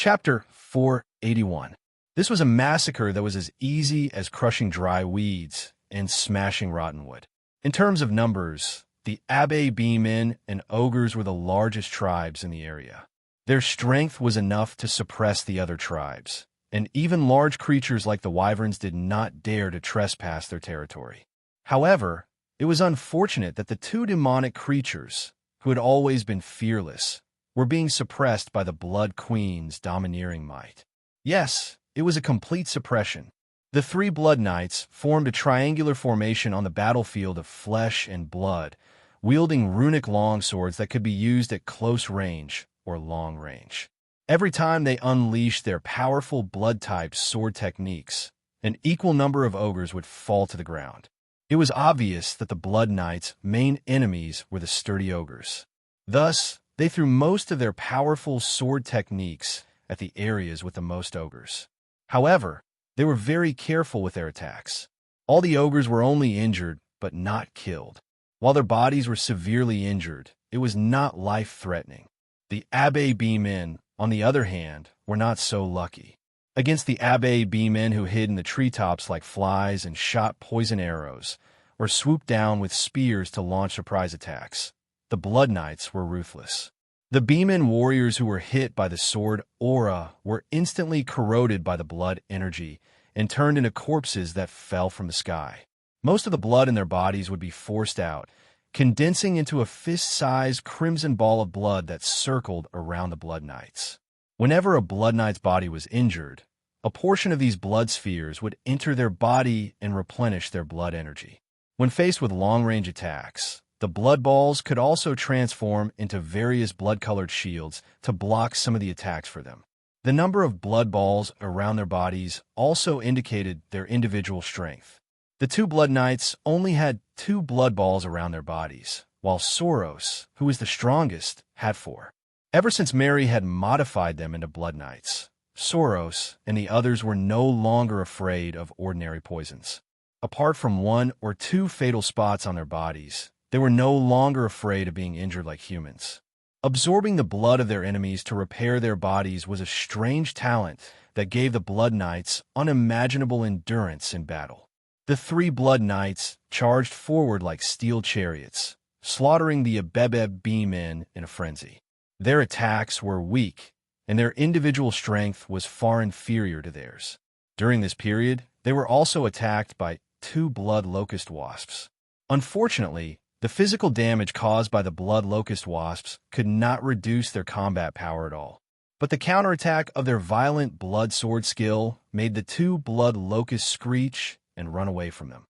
Chapter 481. This was a massacre that was as easy as crushing dry weeds and smashing rotten wood. In terms of numbers, the Abe Beemen and ogres were the largest tribes in the area. Their strength was enough to suppress the other tribes, and even large creatures like the wyverns did not dare to trespass their territory. However, it was unfortunate that the two demonic creatures, who had always been fearless, were being suppressed by the Blood Queen's domineering might. Yes, it was a complete suppression. The three Blood Knights formed a triangular formation on the battlefield of flesh and blood, wielding runic longswords that could be used at close range or long range. Every time they unleashed their powerful blood-type sword techniques, an equal number of ogres would fall to the ground. It was obvious that the Blood Knights' main enemies were the sturdy ogres. Thus, they threw most of their powerful sword techniques at the areas with the most ogres. However, they were very careful with their attacks. All the ogres were only injured, but not killed. While their bodies were severely injured, it was not life-threatening. The Abe Beemen, on the other hand, were not so lucky. Against the Abe Beemen who hid in the treetops like flies and shot poison arrows, or swooped down with spears to launch surprise attacks, the Blood Knights were ruthless. The Beeman warriors who were hit by the sword aura were instantly corroded by the blood energy and turned into corpses that fell from the sky. Most of the blood in their bodies would be forced out, condensing into a fist-sized crimson ball of blood that circled around the Blood Knights. Whenever a Blood Knight's body was injured, a portion of these blood spheres would enter their body and replenish their blood energy. When faced with long-range attacks, the blood balls could also transform into various blood-colored shields to block some of the attacks for them. The number of blood balls around their bodies also indicated their individual strength. The two Blood Knights only had 2 blood balls around their bodies, while Soros, who was the strongest, had 4. Ever since Mary had modified them into Blood Knights, Soros and the others were no longer afraid of ordinary poisons. Apart from 1 or 2 fatal spots on their bodies, they were no longer afraid of being injured like humans. Absorbing the blood of their enemies to repair their bodies was a strange talent that gave the Blood Knights unimaginable endurance in battle. The 3 Blood Knights charged forward like steel chariots, slaughtering the Abebe Beemen in a frenzy. Their attacks were weak, and their individual strength was far inferior to theirs. During this period, they were also attacked by 2 Blood Locust Wasps. Unfortunately, the physical damage caused by the Blood Locust Wasps could not reduce their combat power at all. But the counterattack of their violent blood sword skill made the 2 Blood Locusts screech and run away from them.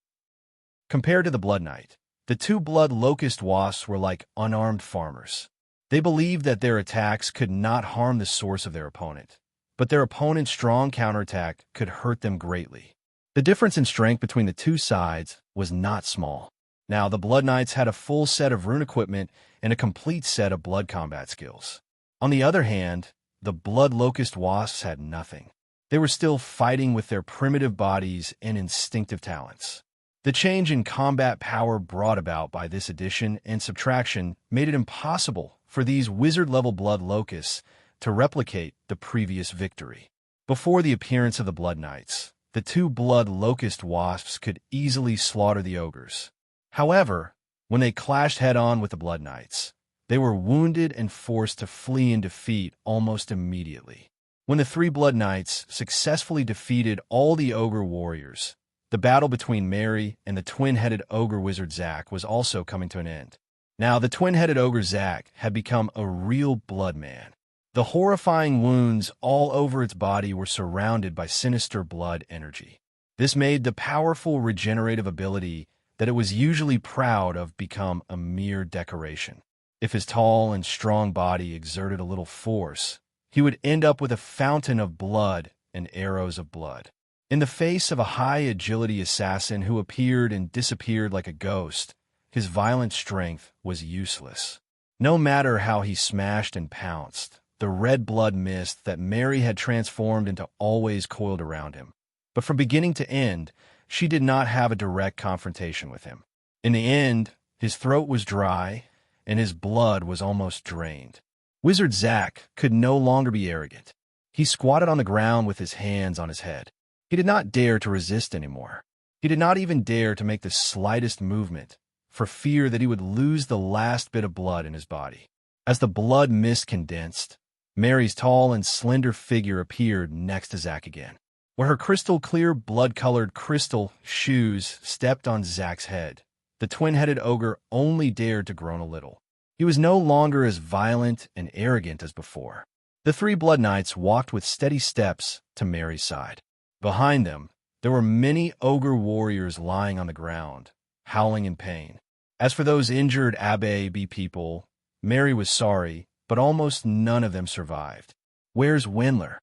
Compared to the Blood Knight, the 2 Blood Locust Wasps were like unarmed farmers. They believed that their attacks could not harm the source of their opponent, but their opponent's strong counterattack could hurt them greatly. The difference in strength between the two sides was not small. Now, the Blood Knights had a full set of rune equipment and a complete set of blood combat skills. On the other hand, the Blood Locust Wasps had nothing. They were still fighting with their primitive bodies and instinctive talents. The change in combat power brought about by this addition and subtraction made it impossible for these wizard-level Blood Locusts to replicate the previous victory. Before the appearance of the Blood Knights, the 2 Blood Locust Wasps could easily slaughter the ogres. However, when they clashed head-on with the Blood Knights, they were wounded and forced to flee in defeat almost immediately. When the 3 Blood Knights successfully defeated all the ogre warriors, the battle between Mary and the twin-headed ogre wizard Zack was also coming to an end. Now, the twin-headed ogre Zack had become a real blood man. The horrifying wounds all over its body were surrounded by sinister blood energy. This made the powerful regenerative ability that it was usually proud of become a mere decoration. If his tall and strong body exerted a little force, he would end up with a fountain of blood and arrows of blood. In the face of a high-agility assassin who appeared and disappeared like a ghost, his violent strength was useless. No matter how he smashed and pounced, the red blood mist that Mary had transformed into always coiled around him. But from beginning to end, she did not have a direct confrontation with him. In the end, his throat was dry, and his blood was almost drained. Wizard Zack could no longer be arrogant. He squatted on the ground with his hands on his head. He did not dare to resist anymore. He did not even dare to make the slightest movement, for fear that he would lose the last bit of blood in his body. As the blood mist condensed, Mary's tall and slender figure appeared next to Zack again, where her crystal-clear, blood-colored crystal shoes stepped on Zack's head. The twin-headed ogre only dared to groan a little. He was no longer as violent and arrogant as before. The three Blood Knights walked with steady steps to Mary's side. Behind them, there were many ogre warriors lying on the ground, howling in pain. As for those injured Abbey people, Mary was sorry, but almost none of them survived. "Where's Wendler?"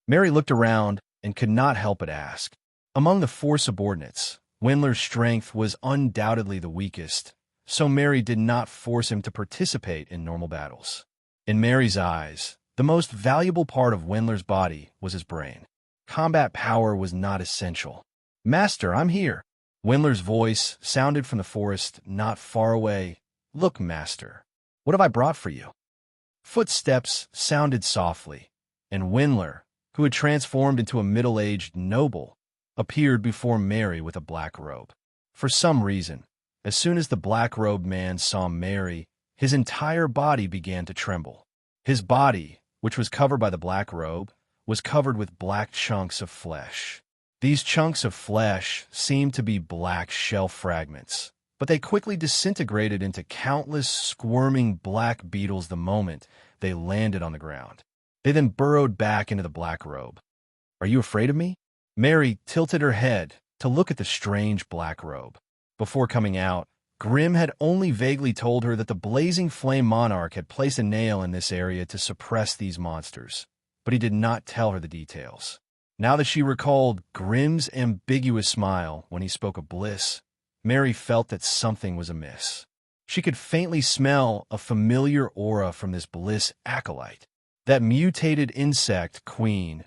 Mary looked around and could not help but ask. Among the four subordinates, Wendler's strength was undoubtedly the weakest, so Mary did not force him to participate in normal battles. In Mary's eyes, the most valuable part of Wendler's body was his brain. Combat power was not essential. "Master, I'm here." Wendler's voice sounded from the forest not far away. "Look, Master, what have I brought for you?" Footsteps sounded softly, and Wendler, who had transformed into a middle-aged noble, appeared before Mary with a black robe. For some reason, as soon as the black-robed man saw Mary, his entire body began to tremble. His body, which was covered by the black robe, was covered with black chunks of flesh. These chunks of flesh seemed to be black shell fragments, but they quickly disintegrated into countless squirming black beetles the moment they landed on the ground. They then burrowed back into the black robe. "Are you afraid of me?" Mary tilted her head to look at the strange black robe. Before coming out, Grimm had only vaguely told her that the Blazing Flame Monarch had placed a nail in this area to suppress these monsters, but he did not tell her the details. Now that she recalled Grimm's ambiguous smile when he spoke of Bliss, Mary felt that something was amiss. She could faintly smell a familiar aura from this Bliss acolyte. That mutated insect queen.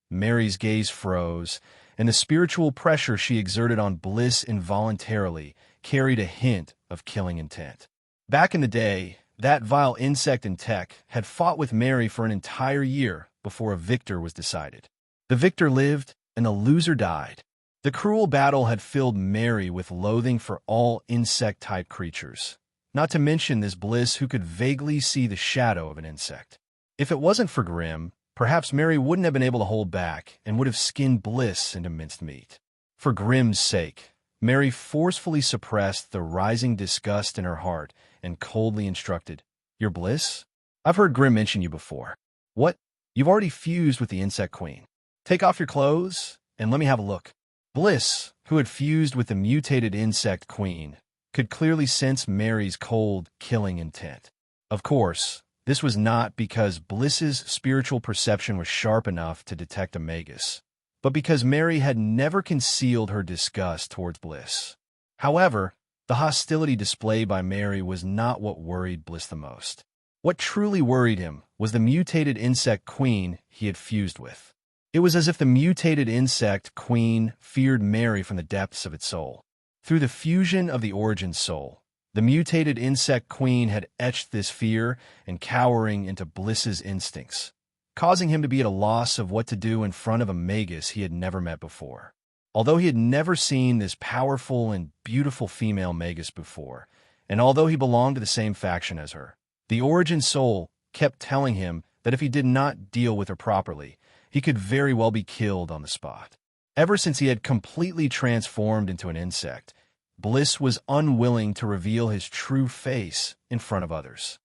Mary's gaze froze, and the spiritual pressure she exerted on Bliss involuntarily carried a hint of killing intent. Back in the day, that vile insect in tech had fought with Mary for an entire year before a victor was decided. The victor lived, and the loser died. The cruel battle had filled Mary with loathing for all insect-type creatures, not to mention this Bliss who could vaguely see the shadow of an insect. If it wasn't for Grimm, perhaps Mary wouldn't have been able to hold back and would have skinned Bliss into minced meat. For Grimm's sake, Mary forcefully suppressed the rising disgust in her heart and coldly instructed, "Your Bliss? I've heard Grimm mention you before. What? You've already fused with the insect queen. Take off your clothes and let me have a look." Bliss, who had fused with the mutated insect queen, could clearly sense Mary's cold, killing intent. Of course, this was not because Bliss's spiritual perception was sharp enough to detect a magus, but because Mary had never concealed her disgust towards Bliss. However, the hostility displayed by Mary was not what worried Bliss the most. What truly worried him was the mutated insect queen he had fused with. It was as if the mutated insect queen feared Mary from the depths of its soul. Through the fusion of the origin soul, the mutated insect queen had etched this fear and cowering into Bliss's instincts, causing him to be at a loss of what to do in front of a magus he had never met before. Although he had never seen this powerful and beautiful female magus before, and although he belonged to the same faction as her, the origin soul kept telling him that if he did not deal with her properly, he could very well be killed on the spot. Ever since he had completely transformed into an insect, Bliss was unwilling to reveal his true face in front of others.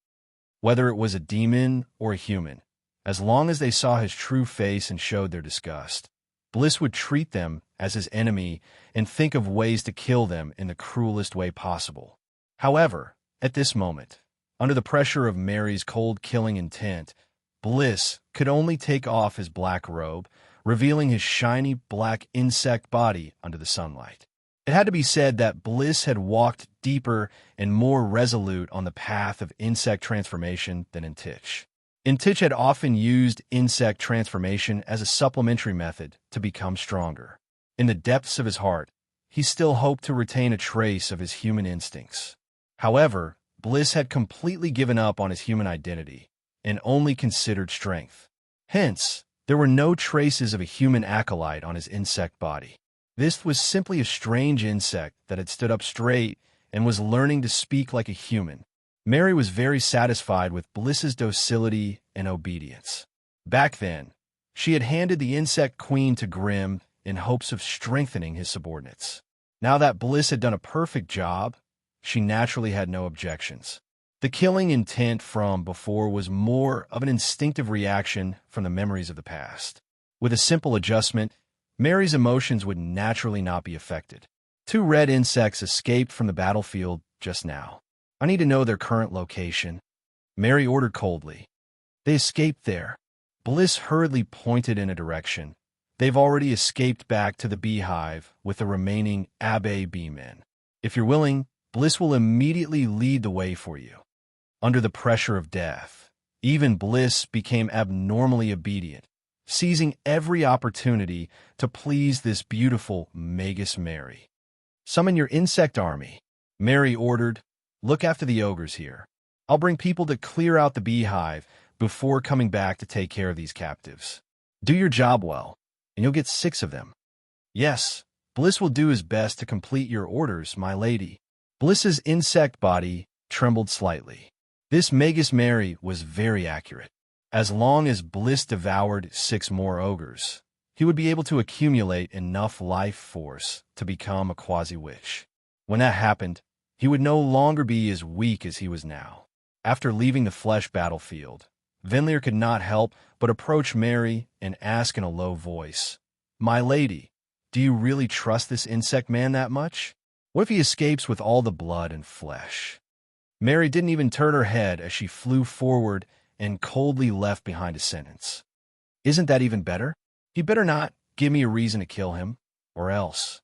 Whether it was a demon or a human, as long as they saw his true face and showed their disgust, Bliss would treat them as his enemy and think of ways to kill them in the cruelest way possible. However, at this moment, under the pressure of Mary's cold killing intent, Bliss could only take off his black robe, revealing his shiny black insect body under the sunlight. It had to be said that Bliss had walked deeper and more resolute on the path of insect transformation than Intich. Intich had often used insect transformation as a supplementary method to become stronger. In the depths of his heart, he still hoped to retain a trace of his human instincts. However, Bliss had completely given up on his human identity and only considered strength. Hence, There were no traces of a human acolyte on his insect body. This was simply a strange insect that had stood up straight and was learning to speak like a human. Mary was very satisfied with Bliss's docility and obedience. Back then, she had handed the insect queen to Grimm in hopes of strengthening his subordinates. Now that Bliss had done a perfect job, she naturally had no objections. The killing intent from before was more of an instinctive reaction from the memories of the past. With a simple adjustment, Mary's emotions would naturally not be affected. 2 red insects escaped from the battlefield just now. I need to know their current location, Mary ordered coldly. They escaped there. Bliss hurriedly pointed in a direction. They've already escaped back to the beehive with the remaining Abbey beemen. If you're willing, Bliss will immediately lead the way for you. Under the pressure of death, even Bliss became abnormally obedient, seizing every opportunity to please this beautiful Magus Mary. Summon your insect army, Mary ordered. Look after the ogres here. I'll bring people to clear out the beehive before coming back to take care of these captives. Do your job well, and you'll get 6 of them. Yes, Bliss will do his best to complete your orders, my lady. Bliss's insect body trembled slightly. This Magus Mary was very accurate. As long as Bliss devoured 6 more ogres, he would be able to accumulate enough life force to become a quasi-witch. When that happened, he would no longer be as weak as he was now. After leaving the flesh battlefield, Venlier could not help but approach Mary and ask in a low voice, "My lady, do you really trust this insect man that much? What if he escapes with all the blood and flesh?" Mary didn't even turn her head as she flew forward and coldly left behind a sentence. "Isn't that even better? He better not give me a reason to kill him, or else."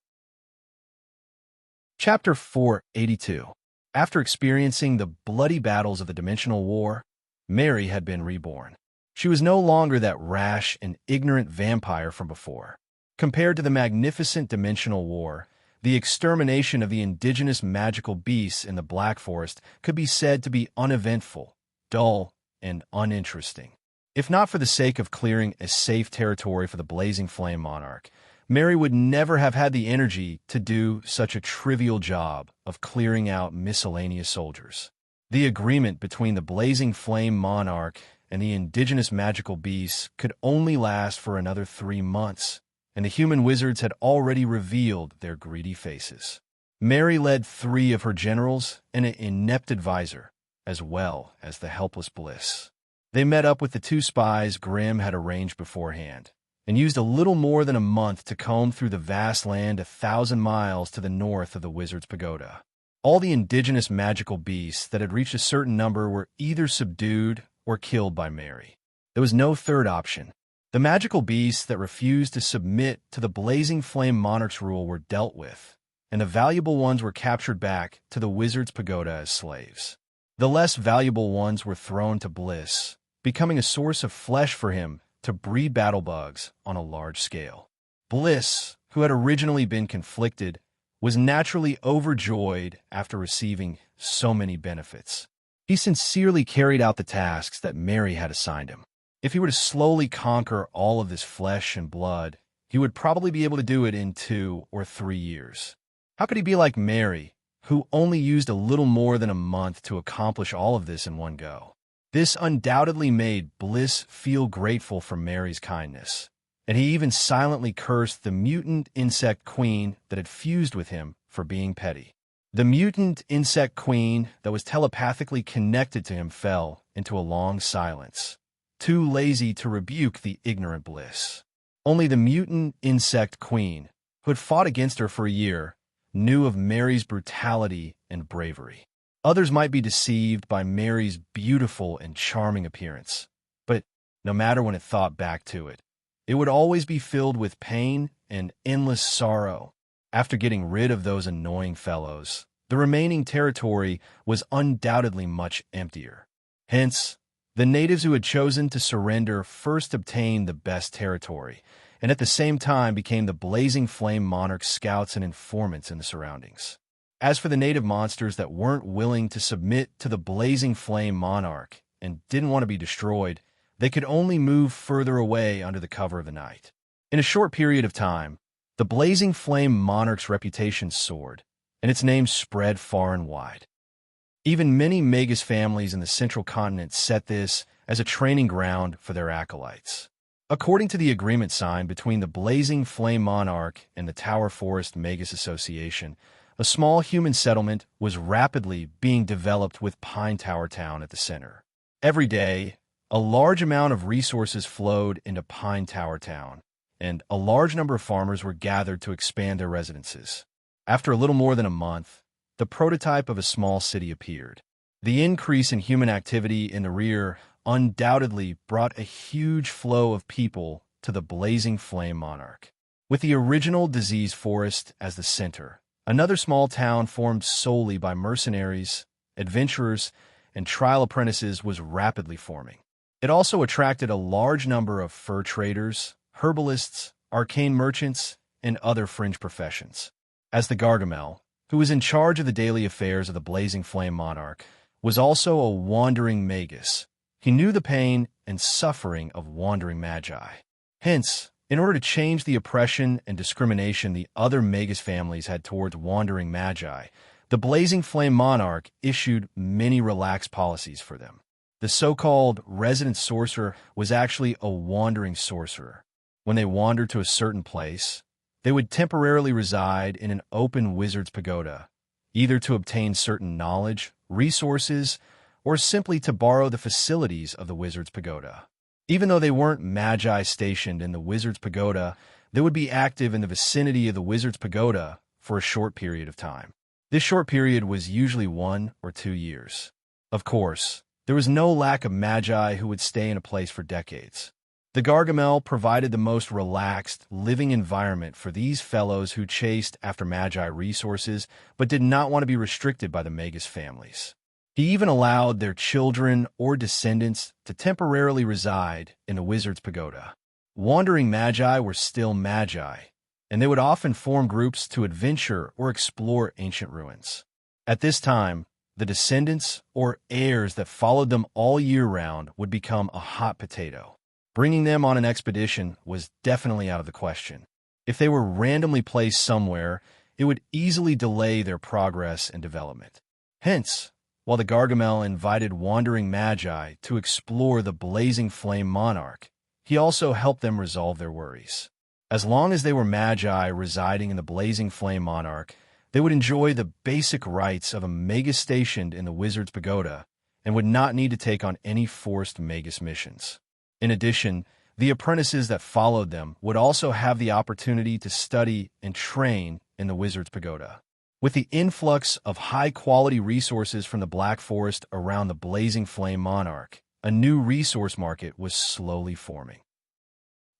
Chapter 482. After experiencing the bloody battles of the Dimensional War, Mary had been reborn. She was no longer that rash and ignorant vampire from before. Compared to the magnificent Dimensional War, the extermination of the indigenous magical beasts in the Black Forest could be said to be uneventful, dull, and uninteresting. If not for the sake of clearing a safe territory for the Blazing Flame Monarch, Mary would never have had the energy to do such a trivial job of clearing out miscellaneous soldiers. The agreement between the Blazing Flame Monarch and the indigenous magical beasts could only last for another 3 months, and the human wizards had already revealed their greedy faces. Mary led 3 of her generals and an inept advisor, as well as the helpless Bliss. They met up with the 2 spies Grimm had arranged beforehand, and used a little more than a month to comb through the vast land 1,000 miles to the north of the Wizard's Pagoda. All the indigenous magical beasts that had reached a certain number were either subdued or killed by Mary. There was no third option. The magical beasts that refused to submit to the Blazing Flame Monarch's rule were dealt with, and the valuable ones were captured back to the Wizard's Pagoda as slaves. The less valuable ones were thrown to Bliss, becoming a source of flesh for him to breed battle bugs on a large scale. Bliss, who had originally been conflicted, was naturally overjoyed after receiving so many benefits. He sincerely carried out the tasks that Mary had assigned him. If he were to slowly conquer all of this flesh and blood, he would probably be able to do it in 2 or 3 years. How could he be like Mary, who only used a little more than a month to accomplish all of this in one go? This undoubtedly made Bliss feel grateful for Mary's kindness, and he even silently cursed the mutant insect queen that had fused with him for being petty. The mutant insect queen that was telepathically connected to him fell into a long silence, too lazy to rebuke the ignorant Bliss. Only the mutant insect queen, who had fought against her for a year, knew of Mary's brutality and bravery. Others might be deceived by Mary's beautiful and charming appearance, but no matter when it thought back to it, it would always be filled with pain and endless sorrow. After getting rid of those annoying fellows, the remaining territory was undoubtedly much emptier. Hence, the natives who had chosen to surrender first obtained the best territory, and at the same time became the Blazing Flame Monarch's scouts and informants in the surroundings. As for the native monsters that weren't willing to submit to the Blazing Flame Monarch and didn't want to be destroyed, they could only move further away under the cover of the night. In a short period of time, the blazing flame monarch's reputation soared, and its name spread far and wide. Even many Magus families in the central continent set this as a training ground for their acolytes. According to the agreement signed between the Blazing Flame Monarch and the Tower Forest Magus Association, a small human settlement was rapidly being developed with Pine Tower Town at the center. Every day, a large amount of resources flowed into Pine Tower Town, and a large number of farmers were gathered to expand their residences. After a little more than a month, the prototype of a small city appeared. The increase in human activity in the rear undoubtedly brought a huge flow of people to the Blazing Flame Monarch. With the original disease forest as the center, another small town formed solely by mercenaries, adventurers, and trial apprentices was rapidly forming. It also attracted a large number of fur traders, herbalists, arcane merchants, and other fringe professions. As the Gargamel, who was in charge of the daily affairs of the Blazing Flame Monarch, was also a wandering magus. He knew the pain and suffering of wandering magi. Hence, in order to change the oppression and discrimination the other magus families had towards wandering magi, the Blazing Flame Monarch issued many relaxed policies for them. The so-called resident sorcerer was actually a wandering sorcerer. When they wandered to a certain place, they would temporarily reside in an open wizard's pagoda, either to obtain certain knowledge, resources, or simply to borrow the facilities of the wizard's pagoda. Even though they weren't magi stationed in the wizard's pagoda, they would be active in the vicinity of the wizard's pagoda for a short period of time. This short period was usually 1 or 2 years. Of course, there was no lack of magi who would stay in a place for decades. The Gargamel provided the most relaxed, living environment for these fellows who chased after magi resources but did not want to be restricted by the Magus families. He even allowed their children or descendants to temporarily reside in the wizard's pagoda. Wandering magi were still magi, and they would often form groups to adventure or explore ancient ruins. At this time, the descendants or heirs that followed them all year round would become a hot potato. Bringing them on an expedition was definitely out of the question. If they were randomly placed somewhere, it would easily delay their progress and development. Hence, while the Gargamel invited wandering magi to explore the Blazing Flame Monarch, he also helped them resolve their worries. As long as they were magi residing in the Blazing Flame Monarch, they would enjoy the basic rights of a magus stationed in the wizard's pagoda and would not need to take on any forced magus missions. In addition, the apprentices that followed them would also have the opportunity to study and train in the wizard's pagoda. With the influx of high-quality resources from the Black Forest around the Blazing Flame Monarch, a new resource market was slowly forming.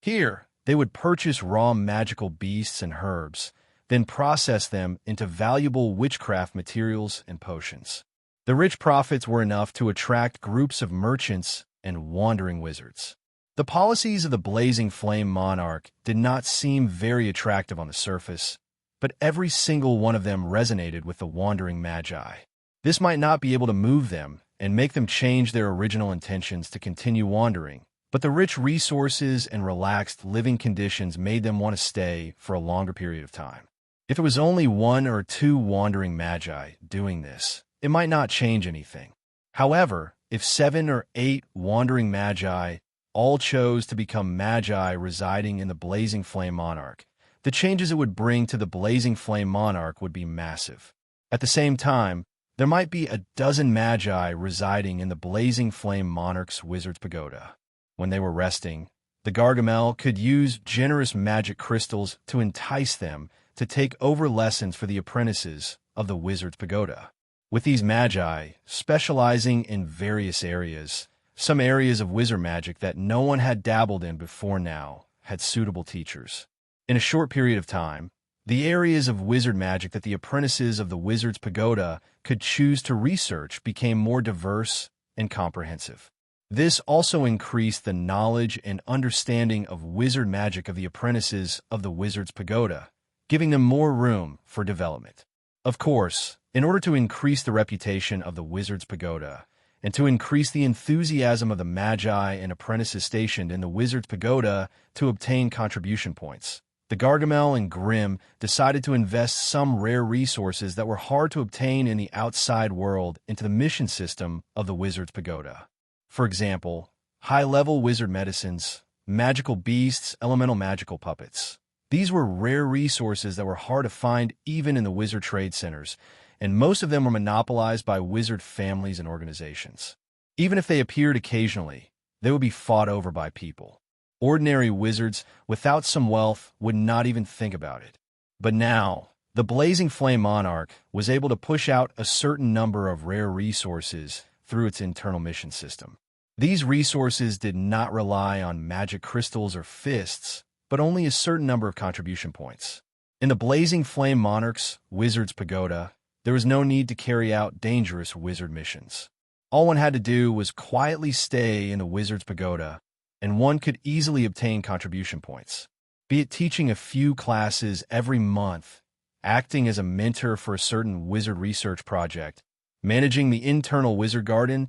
Here, they would purchase raw magical beasts and herbs, then process them into valuable witchcraft materials and potions. The rich profits were enough to attract groups of merchants and wandering wizards. The policies of the Blazing Flame Monarch did not seem very attractive on the surface, but every single one of them resonated with the wandering magi. This might not be able to move them and make them change their original intentions to continue wandering, but the rich resources and relaxed living conditions made them want to stay for a longer period of time. If it was only 1 or 2 wandering magi doing this, it might not change anything. However, if 7 or 8 wandering magi all chose to become magi residing in the Blazing Flame Monarch, the changes it would bring to the Blazing Flame Monarch would be massive. At the same time, there might be a dozen magi residing in the Blazing Flame Monarch's wizard's pagoda. When they were resting, the Gargamel could use generous magic crystals to entice them to take over lessons for the apprentices of the wizard's pagoda. With these magi specializing in various areas, some areas of wizard magic that no one had dabbled in before now had suitable teachers. In a short period of time, the areas of wizard magic that the apprentices of the wizard's pagoda could choose to research became more diverse and comprehensive. This also increased the knowledge and understanding of wizard magic of the apprentices of the wizard's pagoda, giving them more room for development. Of course, in order to increase the reputation of the wizard's pagoda and to increase the enthusiasm of the magi and apprentices stationed in the wizard's pagoda to obtain contribution points. The Gargamel and Grimm decided to invest some rare resources that were hard to obtain in the outside world into the mission system of the wizard's pagoda. For example, high-level wizard medicines, magical beasts, elemental magical puppets. These were rare resources that were hard to find even in the wizard trade centers, and most of them were monopolized by wizard families and organizations. Even if they appeared occasionally, they would be fought over by people. Ordinary wizards without some wealth would not even think about it. But now, the Blazing Flame Monarch was able to push out a certain number of rare resources through its internal mission system. These resources did not rely on magic crystals or fists, but only a certain number of contribution points. In the Blazing Flame Monarch's Wizard's Pagoda, there was no need to carry out dangerous wizard missions. All one had to do was quietly stay in the Wizard's Pagoda, and one could easily obtain contribution points. Be it teaching a few classes every month, acting as a mentor for a certain wizard research project, managing the internal wizard garden,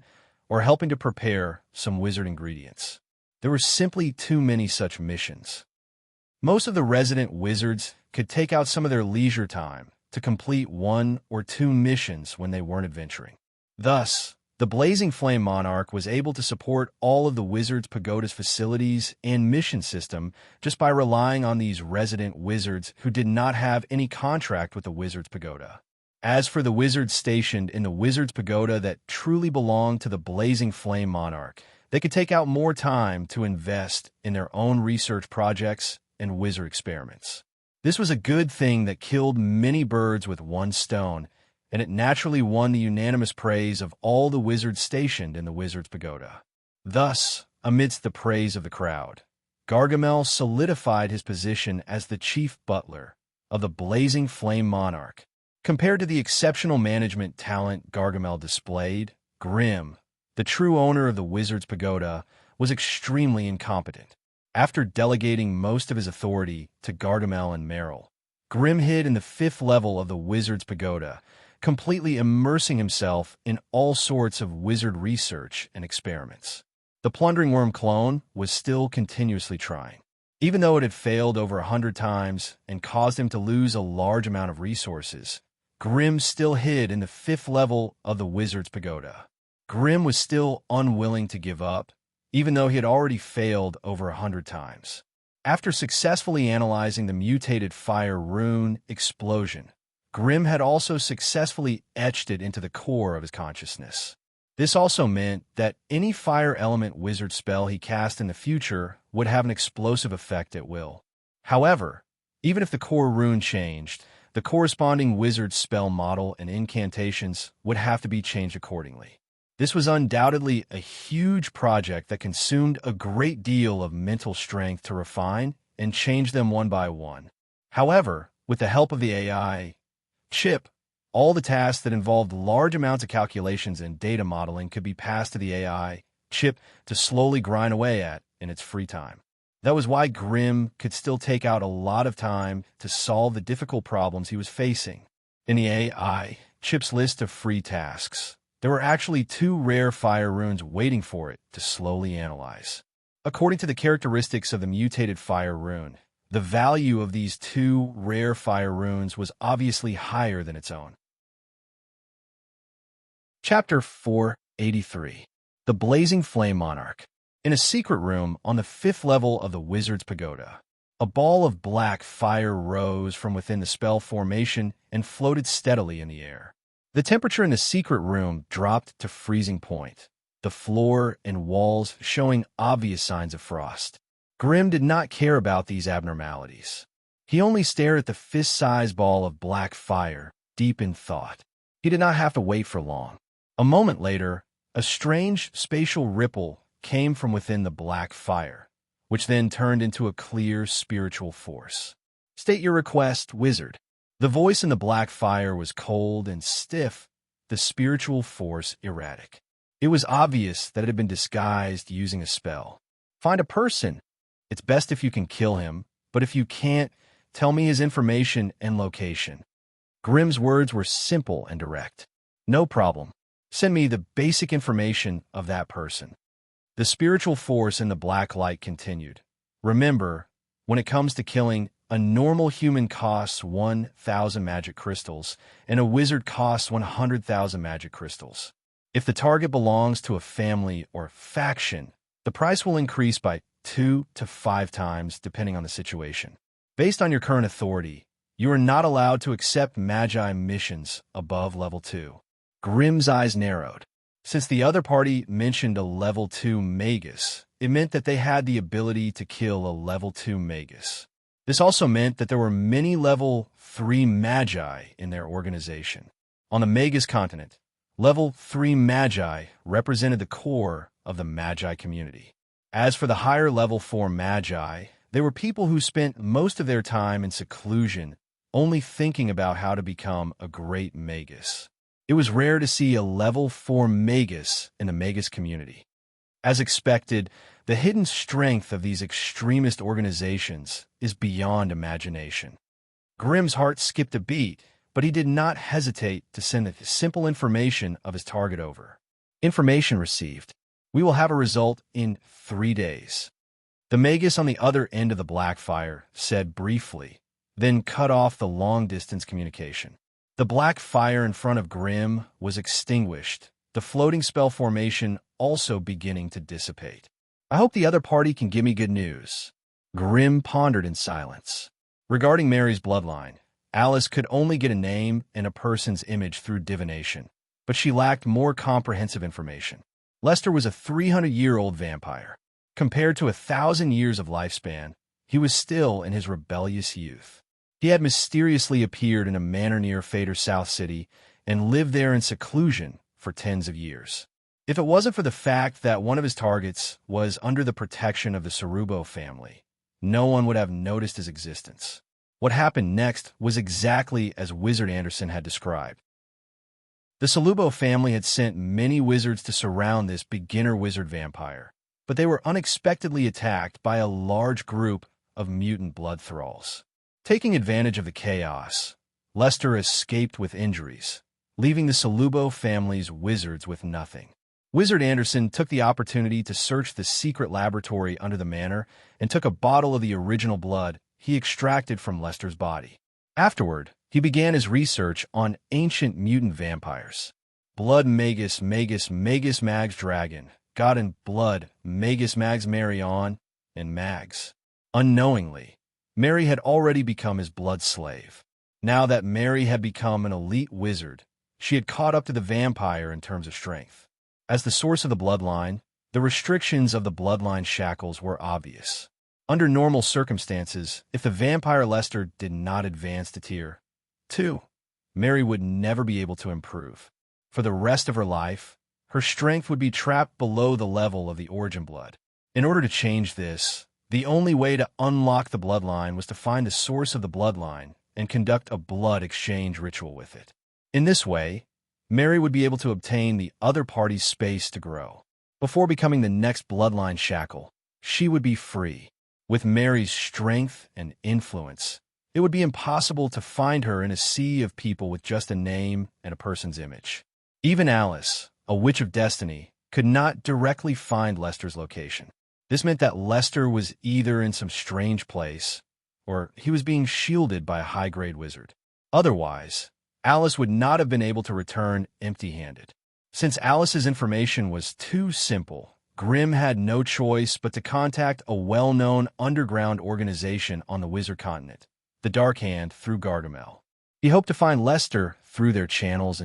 or helping to prepare some wizard ingredients. There were simply too many such missions. Most of the resident wizards could take out some of their leisure time to complete 1 or 2 missions when they weren't adventuring. Thus, the Blazing Flame Monarch was able to support all of the Wizard's Pagoda's facilities and mission system just by relying on these resident wizards who did not have any contract with the Wizard's Pagoda. As for the wizards stationed in the Wizard's Pagoda that truly belonged to the Blazing Flame Monarch, they could take out more time to invest in their own research projects and wizard experiments. This was a good thing that killed many birds with one stone, and it naturally won the unanimous praise of all the wizards stationed in the Wizard's Pagoda. Thus, amidst the praise of the crowd, Gargamel solidified his position as the chief butler of the Blazing Flame Monarch. Compared to the exceptional management talent Gargamel displayed, Grimm, the true owner of the Wizard's Pagoda, was extremely incompetent. After delegating most of his authority to Gargamel and Merrill, Grimm hid in the 5th level of the Wizard's Pagoda, completely immersing himself in all sorts of wizard research and experiments. The Plundering Worm clone was still continuously trying. Even though it had failed over 100 times and caused him to lose a large amount of resources, Grimm still hid in the 5th level of the Wizard's Pagoda. Grimm was still unwilling to give up, even though he had already failed over 100 times. After successfully analyzing the mutated fire rune explosion, Grimm had also successfully etched it into the core of his consciousness. This also meant that any fire element wizard spell he cast in the future would have an explosive effect at will. However, even if the core rune changed, the corresponding wizard spell model and incantations would have to be changed accordingly. This was undoubtedly a huge project that consumed a great deal of mental strength to refine and change them one by one. However, with the help of the AI chip, all the tasks that involved large amounts of calculations and data modeling could be passed to the AI chip to slowly grind away at in its free time. That was why Grimm could still take out a lot of time to solve the difficult problems he was facing. In the AI chip's list of free tasks, there were actually 2 rare fire runes waiting for it to slowly analyze. According to the characteristics of the mutated fire rune, the value of these 2 rare fire runes was obviously higher than its own. Chapter 483. The Blazing Flame Monarch. In a secret room on the 5th level of the Wizard's Pagoda, a ball of black fire rose from within the spell formation and floated steadily in the air. The temperature in the secret room dropped to freezing point, the floor and walls showing obvious signs of frost. Grimm did not care about these abnormalities. He only stared at the fist-sized ball of black fire, deep in thought. He did not have to wait for long. A moment later, a strange spatial ripple came from within the black fire, which then turned into a clear spiritual force. "State your request, wizard." The voice in the black fire was cold and stiff, the spiritual force erratic. It was obvious that it had been disguised using a spell. "Find a person. It's best if you can kill him, but if you can't, tell me his information and location." Grimm's words were simple and direct. "No problem. Send me the basic information of that person. The spiritual force in the black light continued. Remember, when it comes to killing, a normal human costs 1,000 magic crystals, and a wizard costs 100,000 magic crystals. If the target belongs to a family or faction, the price will increase by 2 to 5 times depending on the situation. Based on your current authority, you are not allowed to accept magi missions above level 2. Grimm's eyes narrowed. Since the other party mentioned a level 2 magus, it meant that they had the ability to kill a level 2 magus. This also meant that there were many level 3 magi in their organization. On the magus continent, level 3 magi represented the core of the magi community. As for the higher level 4 magi, they were people who spent most of their time in seclusion, only thinking about how to become a great magus. It was rare to see a level 4 magus in the magus community. As expected, the hidden strength of these extremist organizations is beyond imagination. Grimm's heart skipped a beat, but he did not hesitate to send the simple information of his target over. Information received. We will have a result in 3 days. The magus on the other end of the black fire said briefly, then cut off the long-distance communication. The black fire in front of Grimm was extinguished, the floating spell formation also beginning to dissipate. I hope the other party can give me good news. Grimm pondered in silence. Regarding Mary's bloodline, Alice could only get a name and a person's image through divination, but she lacked more comprehensive information. Lester was a 300-year-old vampire. Compared to 1,000 years of lifespan, he was still in his rebellious youth. He had mysteriously appeared in a manor near Fader South City and lived there in seclusion for tens of years. If it wasn't for the fact that one of his targets was under the protection of the Cerubo family, no one would have noticed his existence. What happened next was exactly as Wizard Anderson had described. The Cerubo family had sent many wizards to surround this beginner wizard vampire, but they were unexpectedly attacked by a large group of mutant blood thralls. Taking advantage of the chaos, Lester escaped with injuries, leaving the Cerubo family's wizards with nothing. Wizard Anderson took the opportunity to search the secret laboratory under the manor and took a bottle of the original blood he extracted from Lester's body. Afterward, he began his research on ancient mutant vampires. Blood Magus Mags Dragon, God in Blood Magus Mags Marion, and Mags. Unknowingly, Mary had already become his blood slave. Now that Mary had become an elite wizard, she had caught up to the vampire in terms of strength. As the source of the bloodline, the restrictions of the bloodline shackles were obvious. Under normal circumstances, if the vampire Lester did not advance to Tier 2, Mary would never be able to improve. For the rest of her life, her strength would be trapped below the level of the origin blood. In order to change this, the only way to unlock the bloodline was to find the source of the bloodline and conduct a blood exchange ritual with it. In this way, Mary would be able to obtain the other party's space to grow. Before becoming the next bloodline shackle, she would be free. With Mary's strength and influence, it would be impossible to find her in a sea of people with just a name and a person's image. Even Alice, a witch of destiny, could not directly find Lester's location. This meant that Lester was either in some strange place, or he was being shielded by a high-grade wizard. Otherwise, Alice would not have been able to return empty-handed. Since Alice's information was too simple, Grimm had no choice but to contact a well-known underground organization on the Wizard Continent, the Dark Hand, through Gargamel. He hoped to find Lester through their channels.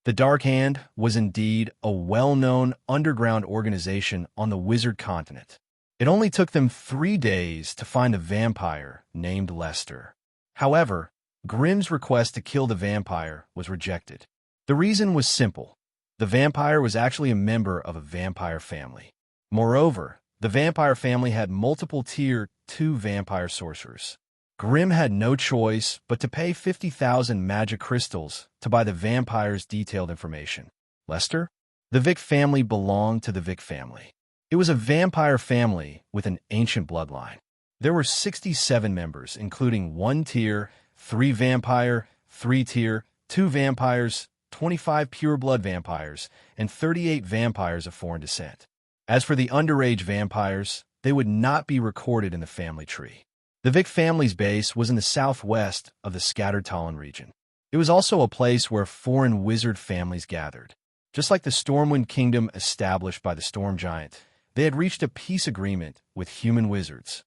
The Dark Hand was indeed a well-known underground organization on the Wizard Continent. It only took them 3 days to find a vampire named Lester. However, Grimm's request to kill the vampire was rejected. The reason was simple. The vampire was actually a member of a vampire family. Moreover, the vampire family had multiple Tier 2 vampire sorcerers. Grimm had no choice but to pay 50,000 magic crystals to buy the vampire's detailed information. Lester? The Vic family belonged to the Vic family. It was a vampire family with an ancient bloodline. There were 67 members, including 1 Tier, 3 vampire, 3 Tier, 2 vampires, 25 pure-blood vampires, and 38 vampires of foreign descent. As for the underage vampires, they would not be recorded in the family tree. The Vic family's base was in the southwest of the scattered Talon region. It was also a place where foreign wizard families gathered. Just like the Stormwind Kingdom established by the Storm Giant, they had reached a peace agreement with human wizards.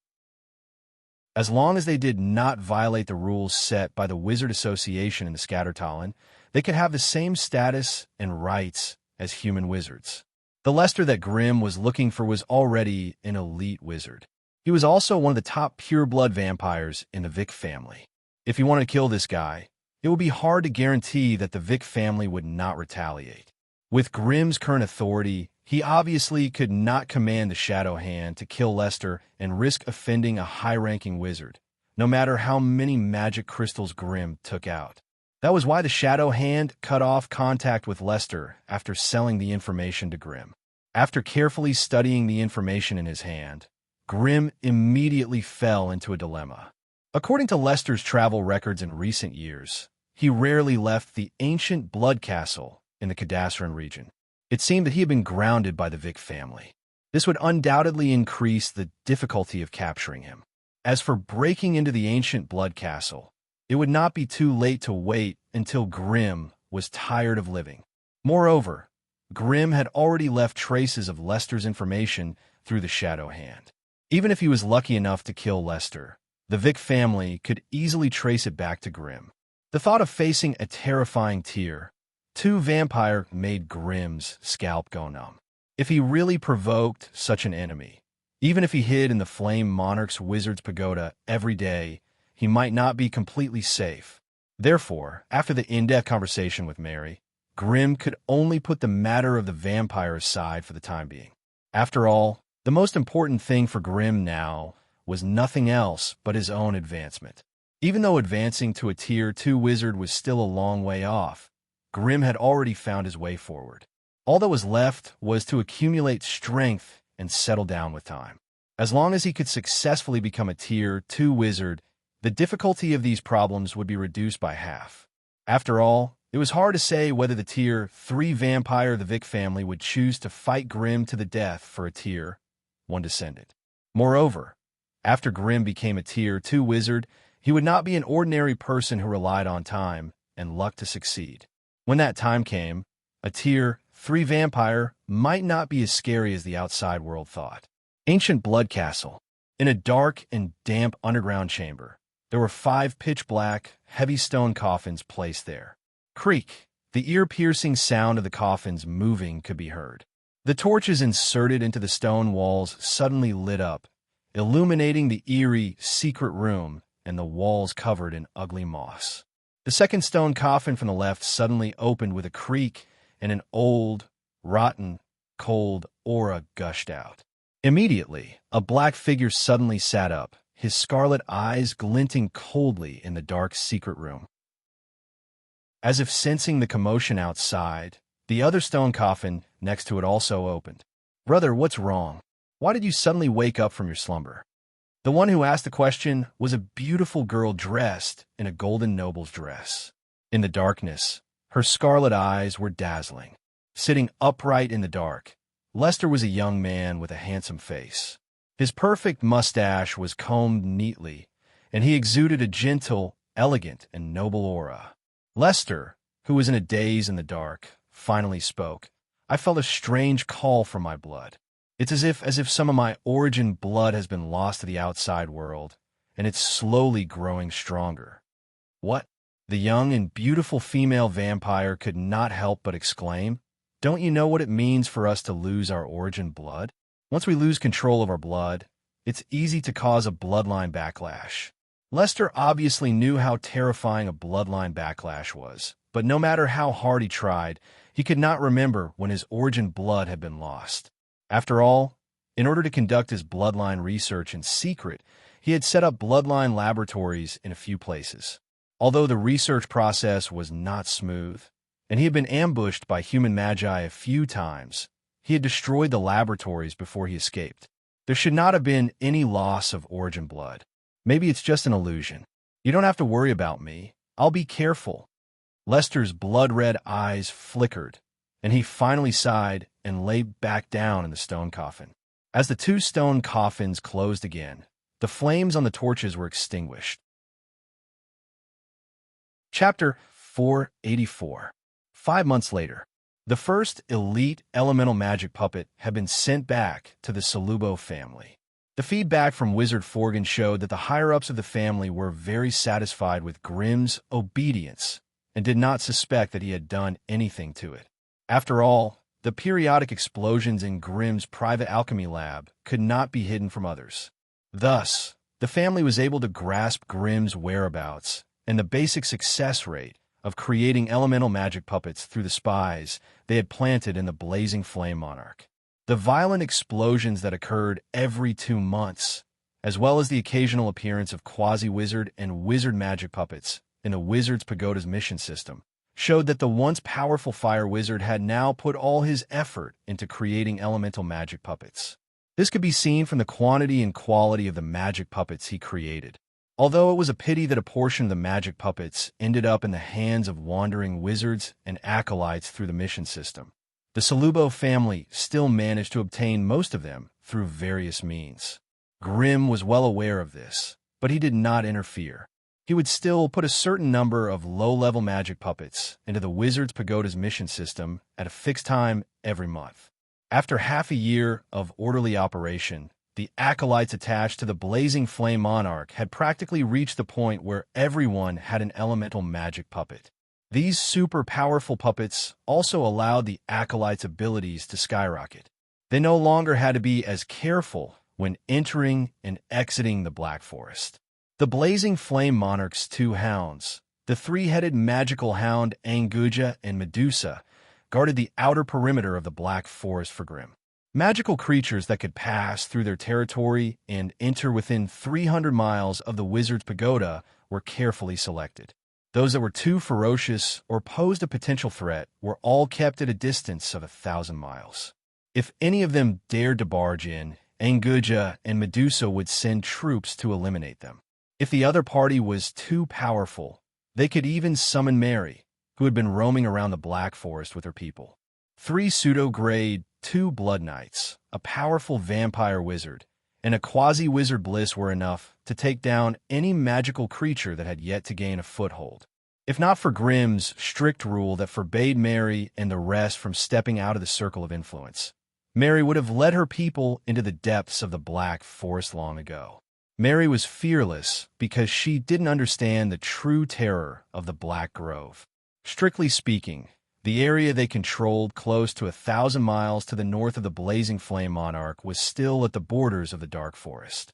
As long as they did not violate the rules set by the Wizard Association in the Scattered Talon, they could have the same status and rights as human wizards. The Lester that Grimm was looking for was already an elite wizard. He was also one of the top pure-blood vampires in the Vic family. If he wanted to kill this guy, it would be hard to guarantee that the Vic family would not retaliate. With Grimm's current authority, he obviously could not command the Shadow Hand to kill Lester and risk offending a high-ranking wizard, no matter how many magic crystals Grimm took out. That was why the Shadow Hand cut off contact with Lester after selling the information to Grimm. After carefully studying the information in his hand, Grimm immediately fell into a dilemma. According to Lester's travel records in recent years, he rarely left the ancient Blood Castle in the Cadastran region. It seemed that he had been grounded by the Vic family. This would undoubtedly increase the difficulty of capturing him. As for breaking into the ancient Blood Castle, it would not be too late to wait until Grimm was tired of living. Moreover, Grimm had already left traces of Lester's information through the Shadow Hand. Even if he was lucky enough to kill Lester, the Vic family could easily trace it back to Grimm. The thought of facing a terrifying Tier 2 vampire made Grimm's scalp go numb. If he really provoked such an enemy, even if he hid in the Flame Monarch's Wizard's Pagoda every day, he might not be completely safe. Therefore, after the in-depth conversation with Mary, Grimm could only put the matter of the vampire aside for the time being. After all, the most important thing for Grimm now was nothing else but his own advancement. Even though advancing to a Tier 2 wizard was still a long way off, Grimm had already found his way forward. All that was left was to accumulate strength and settle down with time. As long as he could successfully become a Tier 2 wizard, the difficulty of these problems would be reduced by half. After all, it was hard to say whether the Tier 3 vampire of the Vic family would choose to fight Grimm to the death for a Tier 1 descendant. Moreover, after Grimm became a Tier 2 wizard, he would not be an ordinary person who relied on time and luck to succeed. When that time came, a Tier 3 vampire might not be as scary as the outside world thought. Ancient Blood Castle. In a dark and damp underground chamber, there were 5 pitch-black, heavy stone coffins placed there. Creak! The ear-piercing sound of the coffins moving could be heard. The torches inserted into the stone walls suddenly lit up, illuminating the eerie, secret room and the walls covered in ugly moss. The second stone coffin from the left suddenly opened with a creak, and an old, rotten, cold aura gushed out. Immediately, a black figure suddenly sat up, his scarlet eyes glinting coldly in the dark secret room. As if sensing the commotion outside, the other stone coffin next to it also opened. "Brother, what's wrong? Why did you suddenly wake up from your slumber?" The one who asked the question was a beautiful girl dressed in a golden noble's dress. In the darkness, her scarlet eyes were dazzling. Sitting upright in the dark, Lester was a young man with a handsome face. His perfect mustache was combed neatly, and he exuded a gentle, elegant, and noble aura. Lester, who was in a daze in the dark, finally spoke. "I felt a strange call from my blood. It's as if some of my origin blood has been lost to the outside world, and it's slowly growing stronger." "What?" The young and beautiful female vampire could not help but exclaim. "Don't you know what it means for us to lose our origin blood? Once we lose control of our blood, it's easy to cause a bloodline backlash." Lester obviously knew how terrifying a bloodline backlash was, but no matter how hard he tried, he could not remember when his origin blood had been lost. After all, in order to conduct his bloodline research in secret, he had set up bloodline laboratories in a few places. Although the research process was not smooth, and he had been ambushed by human magi a few times, he had destroyed the laboratories before he escaped. There should not have been any loss of origin blood. Maybe it's just an illusion. You don't have to worry about me. I'll be careful. Lester's blood-red eyes flickered, and he finally sighed and lay back down in the stone coffin. As the two stone coffins closed again, the flames on the torches were extinguished. Chapter 484. 5 months later, the first elite elemental magic puppet had been sent back to the Salubo family. The feedback from Wizard Forgan showed that the higher-ups of the family were very satisfied with Grimm's obedience and did not suspect that he had done anything to it. After all, the periodic explosions in Grimm's private alchemy lab could not be hidden from others. Thus, the family was able to grasp Grimm's whereabouts and the basic success rate of creating elemental magic puppets through the spies they had planted in the blazing flame monarch. The violent explosions that occurred every 2 months, as well as the occasional appearance of quasi-wizard and wizard magic puppets in the Wizard's Pagoda's mission system, showed that the once powerful fire wizard had now put all his effort into creating elemental magic puppets. This could be seen from the quantity and quality of the magic puppets he created. Although it was a pity that a portion of the magic puppets ended up in the hands of wandering wizards and acolytes through the mission system, the Salubo family still managed to obtain most of them through various means. Grimm was well aware of this, but he did not interfere. He would still put a certain number of low-level magic puppets into the Wizard's Pagoda's mission system at a fixed time every month. After half a year of orderly operation, the acolytes attached to the blazing flame monarch had practically reached the point where everyone had an elemental magic puppet. These super powerful puppets also allowed the acolytes' abilities to skyrocket. They no longer had to be as careful when entering and exiting the Black Forest. The blazing flame monarch's 2 hounds, the 3-headed magical hound Anguja and Medusa, guarded the outer perimeter of the Black Forest for Grimm. Magical creatures that could pass through their territory and enter within 300 miles of the Wizard's Pagoda were carefully selected. Those that were too ferocious or posed a potential threat were all kept at a distance of 1,000 miles. If any of them dared to barge in, Anguja and Medusa would send troops to eliminate them. If the other party was too powerful, they could even summon Mary, who had been roaming around the Black Forest with her people. 3 pseudo-grade 2 Blood Knights, a powerful vampire wizard, and a quasi-wizard Bliss were enough to take down any magical creature that had yet to gain a foothold. If not for Grimm's strict rule that forbade Mary and the rest from stepping out of the circle of influence, Mary would have led her people into the depths of the Black Forest long ago. Mary was fearless because she didn't understand the true terror of the Black Grove. Strictly speaking, the area they controlled close to 1,000 miles to the north of the blazing flame monarch was still at the borders of the dark forest.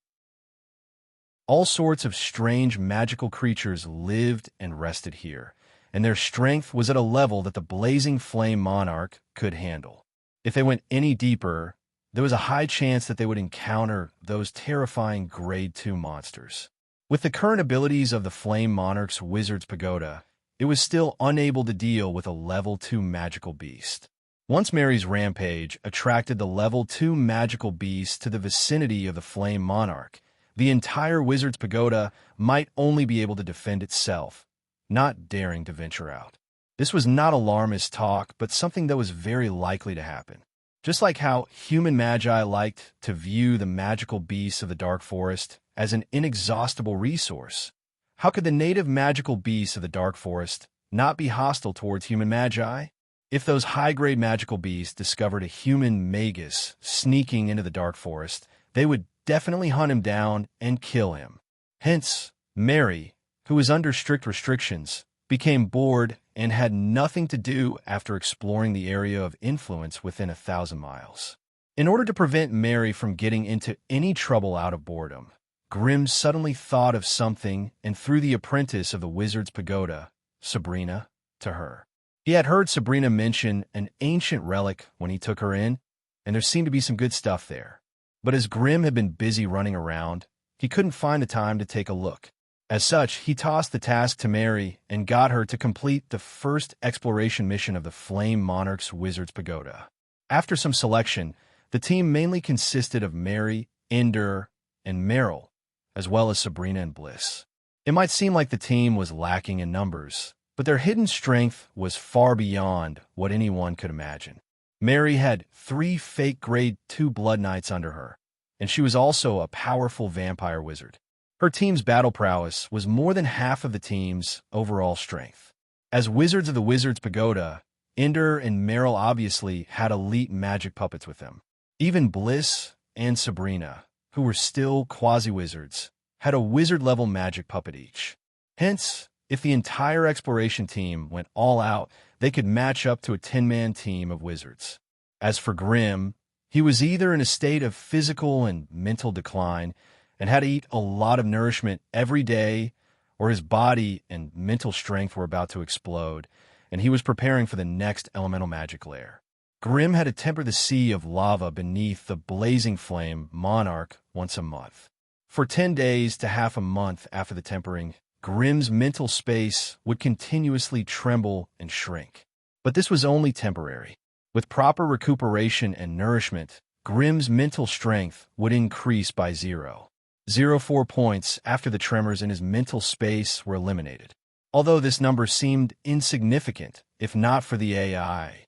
All sorts of strange magical creatures lived and rested here, and their strength was at a level that the blazing flame monarch could handle. If they went any deeper, there was a high chance that they would encounter those terrifying Grade 2 monsters. With the current abilities of the Flame Monarch's Wizard's Pagoda, it was still unable to deal with a Level 2 magical beast. Once Mary's rampage attracted the Level 2 magical beast to the vicinity of the Flame Monarch, the entire Wizard's Pagoda might only be able to defend itself, not daring to venture out. This was not alarmist talk, but something that was very likely to happen. Just like how human magi liked to view the magical beasts of the Dark Forest as an inexhaustible resource, how could the native magical beasts of the Dark Forest not be hostile towards human magi? If those high-grade magical beasts discovered a human magus sneaking into the Dark Forest, they would definitely hunt him down and kill him. Hence, Mary, who was under strict restrictions, became bored and had nothing to do after exploring the area of influence within 1,000 miles. In order to prevent Mary from getting into any trouble out of boredom, Grimm suddenly thought of something and threw the apprentice of the Wizard's Pagoda, Sabrina, to her. He had heard Sabrina mention an ancient relic when he took her in, and there seemed to be some good stuff there. But as Grimm had been busy running around, he couldn't find the time to take a look. As such, he tossed the task to Mary and got her to complete the first exploration mission of the Flame Monarch's Wizard's Pagoda. After some selection, the team mainly consisted of Mary, Ender, and Meryl, as well as Sabrina and Bliss. It might seem like the team was lacking in numbers, But their hidden strength was far beyond what anyone could imagine. Mary had 3 fake Grade 2 Blood Knights under her, and she was also a powerful vampire wizard. Her team's battle prowess was more than half of the team's overall strength. As wizards of the Wizard's Pagoda, Ender and Meryl obviously had elite magic puppets with them. Even Bliss and Sabrina, who were still quasi-wizards, had a wizard-level magic puppet each. Hence, if the entire exploration team went all out, they could match up to a 10-man team of wizards. As for Grimm, he was either in a state of physical and mental decline and had to eat a lot of nourishment every day, or his body and mental strength were about to explode, and he was preparing for the next elemental magic lair. Grimm had to temper the sea of lava beneath the blazing flame monarch once a month. For 10 days to half a month after the tempering, Grimm's mental space would continuously tremble and shrink. But this was only temporary. With proper recuperation and nourishment, Grimm's mental strength would increase by 0.04 points after the tremors in his mental space were eliminated. Although this number seemed insignificant, if not for the AI.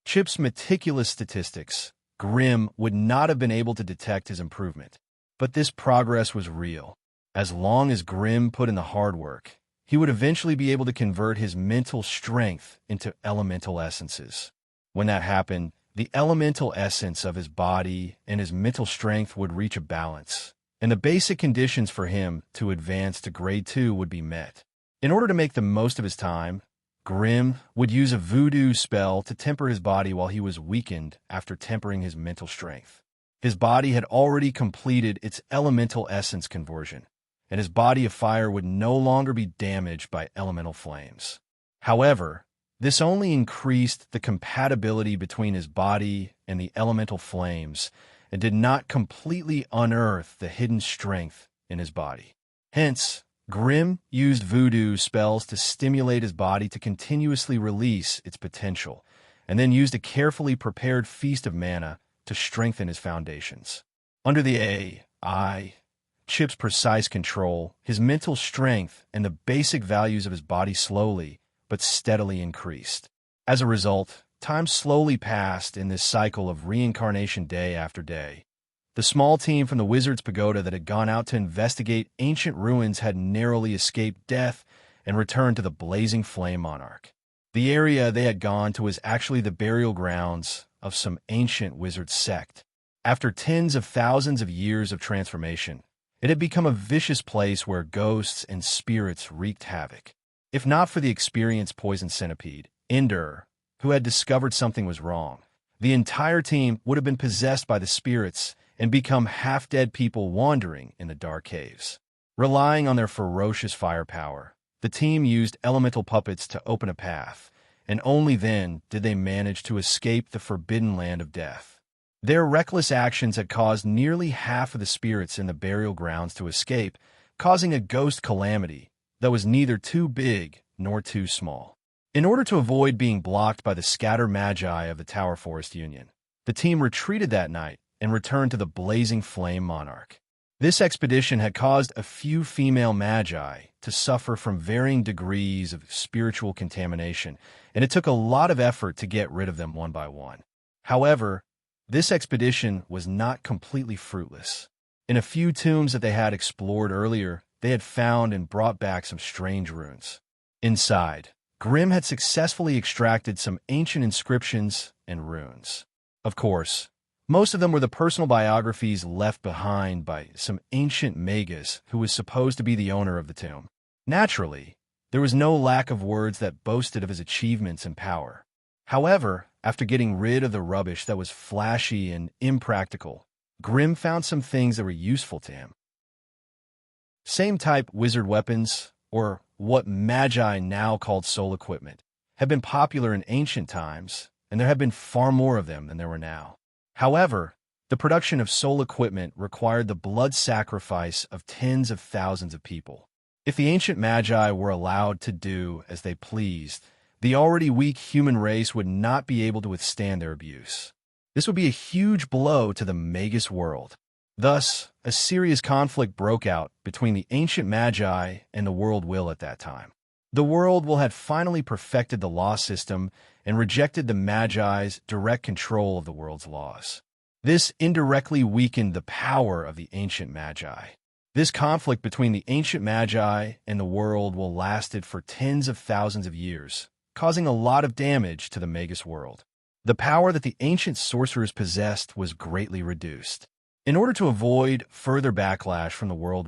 Chip's meticulous statistics, Grimm would not have been able to detect his improvement. But this progress was real. As long as Grimm put in the hard work, he would eventually be able to convert his mental strength into elemental essences. When that happened, the elemental essence of his body and his mental strength would reach a balance, and the basic conditions for him to advance to Grade 2 would be met. In order to make the most of his time, Grimm would use a voodoo spell to temper his body while he was weakened after tempering his mental strength. His body had already completed its elemental essence conversion, and his body of fire would no longer be damaged by elemental flames. However, this only increased the compatibility between his body and the elemental flames and did not completely unearth the hidden strength in his body. Hence, Grimm used voodoo spells to stimulate his body to continuously release its potential, and then used a carefully prepared feast of mana to strengthen his foundations. Under the AI, Chip's precise control, his mental strength, and the basic values of his body slowly but steadily increased. As a result, time slowly passed in this cycle of reincarnation day after day. The small team from the Wizard's Pagoda that had gone out to investigate ancient ruins had narrowly escaped death and returned to the blazing flame monarch. The area they had gone to was actually the burial grounds of some ancient wizard sect. After tens of thousands of years of transformation, it had become a vicious place where ghosts and spirits wreaked havoc. If not for the experienced poison centipede, Ender, who had discovered something was wrong, the entire team would have been possessed by the spirits and become half-dead people wandering in the dark caves. Relying on their ferocious firepower, the team used elemental puppets to open a path, and only then did they manage to escape the forbidden land of death. Their reckless actions had caused nearly half of the spirits in the burial grounds to escape, causing a ghost calamity that was neither too big nor too small. In order to avoid being blocked by the scatter magi of the Tower Forest Union, the team retreated that night and returned to the blazing flame monarch. This expedition had caused a few female magi to suffer from varying degrees of spiritual contamination, and it took a lot of effort to get rid of them one by one. However, this expedition was not completely fruitless. In a few tombs that they had explored earlier, they had found and brought back some strange runes. Inside, Grimm had successfully extracted some ancient inscriptions and runes. Of course, most of them were the personal biographies left behind by some ancient magus who was supposed to be the owner of the tomb. Naturally, there was no lack of words that boasted of his achievements and power. However, after getting rid of the rubbish that was flashy and impractical, Grimm found some things that were useful to him. Same type wizard weapons, or what magi now called soul equipment, had been popular in ancient times, and there had been far more of them than there were now. However, the production of soul equipment required the blood sacrifice of tens of thousands of people. If the ancient magi were allowed to do as they pleased, the already weak human race would not be able to withstand their abuse. This would be a huge blow to the magus world. Thus, a serious conflict broke out between the ancient magi and the world will at that time. The world had finally perfected the law system and rejected the Magi's direct control of the world's laws. This indirectly weakened the power of the ancient Magi. This conflict between the ancient Magi and the world lasted for tens of thousands of years, causing a lot of damage to the Magus world. The power that the ancient sorcerers possessed was greatly reduced. In order to avoid further backlash from the world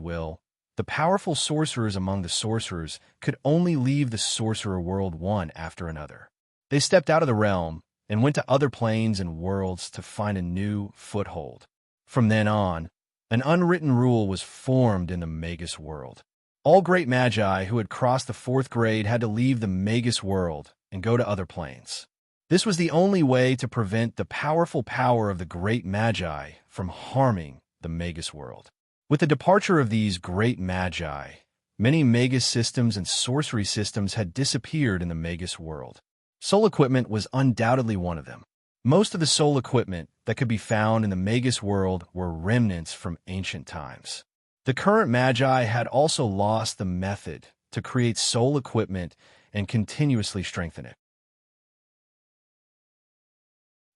the powerful sorcerers among the sorcerers could only leave the sorcerer world one after another. They stepped out of the realm and went to other planes and worlds to find a new foothold. From then on, an unwritten rule was formed in the Magus world. All great Magi who had crossed the 4th grade had to leave the Magus world and go to other planes. This was the only way to prevent the powerful power of the great Magi from harming the Magus world. With the departure of these great Magi, many Magus systems and sorcery systems had disappeared in the Magus world. Soul equipment was undoubtedly one of them. Most of the soul equipment that could be found in the Magus world were remnants from ancient times. The current Magi had also lost the method to create soul equipment and continuously strengthen it.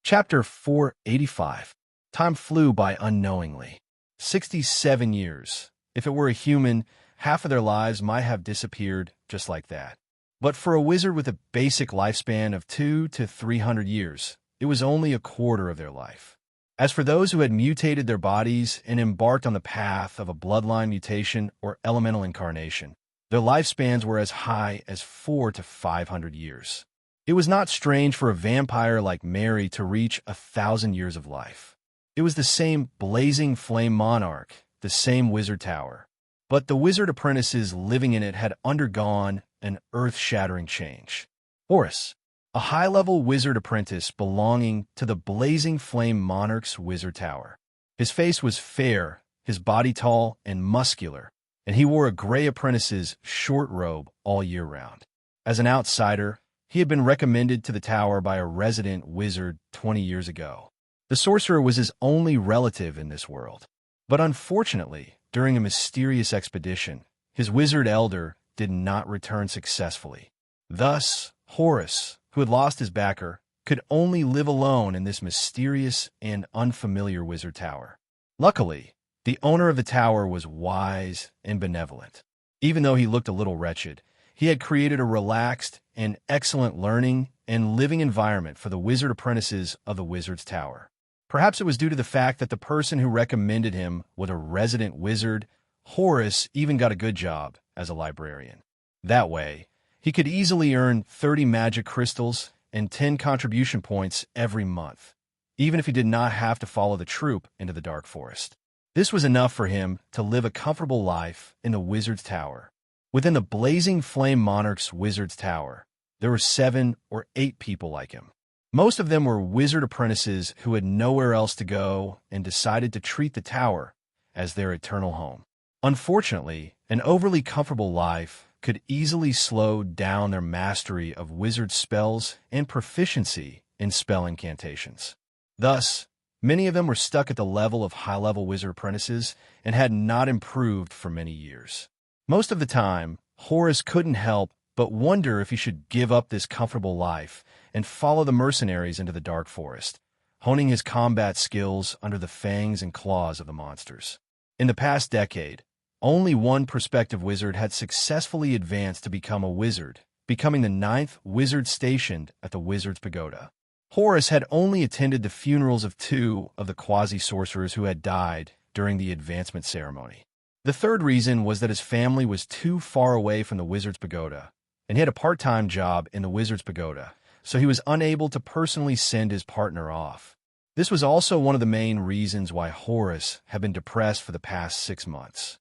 Chapter 485. Time flew by unknowingly. 67 years. If it were a human, half of their lives might have disappeared just like that. But for a wizard with a basic lifespan of 200 to 300 years, it was only a quarter of their life. As for those who had mutated their bodies and embarked on the path of a bloodline mutation or elemental incarnation, their lifespans were as high as 400 to 500 years. It was not strange for a vampire like Mary to reach 1,000 years of life. It was the same blazing flame monarch, the same wizard tower. But the wizard apprentices living in it had undergone an earth-shattering change. Horus, a high-level wizard apprentice belonging to the blazing flame monarch's wizard tower. His face was fair, his body tall and muscular, and he wore a gray apprentice's short robe all year round. As an outsider, he had been recommended to the tower by a resident wizard 20 years ago. The sorcerer was his only relative in this world. But unfortunately, during a mysterious expedition, his wizard elder did not return successfully. Thus, Horus, who had lost his backer, could only live alone in this mysterious and unfamiliar wizard tower. Luckily, the owner of the tower was wise and benevolent. Even though he looked a little wretched, he had created a relaxed and excellent learning and living environment for the wizard apprentices of the wizard's tower. Perhaps it was due to the fact that the person who recommended him was a resident wizard. Horus even got a good job as a librarian. That way, he could easily earn 30 magic crystals and 10 contribution points every month, even if he did not have to follow the troop into the dark forest. This was enough for him to live a comfortable life in the wizard's tower. Within the blazing flame monarch's wizard's tower, there were 7 or 8 people like him. Most of them were wizard apprentices who had nowhere else to go and decided to treat the tower as their eternal home. Unfortunately, an overly comfortable life could easily slow down their mastery of wizard spells and proficiency in spell incantations. Thus, many of them were stuck at the level of high-level wizard apprentices and had not improved for many years. Most of the time, Horus couldn't help but wonder if he should give up this comfortable life and follow the mercenaries into the dark forest, honing his combat skills under the fangs and claws of the monsters. In the past decade, only one prospective wizard had successfully advanced to become a wizard, becoming the 9th wizard stationed at the Wizard's Pagoda. Horus had only attended the funerals of 2 of the quasi-sorcerers who had died during the advancement ceremony. The third reason was that his family was too far away from the Wizard's Pagoda, and he had a part-time job in the Wizard's Pagoda, so he was unable to personally send his partner off. This was also one of the main reasons why Horus had been depressed for the past 6 months.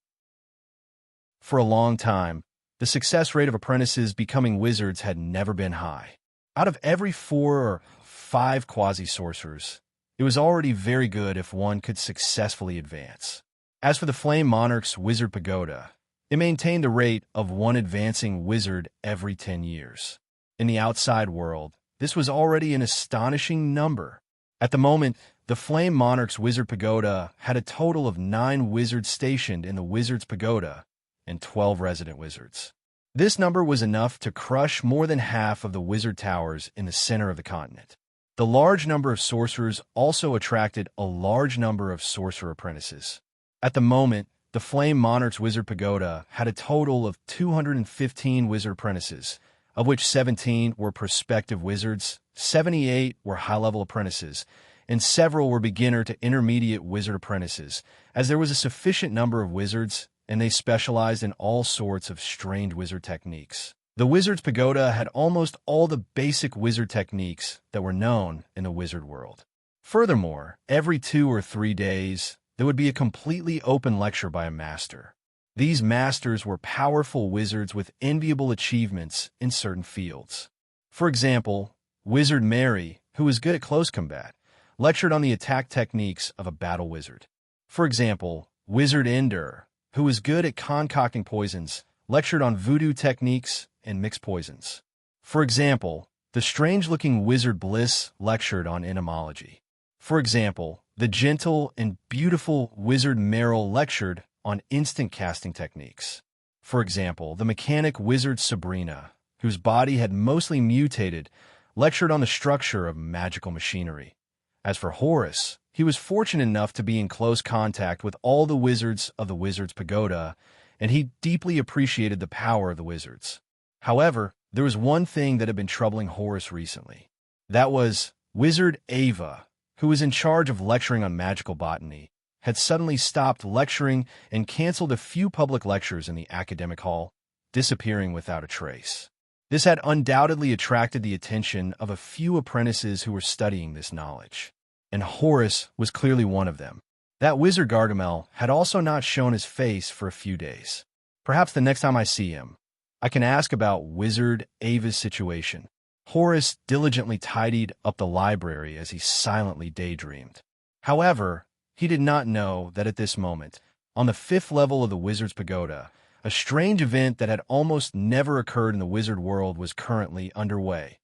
For a long time, the success rate of apprentices becoming wizards had never been high. Out of every 4 or 5 quasi-sorcerers, it was already very good if one could successfully advance. As for the Flame Monarch's Wizard Pagoda, it maintained the rate of 1 advancing wizard every 10 years. In the outside world, this was already an astonishing number. At the moment, the Flame Monarch's Wizard Pagoda had a total of 9 wizards stationed in the Wizard's Pagoda and 12 resident wizards. This number was enough to crush more than half of the wizard towers in the center of the continent. The large number of sorcerers also attracted a large number of sorcerer apprentices. At the moment, the Flame Monarch's Wizard Pagoda had a total of 215 wizard apprentices, of which 17 were prospective wizards, 78 were high-level apprentices, and several were beginner to intermediate wizard apprentices, as there was a sufficient number of wizards, and they specialized in all sorts of strange wizard techniques. The Wizard's Pagoda had almost all the basic wizard techniques that were known in the wizard world. Furthermore, every 2 or 3 days, there would be a completely open lecture by a master. These masters were powerful wizards with enviable achievements in certain fields. For example, Wizard Mary, who was good at close combat, lectured on the attack techniques of a battle wizard. For example, Wizard Ender, who was good at concocting poisons, lectured on voodoo techniques and mixed poisons. For example, the strange-looking Wizard Bliss lectured on entomology. For example, the gentle and beautiful Wizard Merrill lectured on instant casting techniques. For example, the mechanic Wizard Sabrina, whose body had mostly mutated, lectured on the structure of magical machinery. As for Horace, he was fortunate enough to be in close contact with all the wizards of the Wizard's Pagoda, and he deeply appreciated the power of the wizards. However, there was one thing that had been troubling Horace recently. That was Wizard Ava, who was in charge of lecturing on magical botany, had suddenly stopped lecturing and canceled a few public lectures in the academic hall, disappearing without a trace. This had undoubtedly attracted the attention of a few apprentices who were studying this knowledge, and Horace was clearly one of them. That Wizard Gargamel had also not shown his face for a few days. Perhaps the next time I see him, I can ask about Wizard Ava's situation. Horace diligently tidied up the library as he silently daydreamed. However, he did not know that at this moment, on the 5th level of the Wizard's Pagoda, a strange event that had almost never occurred in the wizard world was currently underway.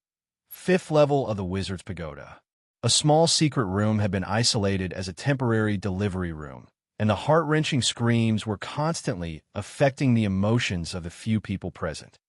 5th level of the Wizard's Pagoda. A small secret room had been isolated as a temporary delivery room, and the heart-wrenching screams were constantly affecting the emotions of the few people present.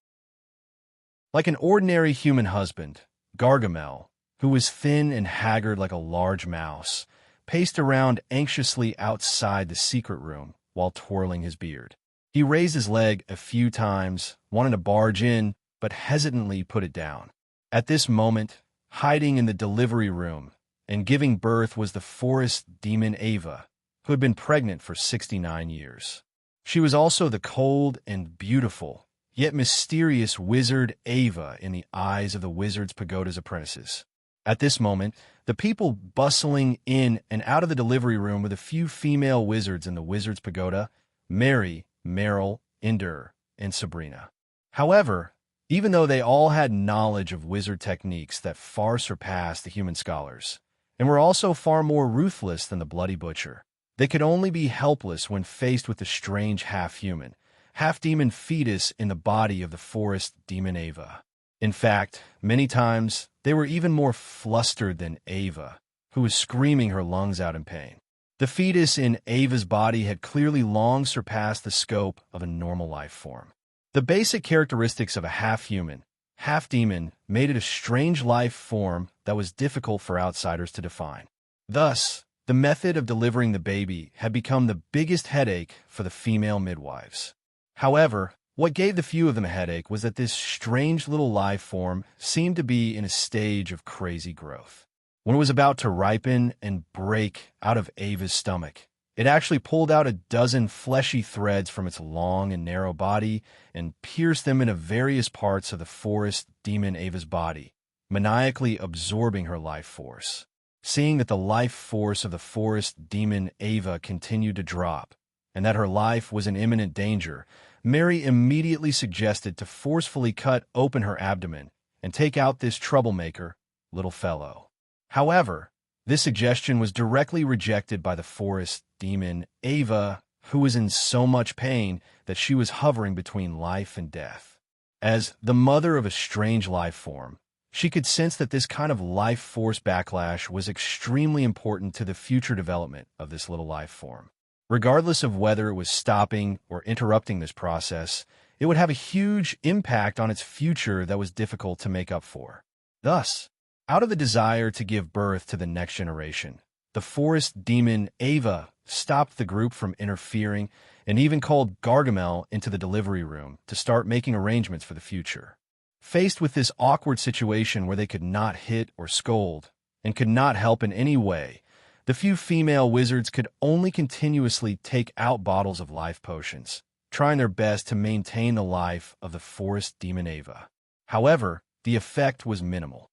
Like an ordinary human husband, Gargamel, who was thin and haggard like a large mouse, paced around anxiously outside the secret room while twirling his beard. He raised his leg a few times, wanted to barge in, but hesitantly put it down. At this moment, hiding in the delivery room and giving birth was the forest demon Ava, who had been pregnant for 69 years. She was also the cold and beautiful, yet mysterious wizard Ava in the eyes of the Wizard's Pagoda's apprentices. At this moment, the people bustling in and out of the delivery room were the few female wizards in the Wizard's Pagoda, Mary, Merrill, Ender, and Sabrina. However, even though they all had knowledge of wizard techniques that far surpassed the human scholars, and were also far more ruthless than the Bloody Butcher, they could only be helpless when faced with the strange half-human, half-demon fetus in the body of the forest demon Ava. In fact, many times, they were even more flustered than Ava, who was screaming her lungs out in pain. The fetus in Ava's body had clearly long surpassed the scope of a normal life form. The basic characteristics of a half-human, half-demon made it a strange life form that was difficult for outsiders to define. Thus, the method of delivering the baby had become the biggest headache for the female midwives. However, what gave the few of them a headache was that this strange little life form seemed to be in a stage of crazy growth. When it was about to ripen and break out of Ava's stomach, it actually pulled out a dozen fleshy threads from its long and narrow body and pierced them into various parts of the forest demon Ava's body, maniacally absorbing her life force. Seeing that the life force of the forest demon Ava continued to drop, and that her life was in imminent danger, Mary immediately suggested to forcefully cut open her abdomen and take out this troublemaker, little fellow. However, this suggestion was directly rejected by the forest demon Ava, who was in so much pain that she was hovering between life and death. As the mother of a strange life form, she could sense that this kind of life force backlash was extremely important to the future development of this little life form. Regardless of whether it was stopping or interrupting this process, it would have a huge impact on its future that was difficult to make up for. Thus, out of the desire to give birth to the next generation, the forest demon Ava stopped the group from interfering and even called Gargamel into the delivery room to start making arrangements for the future. Faced with this awkward situation where they could not hit or scold and could not help in any way, the few female wizards could only continuously take out bottles of life potions, trying their best to maintain the life of the forest demon Ava. However, the effect was minimal.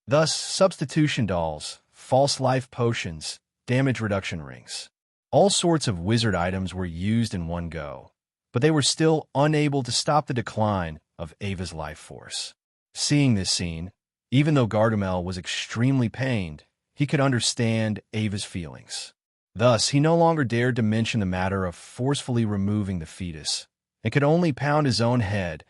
Thus, substitution dolls, false life potions, damage reduction rings, all sorts of wizard items were used in one go, but they were still unable to stop the decline of Ava's life force. Seeing this scene, even though Gargamel was extremely pained, he could understand Ava's feelings. Thus, he no longer dared to mention the matter of forcefully removing the fetus, and could only pound his own head,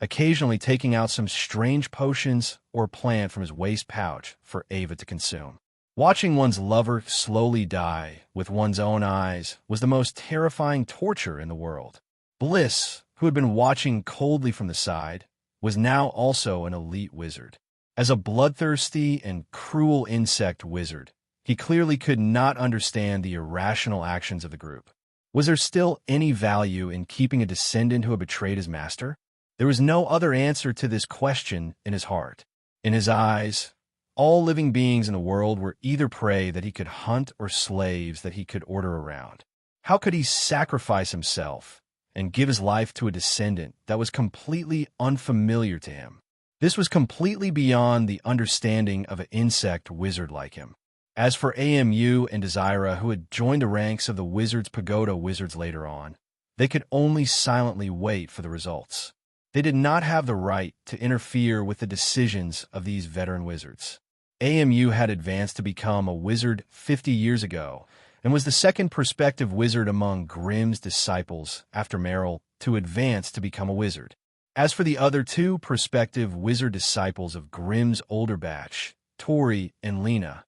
occasionally taking out some strange potions or plant from his waist pouch for Ava to consume. Watching one's lover slowly die with one's own eyes was the most terrifying torture in the world. Bliss, who had been watching coldly from the side, was now also an elite wizard. As a bloodthirsty and cruel insect wizard, he clearly could not understand the irrational actions of the group. Was there still any value in keeping a descendant who had betrayed his master? There was no other answer to this question in his heart. In his eyes, all living beings in the world were either prey that he could hunt or slaves that he could order around. How could he sacrifice himself and give his life to a descendant that was completely unfamiliar to him? This was completely beyond the understanding of an insect wizard like him. As for AMU and Desira, who had joined the ranks of the Wizards' Pagoda wizards later on, they could only silently wait for the results. They did not have the right to interfere with the decisions of these veteran wizards. AMU had advanced to become a wizard 50 years ago, and was the second prospective wizard among Grimm's disciples after Merrill to advance to become a wizard. As for the other two prospective wizard disciples of Grimm's older batch, Tori and Lena,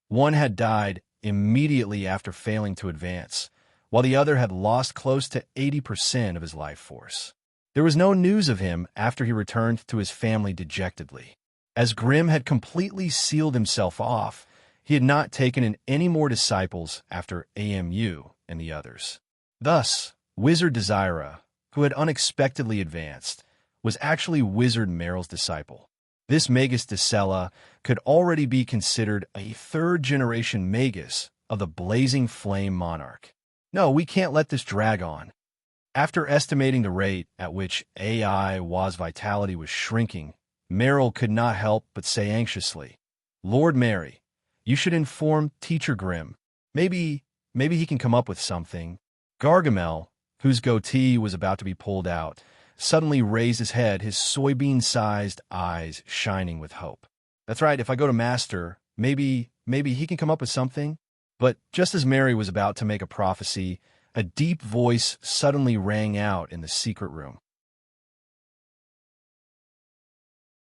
one had died immediately after failing to advance, while the other had lost close to 80% of his life force. There was no news of him after he returned to his family dejectedly. As Grimm had completely sealed himself off, he had not taken in any more disciples after AMU and the others. Thus, Wizard Desira, who had unexpectedly advanced, was actually Wizard Merrill's disciple. This Magus Decella could already be considered a third-generation Magus of the Blazing Flame Monarch. No, we can't let this drag on. After estimating the rate at which AI WA's vitality was shrinking, Merrill could not help but say anxiously, "Lord Mary, you should inform Teacher Grimm. Maybe he can come up with something." Gargamel, whose goatee was about to be pulled out, suddenly raised his head, his soybean-sized eyes shining with hope. "That's right, if I go to Master, maybe he can come up with something." But just as Mary was about to make a prophecy, a deep voice suddenly rang out in the secret room.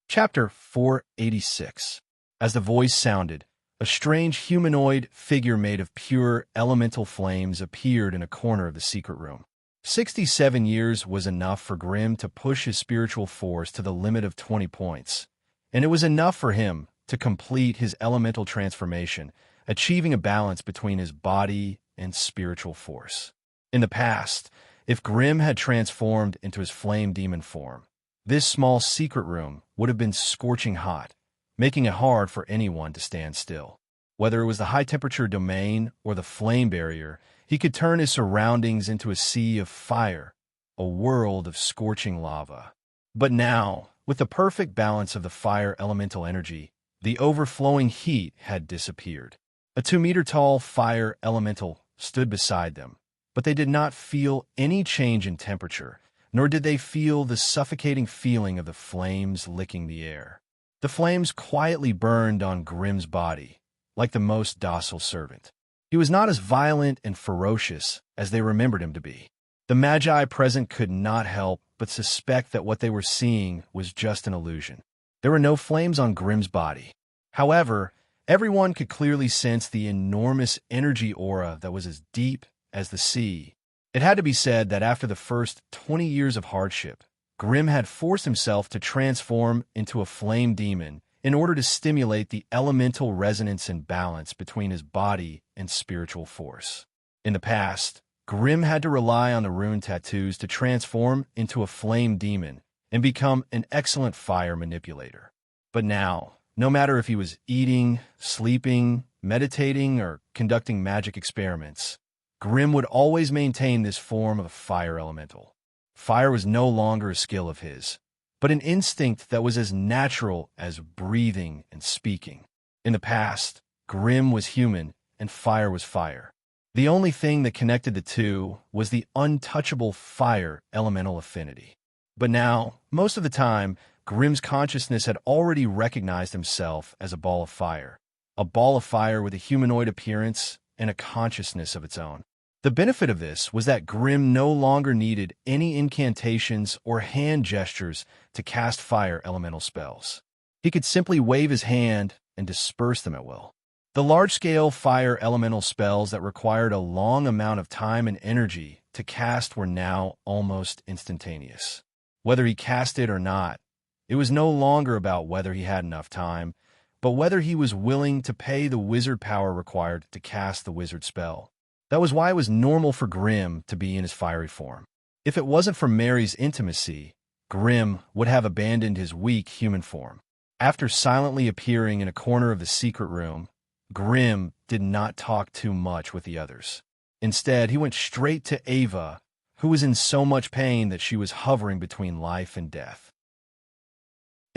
Chapter 486. As the voice sounded, a strange humanoid figure made of pure elemental flames appeared in a corner of the secret room. 67 years was enough for Grimm to push his spiritual force to the limit of 20 points, and it was enough for him to complete his elemental transformation, achieving a balance between his body and spiritual force. In the past, if Grimm had transformed into his flame demon form, this small secret room would have been scorching hot, making it hard for anyone to stand still. Whether it was the high-temperature domain or the flame barrier, he could turn his surroundings into a sea of fire, a world of scorching lava. But now, with the perfect balance of the fire elemental energy, the overflowing heat had disappeared. A 2-meter-tall fire elemental stood beside them, but they did not feel any change in temperature, nor did they feel the suffocating feeling of the flames licking the air. The flames quietly burned on Grimm's body, like the most docile servant. He was not as violent and ferocious as they remembered him to be. The Magi present could not help but suspect that what they were seeing was just an illusion. There were no flames on Grimm's body. However, everyone could clearly sense the enormous energy aura that was as deep as the sea It had to be said that after the first 20 years of hardship, Grimm had forced himself to transform into a flame demon in order to stimulate the elemental resonance and balance between his body and spiritual force. In the past, Grimm had to rely on the rune tattoos to transform into a flame demon and become an excellent fire manipulator. But now, no matter if he was eating, sleeping, meditating, or conducting magic experiments, Grimm would always maintain this form of fire elemental. Fire was no longer a skill of his, but an instinct that was as natural as breathing and speaking. In the past, Grimm was human and fire was fire. The only thing that connected the two was the untouchable fire elemental affinity. But now, most of the time, Grimm's consciousness had already recognized himself as a ball of fire with a humanoid appearance and a consciousness of its own. The benefit of this was that Grimm no longer needed any incantations or hand gestures to cast fire elemental spells. He could simply wave his hand and disperse them at will. The large-scale fire elemental spells that required a long amount of time and energy to cast were now almost instantaneous. Whether he cast it or not, it was no longer about whether he had enough time, but whether he was willing to pay the wizard power required to cast the wizard spell. That was why it was normal for Grimm to be in his fiery form. If it wasn't for Mary's intimacy, Grimm would have abandoned his weak human form. After silently appearing in a corner of the secret room, Grimm did not talk too much with the others. Instead, he went straight to Ava, who was in so much pain that she was hovering between life and death.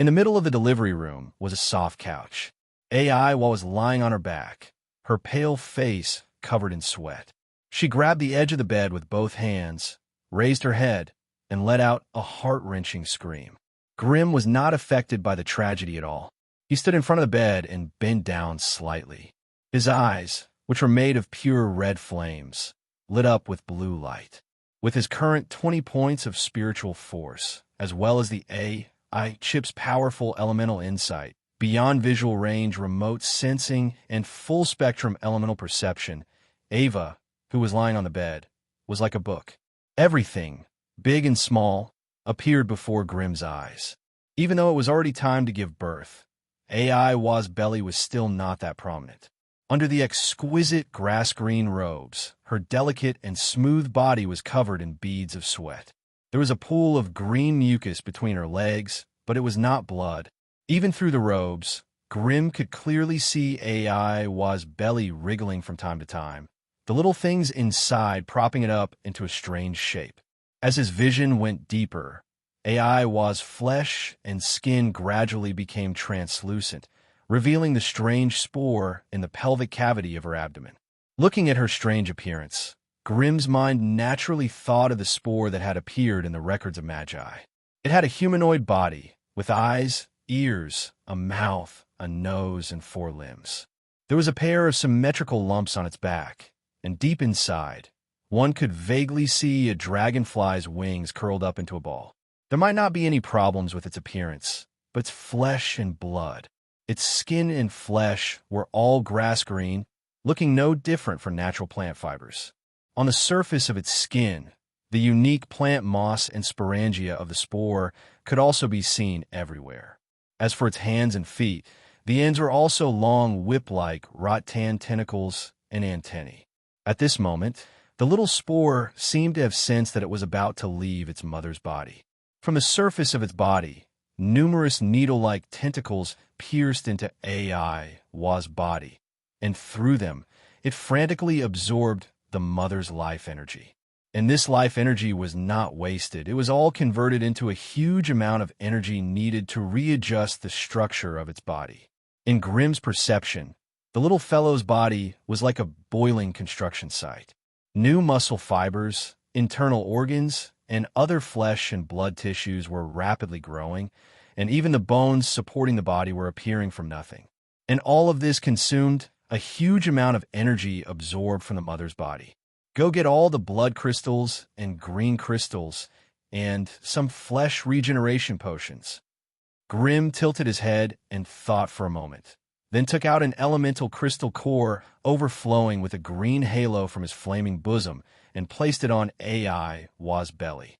In the middle of the delivery room was a soft couch. AI was lying on her back, her pale face covered in sweat. She grabbed the edge of the bed with both hands, raised her head, and let out a heart-wrenching scream. Grimm was not affected by the tragedy at all. He stood in front of the bed and bent down slightly. His eyes, which were made of pure red flames, lit up with blue light. With his current 20 points of spiritual force, as well as the AI chip's powerful elemental insight, beyond visual range, remote sensing, and full-spectrum elemental perception, Ava, who was lying on the bed, was like a book. Everything, big and small, appeared before Grimm's eyes. Even though it was already time to give birth, AI's belly was still not that prominent. Under the exquisite grass-green robes, her delicate and smooth body was covered in beads of sweat. There was a pool of green mucus between her legs, but it was not blood. Even through the robes, Grimm could clearly see AI's belly wriggling from time to time, the little things inside propping it up into a strange shape. As his vision went deeper, AI's flesh and skin gradually became translucent, revealing the strange spore in the pelvic cavity of her abdomen. Looking at her strange appearance, Grimm's mind naturally thought of the spore that had appeared in the records of Magi. It had a humanoid body, with eyes, ears, a mouth, a nose, and 4 limbs. There was a pair of symmetrical lumps on its back, and deep inside, one could vaguely see a dragonfly's wings curled up into a ball. There might not be any problems with its appearance, but its flesh and blood, its skin and flesh were all grass-green, looking no different from natural plant fibers. On the surface of its skin, the unique plant moss and sporangia of the spore could also be seen everywhere. As for its hands and feet, the ends were also long whip-like rattan tentacles and antennae. At this moment, the little spore seemed to have sensed that it was about to leave its mother's body. From the surface of its body, numerous needle-like tentacles pierced into AI's body, and through them, it frantically absorbed the mother's life energy. And this life energy was not wasted. It was all converted into a huge amount of energy needed to readjust the structure of its body. In Grimm's perception, the little fellow's body was like a boiling construction site. New muscle fibers, internal organs, and other flesh and blood tissues were rapidly growing, and even the bones supporting the body were appearing from nothing. And all of this consumed a huge amount of energy absorbed from the mother's body. Go get all the blood crystals and green crystals and some flesh regeneration potions. Grimm tilted his head and thought for a moment. then took out an elemental crystal core overflowing with a green halo from his flaming bosom and placed it on AI Wa's belly.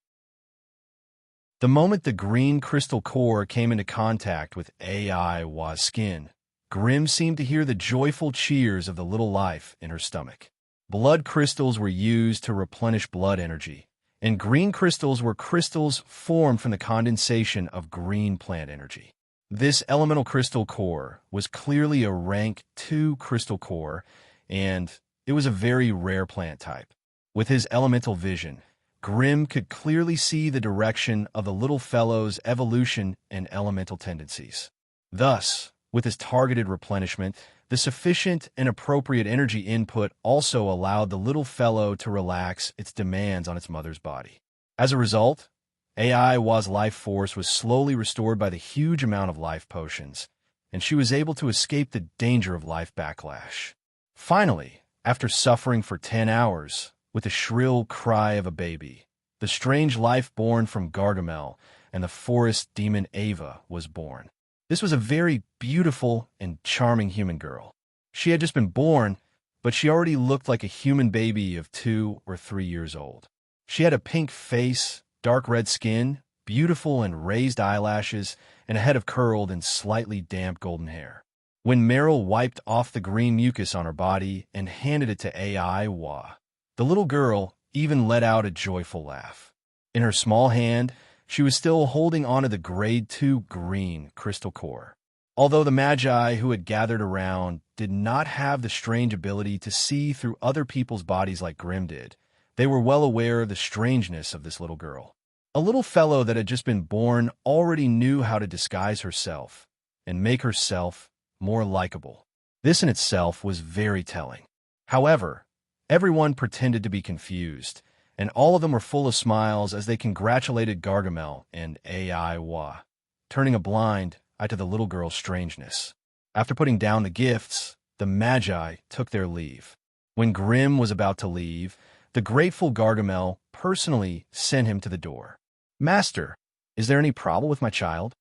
The moment the green crystal core came into contact with AI Wa's skin, Grim seemed to hear the joyful cheers of the little life in her stomach. Blood crystals were used to replenish blood energy, and green crystals were crystals formed from the condensation of green plant energy. This elemental crystal core was clearly a rank 2 crystal core, and it was a very rare plant type. With his elemental vision, Grim could clearly see the direction of the little fellow's evolution and elemental tendencies. Thus, with his targeted replenishment, the sufficient and appropriate energy input also allowed the little fellow to relax its demands on its mother's body. As a result, AI Wa's life force was slowly restored by the huge amount of life potions, and she was able to escape the danger of life backlash. Finally, after suffering for 10 hours, with the shrill cry of a baby, the strange life born from Gargamel and the forest demon Ava was born. This was a very beautiful and charming human girl. She had just been born, but she already looked like a human baby of 2 or 3 years old. She had a pink face, dark red skin, beautiful and raised eyelashes, and a head of curled and slightly damp golden hair. When Meryl wiped off the green mucus on her body and handed it to AI Wa, the little girl even let out a joyful laugh. In her small hand, she was still holding onto the grade 2 green crystal core. Although the Magi who had gathered around did not have the strange ability to see through other people's bodies like Grim did, they were well aware of the strangeness of this little girl. A little fellow that had just been born already knew how to disguise herself and make herself more likable. This in itself was very telling. However, everyone pretended to be confused, and all of them were full of smiles as they congratulated Gargamel and AI Wa, turning a blind eye to the little girl's strangeness. After putting down the gifts, the Magi took their leave. When Grim was about to leave, the grateful Gargamel personally sent him to the door. "Master, is there any problem with my child?"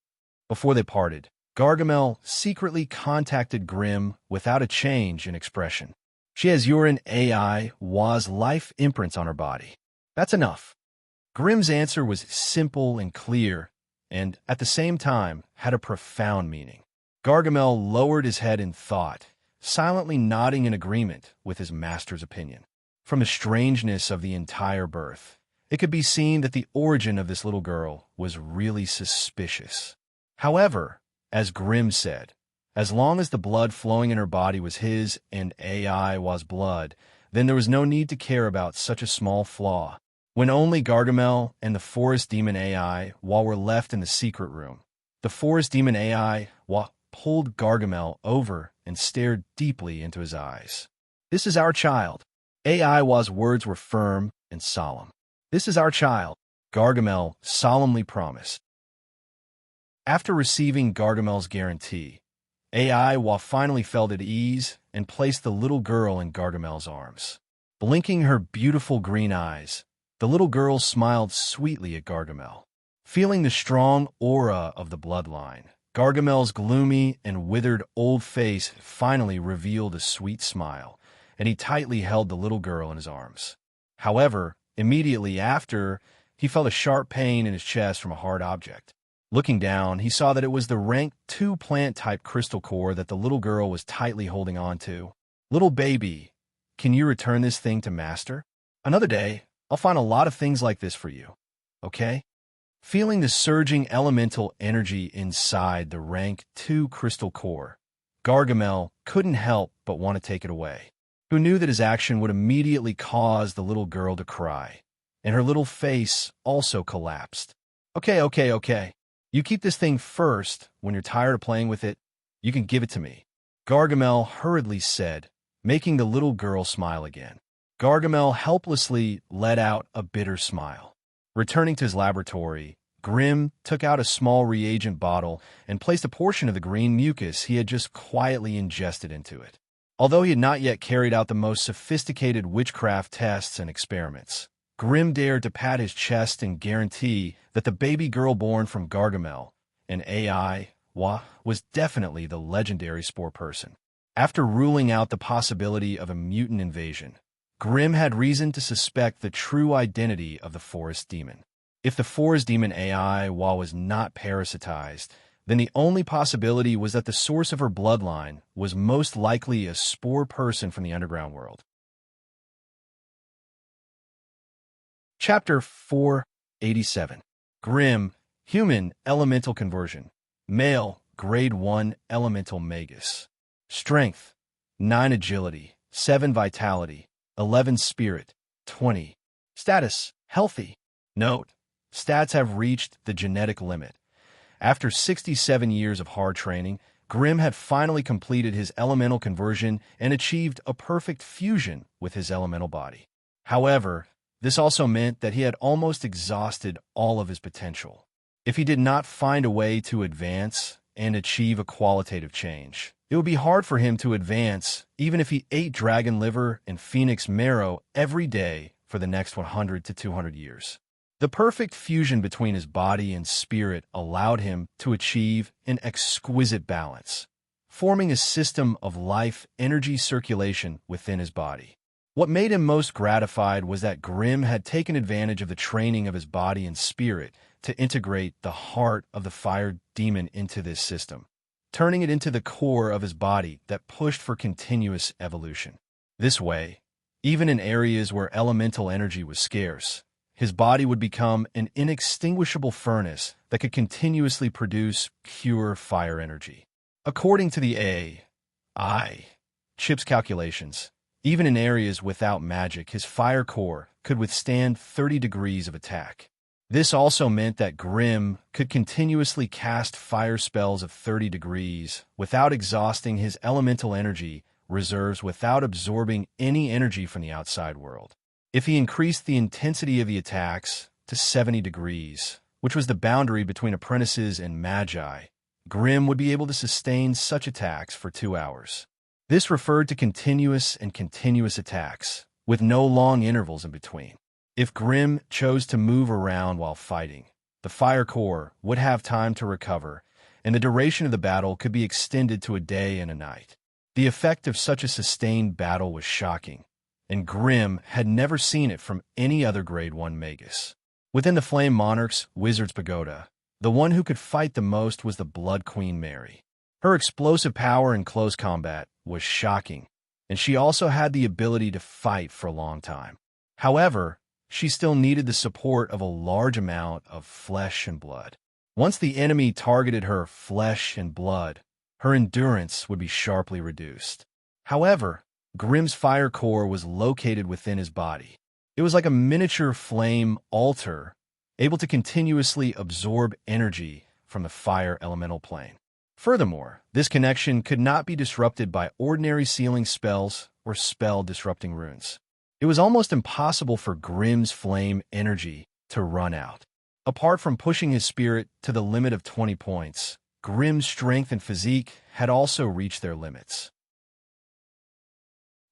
Before they parted, Gargamel secretly contacted Grim without a change in expression. "She has your and AI Wa's life imprints on her body. That's enough." Grim's answer was simple and clear, and at the same time had a profound meaning. Gargamel lowered his head in thought, silently nodding in agreement with his master's opinion. From the strangeness of the entire birth, it could be seen that the origin of this little girl was really suspicious. However, as Grim said, as long as the blood flowing in her body was his and AI Wa's blood, then there was no need to care about such a small flaw. When only Gargamel and the forest demon AI Wa were left in the secret room, the forest demon AI Wa pulled Gargamel over and stared deeply into his eyes. "This is our child." AI Wa's words were firm and solemn. "This is our child," Gargamel solemnly promised. After receiving Gargamel's guarantee, AI Wa finally felt at ease and placed the little girl in Gargamel's arms. Blinking her beautiful green eyes, the little girl smiled sweetly at Gargamel. Feeling the strong aura of the bloodline, Gargamel's gloomy and withered old face finally revealed a sweet smile, and he tightly held the little girl in his arms. However, immediately after, he felt a sharp pain in his chest from a hard object. Looking down, he saw that it was the rank 2 plant-type crystal core that the little girl was tightly holding on to. "Little baby, can you return this thing to Master? Another day, I'll find a lot of things like this for you, okay?" Feeling the surging elemental energy inside the rank 2 crystal core, Gargamel couldn't help but want to take it away. Who knew that his action would immediately cause the little girl to cry, and her little face also collapsed. Okay. You keep this thing first. When you're tired of playing with it, you can give it to me," Gargamel hurriedly said, making the little girl smile again. Gargamel helplessly let out a bitter smile. Returning to his laboratory, Grim took out a small reagent bottle and placed a portion of the green mucus he had just quietly ingested into it. Although he had not yet carried out the most sophisticated witchcraft tests and experiments, Grim dared to pat his chest and guarantee that the baby girl born from Gargamel and AI was definitely the legendary spore person. After ruling out the possibility of a mutant invasion, Grimm had reason to suspect the true identity of the forest demon. If the forest demon AI was not parasitized, then the only possibility was that the source of her bloodline was most likely a spore person from the underground world. Chapter 487. Grimm, Human Elemental Conversion. Male, Grade 1 Elemental Magus. Strength, 9 Agility, 7 Vitality, 11 Spirit, 20. Status, Healthy. Note, stats have reached the genetic limit. After 67 years of hard training, Grimm had finally completed his elemental conversion and achieved a perfect fusion with his elemental body. However, this also meant that he had almost exhausted all of his potential. If he did not find a way to advance and achieve a qualitative change, it would be hard for him to advance even if he ate dragon liver and phoenix marrow every day for the next 100 to 200 years. The perfect fusion between his body and spirit allowed him to achieve an exquisite balance, forming a system of life energy circulation within his body. What made him most gratified was that Grimm had taken advantage of the training of his body and spirit to integrate the heart of the fire demon into this system, turning it into the core of his body that pushed for continuous evolution. This way, even in areas where elemental energy was scarce, his body would become an inextinguishable furnace that could continuously produce pure fire energy. According to the AI chip's calculations, even in areas without magic, his fire core could withstand 30 degrees of attack. This also meant that Grimm could continuously cast fire spells of 30 degrees without exhausting his elemental energy reserves, without absorbing any energy from the outside world. If he increased the intensity of the attacks to 70 degrees, which was the boundary between apprentices and magi, Grimm would be able to sustain such attacks for 2 hours. This referred to continuous attacks, with no long intervals in between. If Grimm chose to move around while fighting, the fire core would have time to recover, and the duration of the battle could be extended to a day and a night. The effect of such a sustained battle was shocking, and Grimm had never seen it from any other Grade 1 Magus. Within the Flame Monarch's Wizard's Pagoda, the one who could fight the most was the Blood Queen Mary. Her explosive power in close combat was shocking, and she also had the ability to fight for a long time. However, she still needed the support of a large amount of flesh and blood. Once the enemy targeted her flesh and blood, her endurance would be sharply reduced. However, Grimm's fire core was located within his body. It was like a miniature flame altar, able to continuously absorb energy from the fire elemental plane. Furthermore, this connection could not be disrupted by ordinary sealing spells or spell-disrupting runes. It was almost impossible for Grimm's flame energy to run out. Apart from pushing his spirit to the limit of 20 points, Grimm's strength and physique had also reached their limits.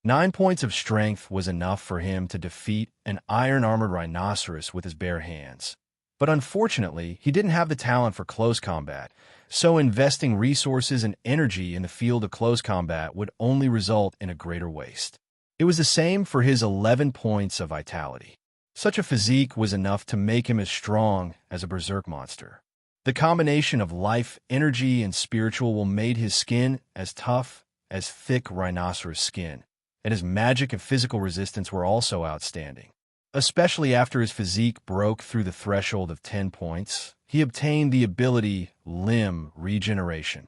9 points of strength was enough for him to defeat an iron-armored rhinoceros with his bare hands. But unfortunately, he didn't have the talent for close combat, so investing resources and energy in the field of close combat would only result in a greater waste. It was the same for his 11 points of vitality. Such a physique was enough to make him as strong as a berserk monster. The combination of life, energy, and spiritual made his skin as tough as thick rhinoceros skin, and his magic and physical resistance were also outstanding. Especially after his physique broke through the threshold of 10 points, he obtained the ability Limb Regeneration.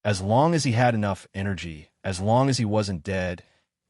As long as he had enough energy, as long as he wasn't dead,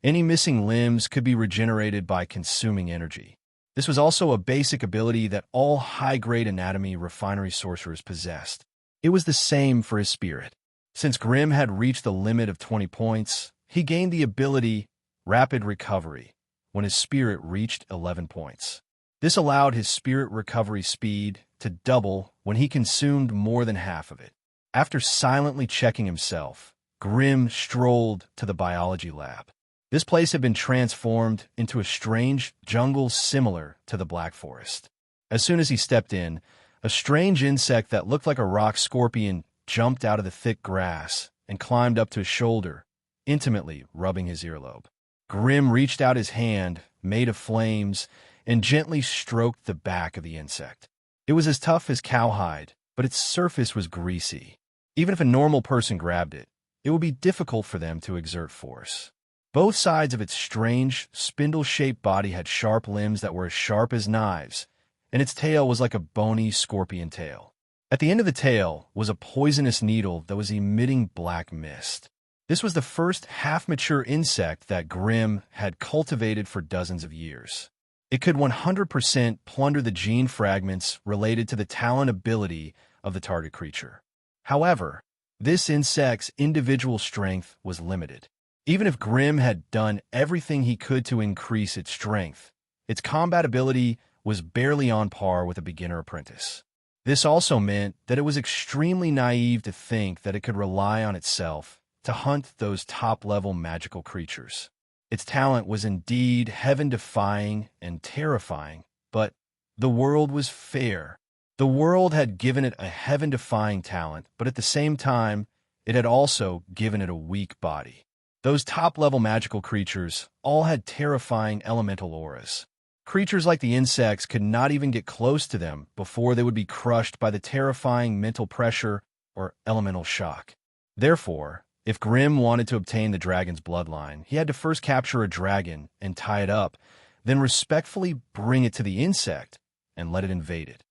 any missing limbs could be regenerated by consuming energy. This was also a basic ability that all high-grade anatomy refinery sorcerers possessed. It was the same for his spirit. Since Grimm had reached the limit of 20 points, he gained the ability Rapid Recovery when his spirit reached 11 points. This allowed his spirit recovery speed to double when he consumed more than half of it. After silently checking himself, Grimm strolled to the biology lab. This place had been transformed into a strange jungle similar to the Black Forest. As soon as he stepped in, a strange insect that looked like a rock scorpion jumped out of the thick grass and climbed up to his shoulder, intimately rubbing his earlobe. Grim reached out his hand, made of flames, and gently stroked the back of the insect. It was as tough as cowhide, but its surface was greasy. Even if a normal person grabbed it, it would be difficult for them to exert force. Both sides of its strange, spindle-shaped body had sharp limbs that were as sharp as knives, and its tail was like a bony scorpion tail. At the end of the tail was a poisonous needle that was emitting black mist. This was the first half-mature insect that Grim had cultivated for dozens of years. It could 100% plunder the gene fragments related to the talent ability of the target creature. However, this insect's individual strength was limited. Even if Grim had done everything he could to increase its strength, its combat ability was barely on par with a beginner apprentice. This also meant that it was extremely naive to think that it could rely on itself to hunt those top-level magical creatures. Its talent was indeed heaven-defying and terrifying, but the world was fair. The world had given it a heaven-defying talent, but at the same time, it had also given it a weak body. Those top-level magical creatures all had terrifying elemental auras. Creatures like the insects could not even get close to them before they would be crushed by the terrifying mental pressure or elemental shock. Therefore, if Grim wanted to obtain the dragon's bloodline, he had to first capture a dragon and tie it up, then respectfully bring it to the insect and let it invade it.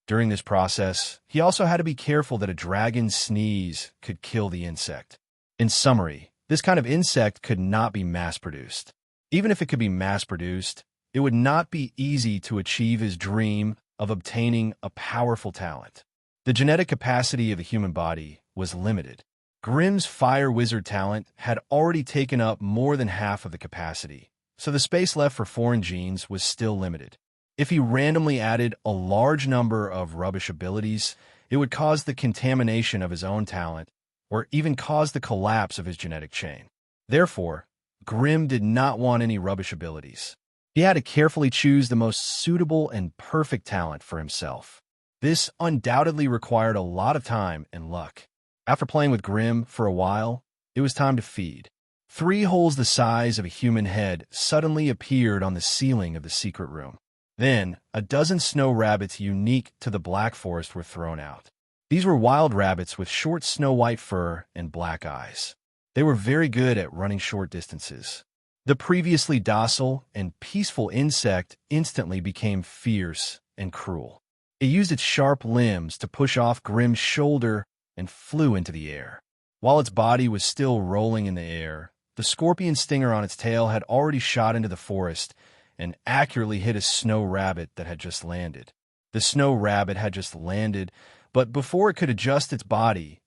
During this process, he also had to be careful that a dragon's sneeze could kill the insect. In summary, this kind of insect could not be mass-produced. Even if it could be mass-produced, it would not be easy to achieve his dream of obtaining a powerful talent. The genetic capacity of the human body was limited. Grim's fire wizard talent had already taken up more than half of the capacity, so the space left for foreign genes was still limited. If he randomly added a large number of rubbish abilities, it would cause the contamination of his own talent, or even cause the collapse of his genetic chain. Therefore, Grim did not want any rubbish abilities. He had to carefully choose the most suitable and perfect talent for himself. This undoubtedly required a lot of time and luck. After playing with Grim for a while, it was time to feed. 3 holes the size of a human head suddenly appeared on the ceiling of the secret room. Then, a dozen snow rabbits unique to the Black Forest were thrown out. These were wild rabbits with short snow-white fur and black eyes. They were very good at running short distances. The previously docile and peaceful insect instantly became fierce and cruel. It used its sharp limbs to push off Grim's shoulder and flew into the air. While its body was still rolling in the air, the scorpion stinger on its tail had already shot into the forest and accurately hit a snow rabbit that had just landed. The snow rabbit had just landed, but before it could adjust its body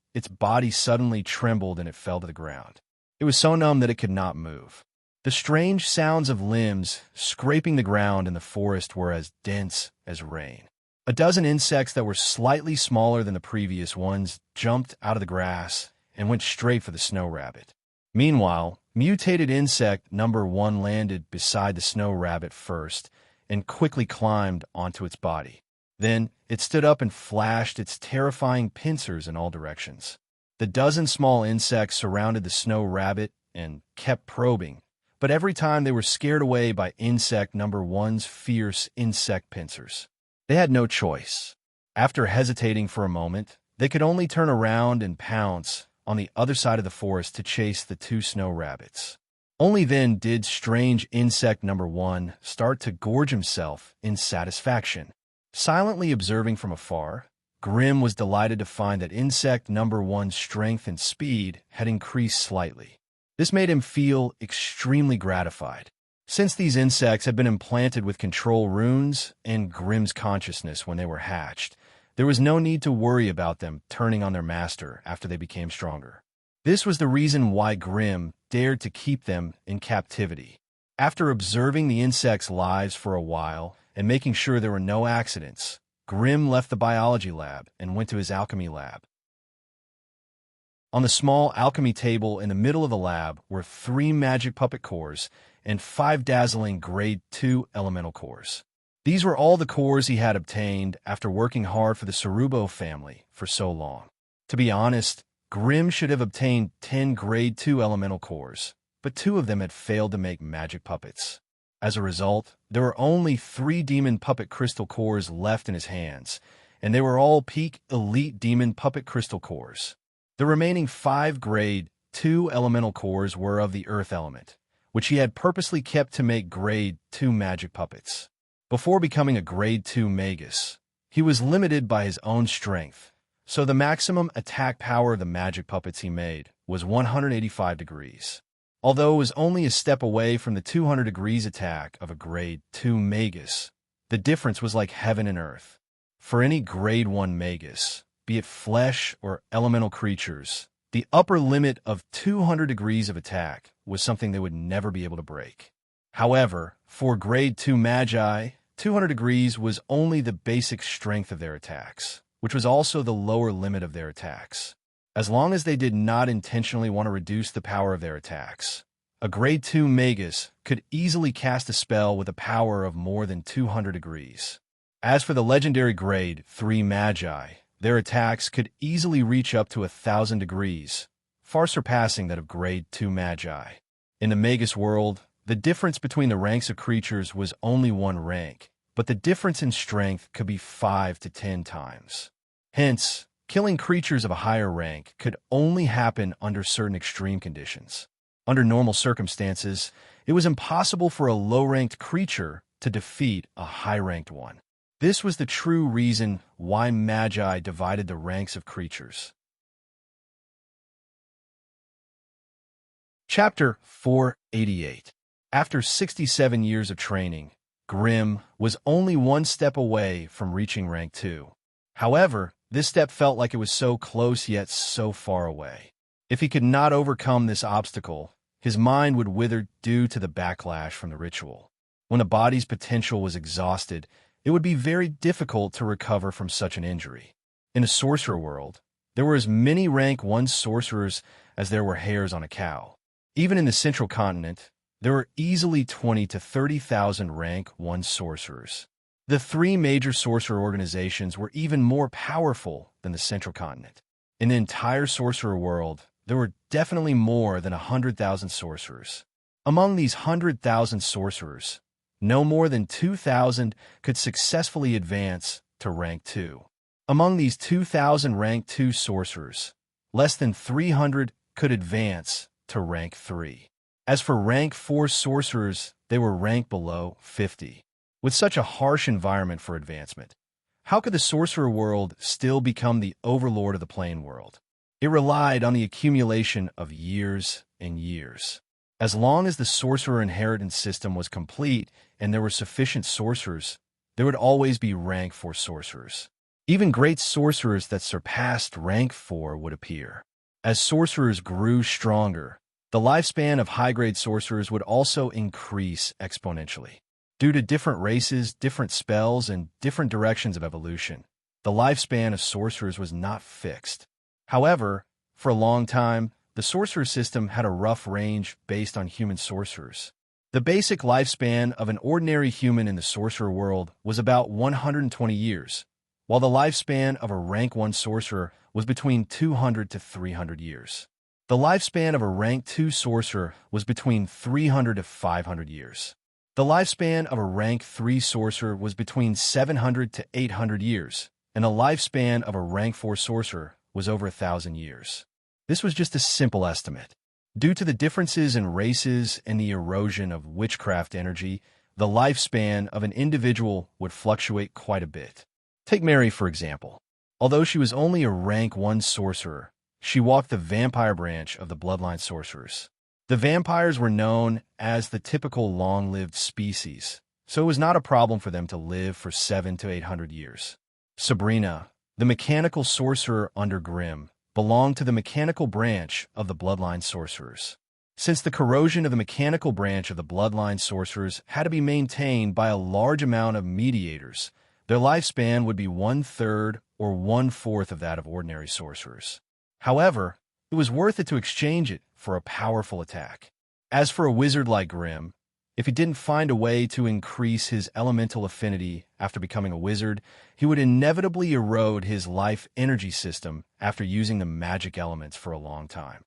suddenly trembled and it fell to the ground. It was so numb that it could not move. The strange sounds of limbs scraping the ground in the forest were as dense as rain. A dozen insects that were slightly smaller than the previous ones jumped out of the grass and went straight for the snow rabbit. Meanwhile, mutated insect number 1 landed beside the snow rabbit first and quickly climbed onto its body. Then, it stood up and flashed its terrifying pincers in all directions. The dozen small insects surrounded the snow rabbit and kept probing, but every time they were scared away by insect number 1's fierce insect pincers. They had no choice. After hesitating for a moment, they could only turn around and pounce on the other side of the forest to chase the 2 snow rabbits. Only then did strange insect number 1 start to gorge himself in satisfaction. Silently observing from afar, Grim was delighted to find that insect number 1's strength and speed had increased slightly. This made him feel extremely gratified. Since these insects had been implanted with control runes and Grim's consciousness when they were hatched, there was no need to worry about them turning on their master after they became stronger. This was the reason why Grim dared to keep them in captivity. After observing the insects' lives for a while and making sure there were no accidents, Grim left the biology lab and went to his alchemy lab. On the small alchemy table in the middle of the lab were 3 magic puppet cores and 5 dazzling grade 2 elemental cores. These were all the cores he had obtained after working hard for the Cerubo family for so long. To be honest, Grimm should have obtained 10 Grade 2 elemental cores, but 2 of them had failed to make magic puppets. As a result, there were only 3 demon puppet crystal cores left in his hands, and they were all peak elite demon puppet crystal cores. The remaining 5 Grade 2 elemental cores were of the earth element, which he had purposely kept to make Grade 2 magic puppets. Before becoming a Grade 2 magus, he was limited by his own strength, so the maximum attack power of the magic puppets he made was 185 degrees. Although it was only a step away from the 200 degrees attack of a Grade 2 magus, the difference was like heaven and earth. For any Grade 1 magus, be it flesh or elemental creatures, the upper limit of 200 degrees of attack was something they would never be able to break. However, for Grade 2 magi, 200 degrees was only the basic strength of their attacks, which was also the lower limit of their attacks. As long as they did not intentionally want to reduce the power of their attacks, a Grade 2 magus could easily cast a spell with a power of more than 200 degrees. As for the legendary Grade 3 magi, their attacks could easily reach up to 1,000 degrees, far surpassing that of Grade 2 magi. In the magus world, the difference between the ranks of creatures was only 1 rank, but the difference in strength could be 5 to 10 times. Hence, killing creatures of a higher rank could only happen under certain extreme conditions. Under normal circumstances, it was impossible for a low-ranked creature to defeat a high-ranked one. This was the true reason why Magi divided the ranks of creatures. Chapter 488. After 67 years of training, Grimm was only 1 step away from reaching rank 2. However, this step felt like it was so close yet so far away. If he could not overcome this obstacle, his mind would wither due to the backlash from the ritual. When a body's potential was exhausted, it would be very difficult to recover from such an injury. In the sorcerer world, there were as many rank 1 sorcerers as there were hairs on a cow. Even in the central continent, there were easily 20 to 30,000 rank 1 sorcerers. The 3 major sorcerer organizations were even more powerful than the central continent. In the entire sorcerer world, there were definitely more than 100,000 sorcerers. Among these 100,000 sorcerers, no more than 2,000 could successfully advance to rank 2. Among these 2,000 rank 2 sorcerers, less than 300 could advance to rank 3. As for rank 4 sorcerers, they were ranked below 50. With such a harsh environment for advancement, how could the sorcerer world still become the overlord of the plane world? It relied on the accumulation of years and years. As long as the sorcerer inheritance system was complete and there were sufficient sorcerers, there would always be rank 4 sorcerers. Even great sorcerers that surpassed rank 4 would appear. As sorcerers grew stronger, the lifespan of high-grade sorcerers would also increase exponentially. Due to different races, different spells, and different directions of evolution, the lifespan of sorcerers was not fixed. However, for a long time, the sorcerer system had a rough range based on human sorcerers. The basic lifespan of an ordinary human in the sorcerer world was about 120 years, while the lifespan of a rank 1 sorcerer was between 200 to 300 years. The lifespan of a rank 2 sorcerer was between 300 to 500 years. The lifespan of a rank 3 sorcerer was between 700 to 800 years, and the lifespan of a rank 4 sorcerer was over 1,000 years. This was just a simple estimate. Due to the differences in races and the erosion of witchcraft energy, the lifespan of an individual would fluctuate quite a bit. Take Mary, for example. Although she was only a rank 1 sorcerer, she walked the vampire branch of the bloodline sorcerers. The vampires were known as the typical long-lived species, so it was not a problem for them to live for 700 to 800 years. Sabrina, the mechanical sorcerer under Grimm, belonged to the mechanical branch of the bloodline sorcerers. Since the corrosion of the mechanical branch of the bloodline sorcerers had to be maintained by a large amount of mediators, their lifespan would be 1/3 or 1/4 of that of ordinary sorcerers. However, it was worth it to exchange it for a powerful attack. As for a wizard like Grimm, If he didn't find a way to increase his elemental affinity after becoming a wizard, he would inevitably erode his life energy system after using the magic elements for a long time.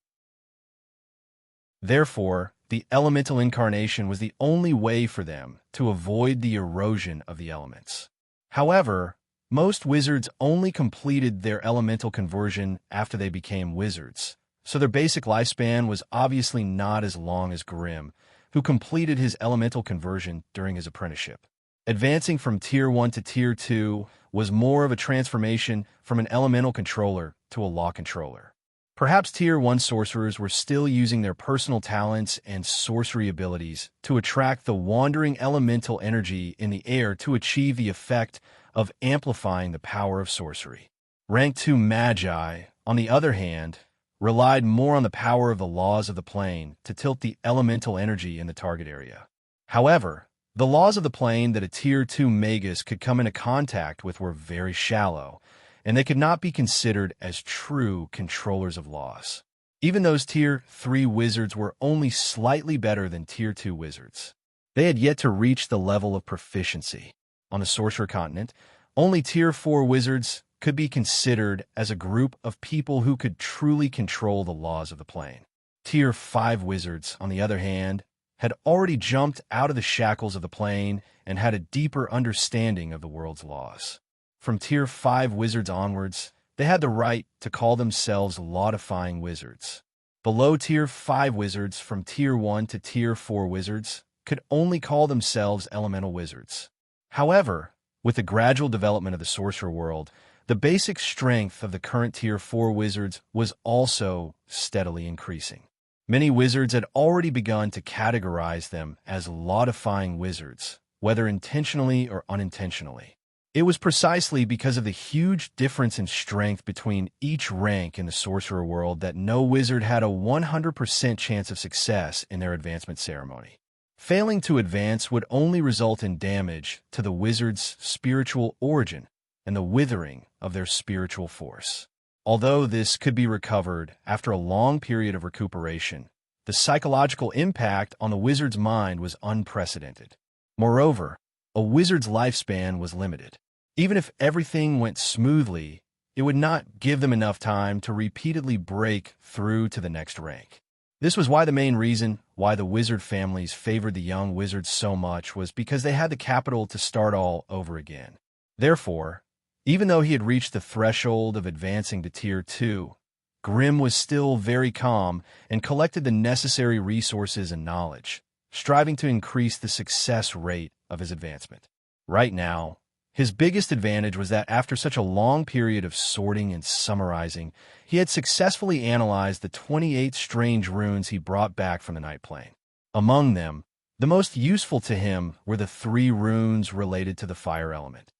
Therefore, the elemental incarnation was the only way for them to avoid the erosion of the elements. However, most wizards only completed their elemental conversion after they became wizards, so their basic lifespan was obviously not as long as Grimm, who completed his elemental conversion during his apprenticeship. Advancing from Tier 1 to Tier 2 was more of a transformation from an elemental controller to a law controller. Perhaps Tier 1 sorcerers were still using their personal talents and sorcery abilities to attract the wandering elemental energy in the air to achieve the effect of amplifying the power of sorcery. Rank 2 magi, on the other hand, relied more on the power of the laws of the plane to tilt the elemental energy in the target area. However, the laws of the plane that a Tier 2 magus could come into contact with were very shallow, and they could not be considered as true controllers of laws. Even those Tier 3 wizards were only slightly better than Tier 2 wizards. They had yet to reach the level of proficiency. On the Sorcerer Continent, only Tier 4 wizards could be considered as a group of people who could truly control the laws of the plane. Tier 5 wizards, on the other hand, had already jumped out of the shackles of the plane and had a deeper understanding of the world's laws. From Tier 5 wizards onwards, they had the right to call themselves law-defying wizards. Below Tier 5 wizards, from Tier 1 to Tier 4 wizards, could only call themselves elemental wizards. However, with the gradual development of the sorcerer world, the basic strength of the current Tier 4 wizards was also steadily increasing. Many wizards had already begun to categorize them as law-defying wizards, whether intentionally or unintentionally. It was precisely because of the huge difference in strength between each rank in the sorcerer world that no wizard had a 100% chance of success in their advancement ceremony. Failing to advance would only result in damage to the wizard's spiritual origin and the withering of their spiritual force. Although this could be recovered after a long period of recuperation, the psychological impact on the wizard's mind was unprecedented. Moreover, a wizard's lifespan was limited. Even if everything went smoothly, it would not give them enough time to repeatedly break through to the next rank. This was why the main reason why the wizard families favored the young wizards so much was because they had the capital to start all over again. Therefore, even though he had reached the threshold of advancing to Tier 2, Grimm was still very calm and collected the necessary resources and knowledge, striving to increase the success rate of his advancement. Right now, his biggest advantage was that after such a long period of sorting and summarizing, he had successfully analyzed the 28 strange runes he brought back from the Night Plane. Among them, the most useful to him were the 3 runes related to the fire element.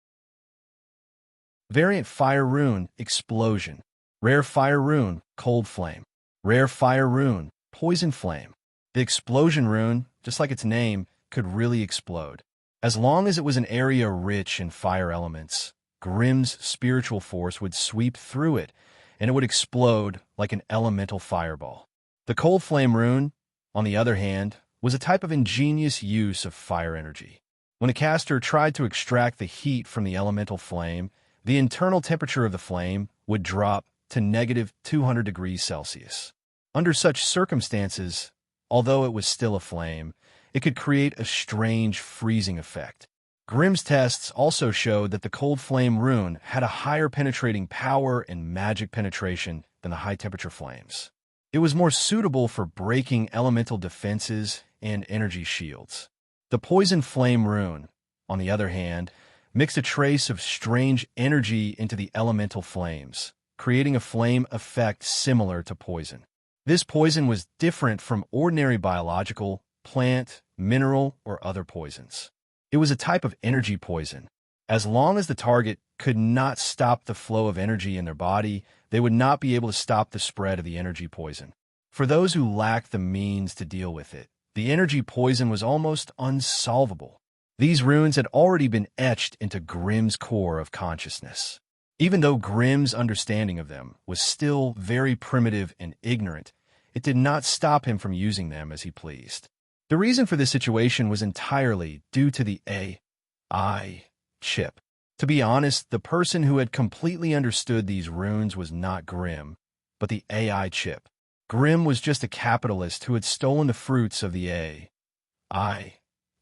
Variant Fire Rune, Explosion. Rare Fire Rune, Cold Flame. Rare Fire Rune, Poison Flame. The Explosion rune, just like its name, could really explode. As long as it was an area rich in fire elements, Grimm's spiritual force would sweep through it, and it would explode like an elemental fireball. The Cold Flame rune, on the other hand, was a type of ingenious use of fire energy. When a caster tried to extract the heat from the elemental flame, the internal temperature of the flame would drop to -200 degrees Celsius. Under such circumstances, although it was still a flame, it could create a strange freezing effect. Grimm's tests also showed that the Cold Flame rune had a higher penetrating power and magic penetration than the high-temperature flames. It was more suitable for breaking elemental defenses and energy shields. The Poison Flame rune, on the other hand, mixed a trace of strange energy into the elemental flames, creating a flame effect similar to poison. This poison was different from ordinary biological, plant, mineral, or other poisons. It was a type of energy poison. As long as the target could not stop the flow of energy in their body, they would not be able to stop the spread of the energy poison. For those who lacked the means to deal with it, the energy poison was almost unsolvable. These runes had already been etched into Grimm's core of consciousness. Even though Grimm's understanding of them was still very primitive and ignorant, it did not stop him from using them as he pleased. The reason for this situation was entirely due to the AI chip. To be honest, the person who had completely understood these runes was not Grimm, but the AI chip. Grimm was just a capitalist who had stolen the fruits of the AI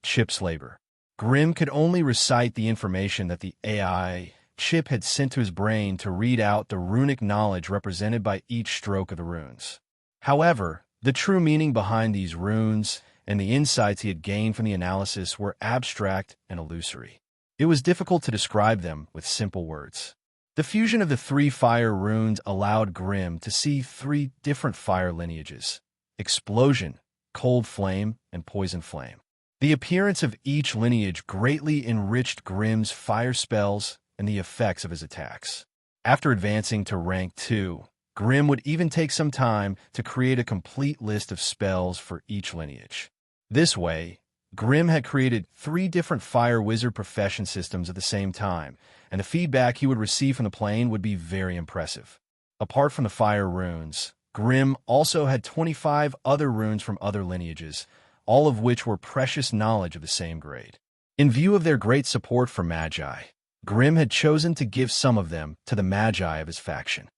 chip's labor. Grimm could only recite the information that the AI chip had sent to his brain to read out the runic knowledge represented by each stroke of the runes. However, the true meaning behind these runes and the insights he had gained from the analysis were abstract and illusory. It was difficult to describe them with simple words. The fusion of the 3 fire runes allowed Grimm to see 3 different fire lineages: explosion, cold flame, and poison flame. The appearance of each lineage greatly enriched Grimm's fire spells and the effects of his attacks. After advancing to rank 2, Grimm would even take some time to create a complete list of spells for each lineage. This way, Grimm had created 3 different fire wizard profession systems at the same time, and the feedback he would receive from the plane would be very impressive. Apart from the fire runes, Grimm also had 25 other runes from other lineages, all of which were precious knowledge of the same grade. In view of their great support for Magi, Grimm had chosen to give some of them to the Magi of his faction.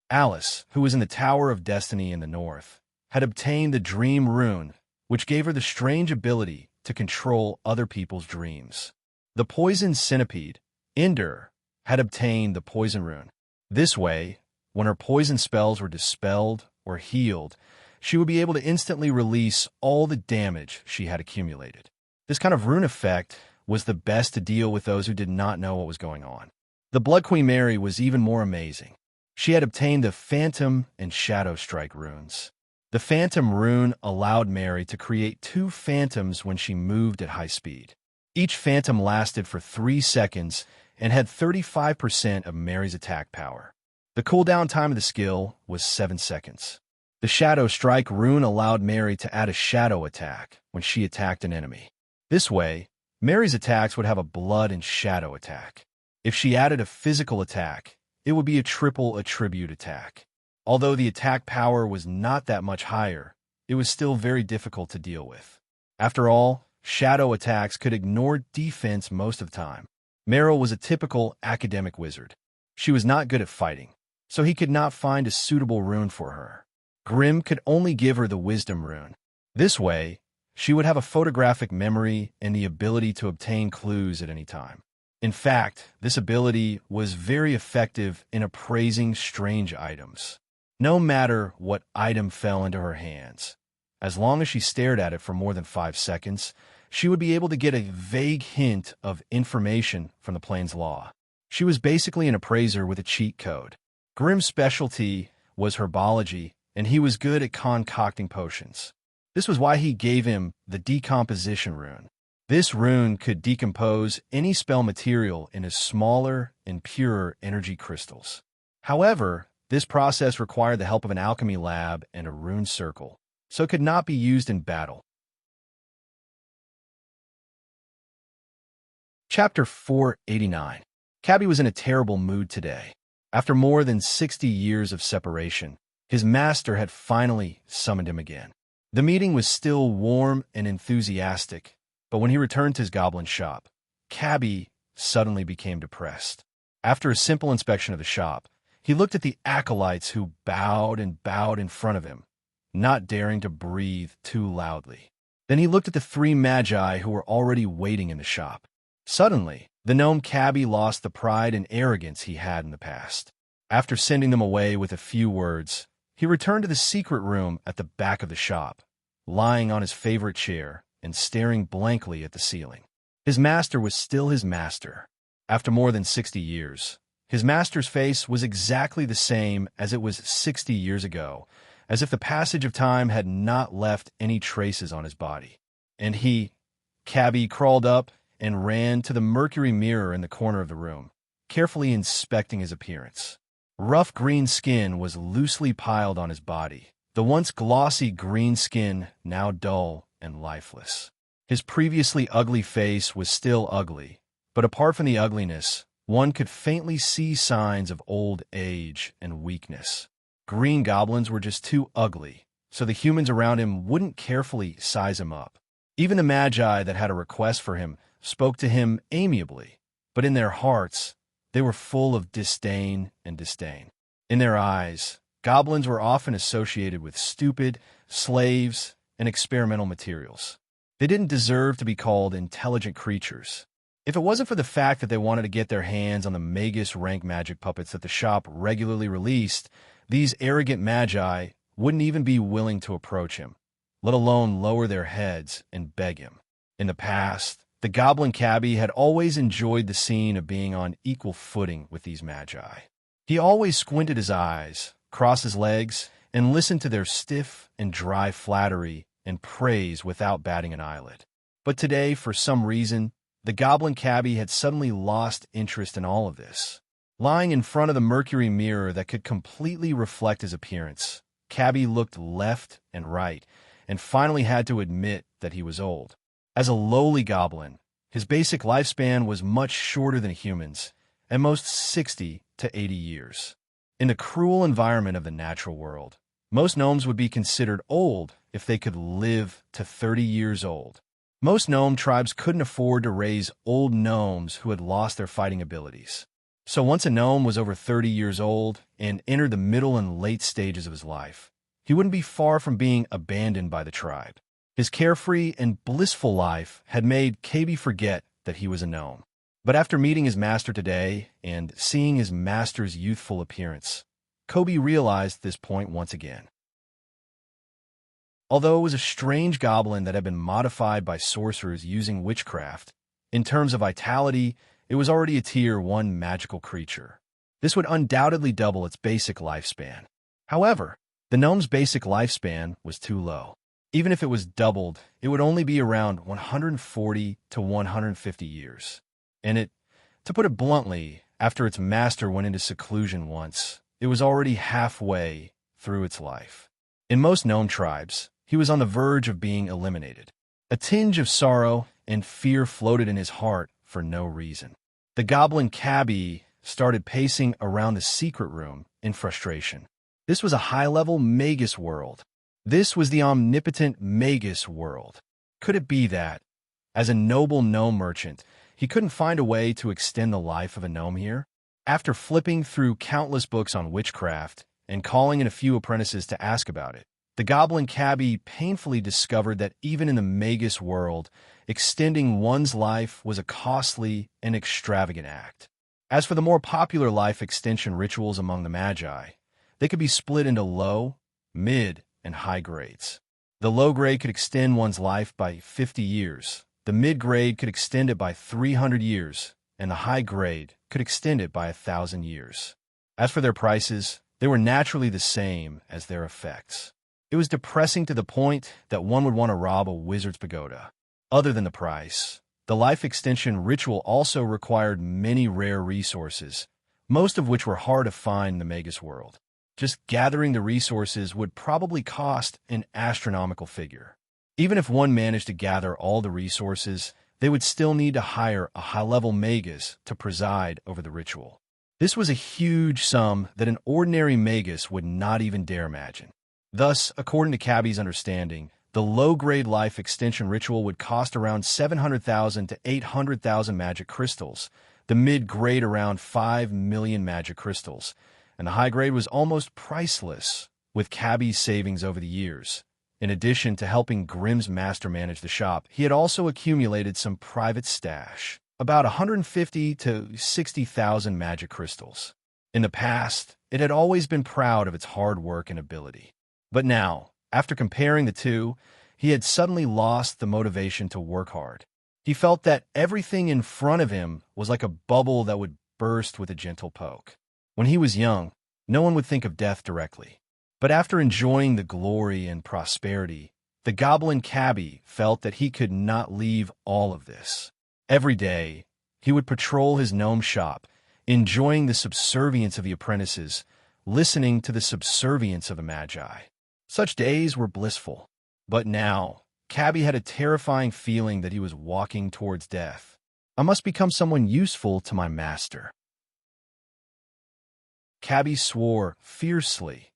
Alice, who was in the Tower of Destiny in the north, had obtained the Dream Rune, which gave her the strange ability to control other people's dreams. The Poison Centipede, Ender, had obtained the Poison Rune. This way, when her poison spells were dispelled or healed, she would be able to instantly release all the damage she had accumulated. This kind of rune effect was the best to deal with those who did not know what was going on. The Blood Queen Mary was even more amazing. She had obtained the Phantom and Shadow Strike runes. The Phantom rune allowed Mary to create 2 phantoms when she moved at high speed. Each phantom lasted for 3 seconds and had 35% of Mary's attack power. The cooldown time of the skill was 7 seconds. The Shadow Strike rune allowed Mary to add a shadow attack when she attacked an enemy. This way, Mary's attacks would have a blood and shadow attack. If she added a physical attack, it would be a triple attribute attack. Although the attack power was not that much higher, it was still very difficult to deal with. After all, shadow attacks could ignore defense most of the time. Meryl was a typical academic wizard. She was not good at fighting, so he could not find a suitable rune for her. Grimm could only give her the Wisdom rune. This way, she would have a photographic memory and the ability to obtain clues at any time. In fact, this ability was very effective in appraising strange items. No matter what item fell into her hands, as long as she stared at it for more than 5 seconds, she would be able to get a vague hint of information from the plane's law. She was basically an appraiser with a cheat code. Grimm's specialty was herbology, and he was good at concocting potions. This was why he gave him the Decomposition rune. This rune could decompose any spell material into smaller and purer energy crystals. However, this process required the help of an alchemy lab and a rune circle, so it could not be used in battle. Chapter 489. Cabby was in a terrible mood today. After more than 60 years of separation, his master had finally summoned him again. The meeting was still warm and enthusiastic, but when he returned to his goblin shop, Cabby suddenly became depressed. After a simple inspection of the shop, he looked at the acolytes who bowed and bowed in front of him, not daring to breathe too loudly. Then he looked at the 3 magi who were already waiting in the shop. Suddenly, the gnome Cabby lost the pride and arrogance he had in the past. After sending them away with a few words, he returned to the secret room at the back of the shop, lying on his favorite chair and staring blankly at the ceiling. His master was still his master. After more than 60 years, his master's face was exactly the same as it was 60 years ago, as if the passage of time had not left any traces on his body. And he, Cabby, crawled up and ran to the mercury mirror in the corner of the room, carefully inspecting his appearance. Rough green skin was loosely piled on his body, the once glossy green skin now dull and lifeless. His previously ugly face was still ugly, but apart from the ugliness, one could faintly see signs of old age and weakness. Green goblins were just too ugly, so the humans around him wouldn't carefully size him up. Even the magi that had a request for him spoke to him amiably, but in their hearts, they were full of disdain and disdain. In their eyes, goblins were often associated with stupid, slaves, and experimental materials. They didn't deserve to be called intelligent creatures. If it wasn't for the fact that they wanted to get their hands on the Magus rank magic puppets that the shop regularly released, these arrogant magi wouldn't even be willing to approach him, let alone lower their heads and beg him. In the past, the goblin cabbie had always enjoyed the scene of being on equal footing with these magi. He always squinted his eyes, crossed his legs, and listened to their stiff and dry flattery and praise without batting an eyelid. But today, for some reason, the goblin cabbie had suddenly lost interest in all of this. Lying in front of the mercury mirror that could completely reflect his appearance, Cabbie looked left and right, and finally had to admit that he was old. As a lowly goblin, his basic lifespan was much shorter than humans, at most 60 to 80 years. In the cruel environment of the natural world, most gnomes would be considered old if they could live to 30 years old. Most gnome tribes couldn't afford to raise old gnomes who had lost their fighting abilities. So once a gnome was over 30 years old and entered the middle and late stages of his life, he wouldn't be far from being abandoned by the tribe. His carefree and blissful life had made Cabbie forget that he was a gnome. But after meeting his master today and seeing his master's youthful appearance, Cabbie realized this point once again. Although it was a strange goblin that had been modified by sorcerers using witchcraft, in terms of vitality, it was already a Tier 1 magical creature. This would undoubtedly double its basic lifespan. However, the gnome's basic lifespan was too low. Even if it was doubled, it would only be around 140 to 150 years. And to put it bluntly, after its master went into seclusion once, it was already halfway through its life. In most gnome tribes, he was on the verge of being eliminated. A tinge of sorrow and fear floated in his heart for no reason. The goblin cabbie started pacing around the secret room in frustration. This was a high-level Magus world. This was the omnipotent Magus world. Could it be that, as a noble gnome merchant, he couldn't find a way to extend the life of a gnome here? After flipping through countless books on witchcraft and calling in a few apprentices to ask about it, the goblin cabbie painfully discovered that even in the Magus world, extending one's life was a costly and extravagant act. As for the more popular life extension rituals among the magi, they could be split into low, mid, and high grades. The low grade could extend one's life by 50 years, the mid grade could extend it by 300 years, and the high grade could extend it by 1,000 years. As for their prices, they were naturally the same as their effects. It was depressing to the point that one would want to rob a wizard's pagoda. Other than the price, the life extension ritual also required many rare resources, most of which were hard to find in the Magus world. Just gathering the resources would probably cost an astronomical figure. Even if one managed to gather all the resources, they would still need to hire a high-level Magus to preside over the ritual. This was a huge sum that an ordinary Magus would not even dare imagine. Thus, according to Cabbie's understanding, the low-grade life extension ritual would cost around 700,000 to 800,000 magic crystals, the mid-grade around 5 million magic crystals, and the high grade was almost priceless with Cabbie's savings over the years. In addition to helping Grimm's master manage the shop, he had also accumulated some private stash, about 150 to 60,000 magic crystals. In the past, it had always been proud of its hard work and ability. But now, after comparing the two, he had suddenly lost the motivation to work hard. He felt that everything in front of him was like a bubble that would burst with a gentle poke. When he was young, no one would think of death directly. But after enjoying the glory and prosperity, the goblin cabbie felt that he could not leave all of this. Every day, he would patrol his gnome shop, enjoying the subservience of the apprentices, listening to the subservience of the magi. Such days were blissful. But now, Cabbie had a terrifying feeling that he was walking towards death. I must become someone useful to my master. Cabbie swore fiercely.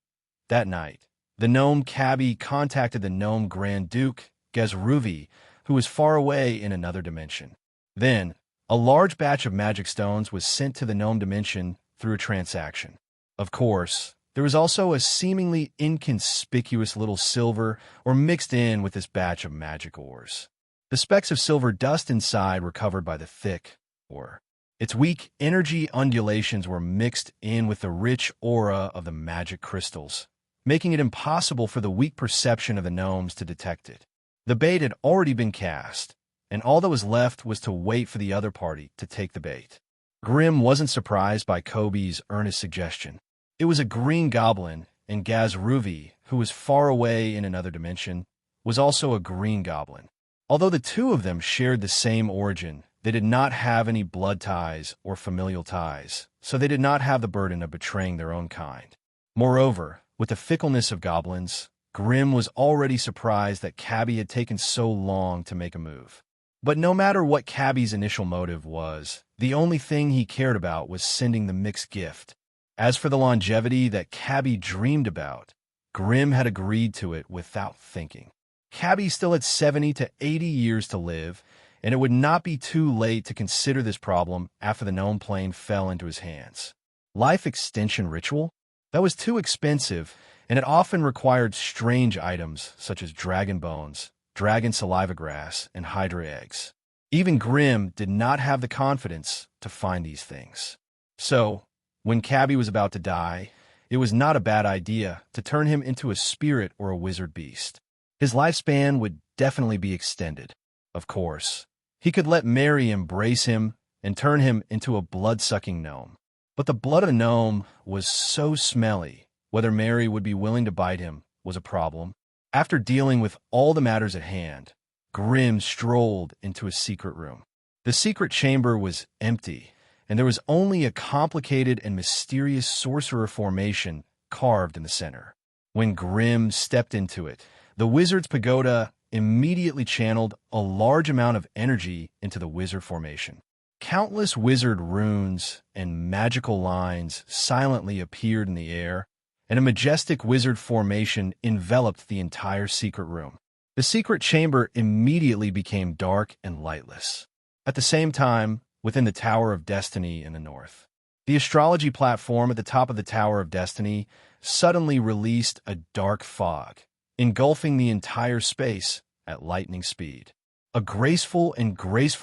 That night, The gnome cabbie contacted the gnome Grand Duke, Gazruvi, who was far away in another dimension. Then, a large batch of magic stones was sent to the gnome dimension through a transaction. Of course, there was also a seemingly inconspicuous little silver ore mixed in with this batch of magic ores. The specks of silver dust inside were covered by the thick ore. Its weak energy undulations were mixed in with the rich aura of the magic crystals, making it impossible for the weak perception of the gnomes to detect it. The bait had already been cast, and all that was left was to wait for the other party to take the bait. Grim wasn't surprised by Kobe's earnest suggestion. It was a green goblin, and Gazruvi, who was far away in another dimension, was also a green goblin. Although the two of them shared the same origin, they did not have any blood ties or familial ties, so they did not have the burden of betraying their own kind. Moreover, with the fickleness of goblins, Grim was already surprised that Cabby had taken so long to make a move. But no matter what Cabby's initial motive was, the only thing he cared about was sending the mixed gift. As for the longevity that Cabby dreamed about, Grim had agreed to it without thinking. Cabby still had 70 to 80 years to live, and it would not be too late to consider this problem after the gnome plane fell into his hands. Life extension ritual? That was too expensive, and it often required strange items such as dragon bones, dragon saliva grass, and hydra eggs. Even Grim did not have the confidence to find these things. So, when Cabby was about to die, it was not a bad idea to turn him into a spirit or a wizard beast. His lifespan would definitely be extended. Of course, he could let Mary embrace him and turn him into a blood-sucking gnome. But the blood of the gnome was so smelly, whether Mary would be willing to bite him was a problem. After dealing with all the matters at hand, Grim strolled into a secret room. The secret chamber was empty, and there was only a complicated and mysterious sorcerer formation carved in the center. When Grim stepped into it, the wizard's pagoda immediately channeled a large amount of energy into the wizard formation. Countless wizard runes and magical lines silently appeared in the air, and a majestic wizard formation enveloped the entire secret room. The secret chamber immediately became dark and lightless. At the same time, within the Tower of Destiny in the north, the astrology platform at the top of the Tower of Destiny suddenly released a dark fog, engulfing the entire space at lightning speed. A graceful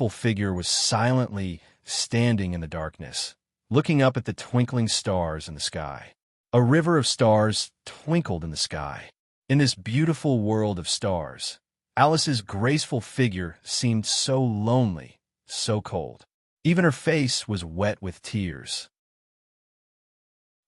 figure was silently standing in the darkness, looking up at the twinkling stars in the sky. A river of stars twinkled in the sky. In this beautiful world of stars, Alice's graceful figure seemed so lonely, so cold. Even her face was wet with tears.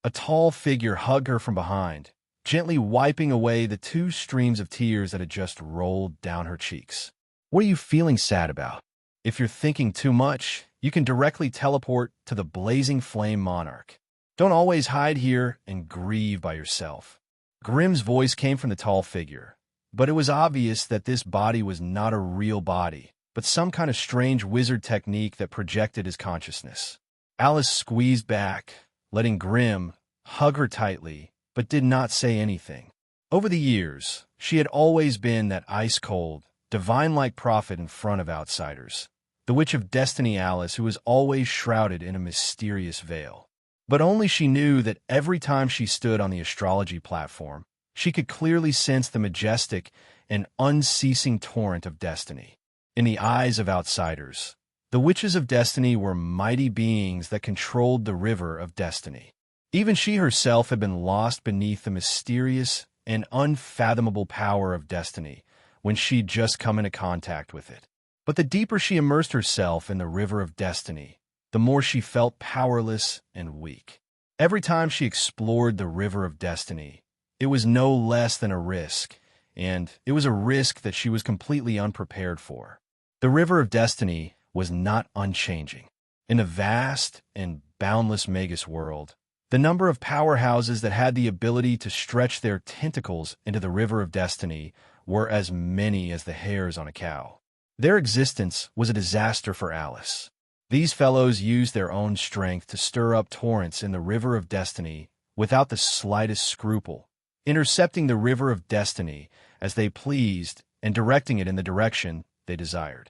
A tall figure hugged her from behind, gently wiping away the 2 streams of tears that had just rolled down her cheeks. What are you feeling sad about? If you're thinking too much, you can directly teleport to the blazing flame monarch. Don't always hide here and grieve by yourself. Grim's voice came from the tall figure, but it was obvious that this body was not a real body, but some kind of strange wizard technique that projected his consciousness. Alice squeezed back, letting Grim hug her tightly, but did not say anything. Over the years, she had always been that ice-cold, divine-like prophet in front of outsiders, the Witch of Destiny Alice who was always shrouded in a mysterious veil. But only she knew that every time she stood on the astrology platform, she could clearly sense the majestic and unceasing torrent of destiny. In the eyes of outsiders, the Witches of Destiny were mighty beings that controlled the river of destiny. Even she herself had been lost beneath the mysterious and unfathomable power of destiny when she'd just come into contact with it. But the deeper she immersed herself in the river of destiny, the more she felt powerless and weak. Every time she explored the river of destiny, it was no less than a risk, and it was a risk that she was completely unprepared for. The river of destiny was not unchanging. In the vast and boundless Magus world, the number of powerhouses that had the ability to stretch their tentacles into the river of destiny were as many as the hairs on a cow. Their existence was a disaster for Alice. These fellows used their own strength to stir up torrents in the river of destiny without the slightest scruple, intercepting the river of destiny as they pleased and directing it in the direction they desired.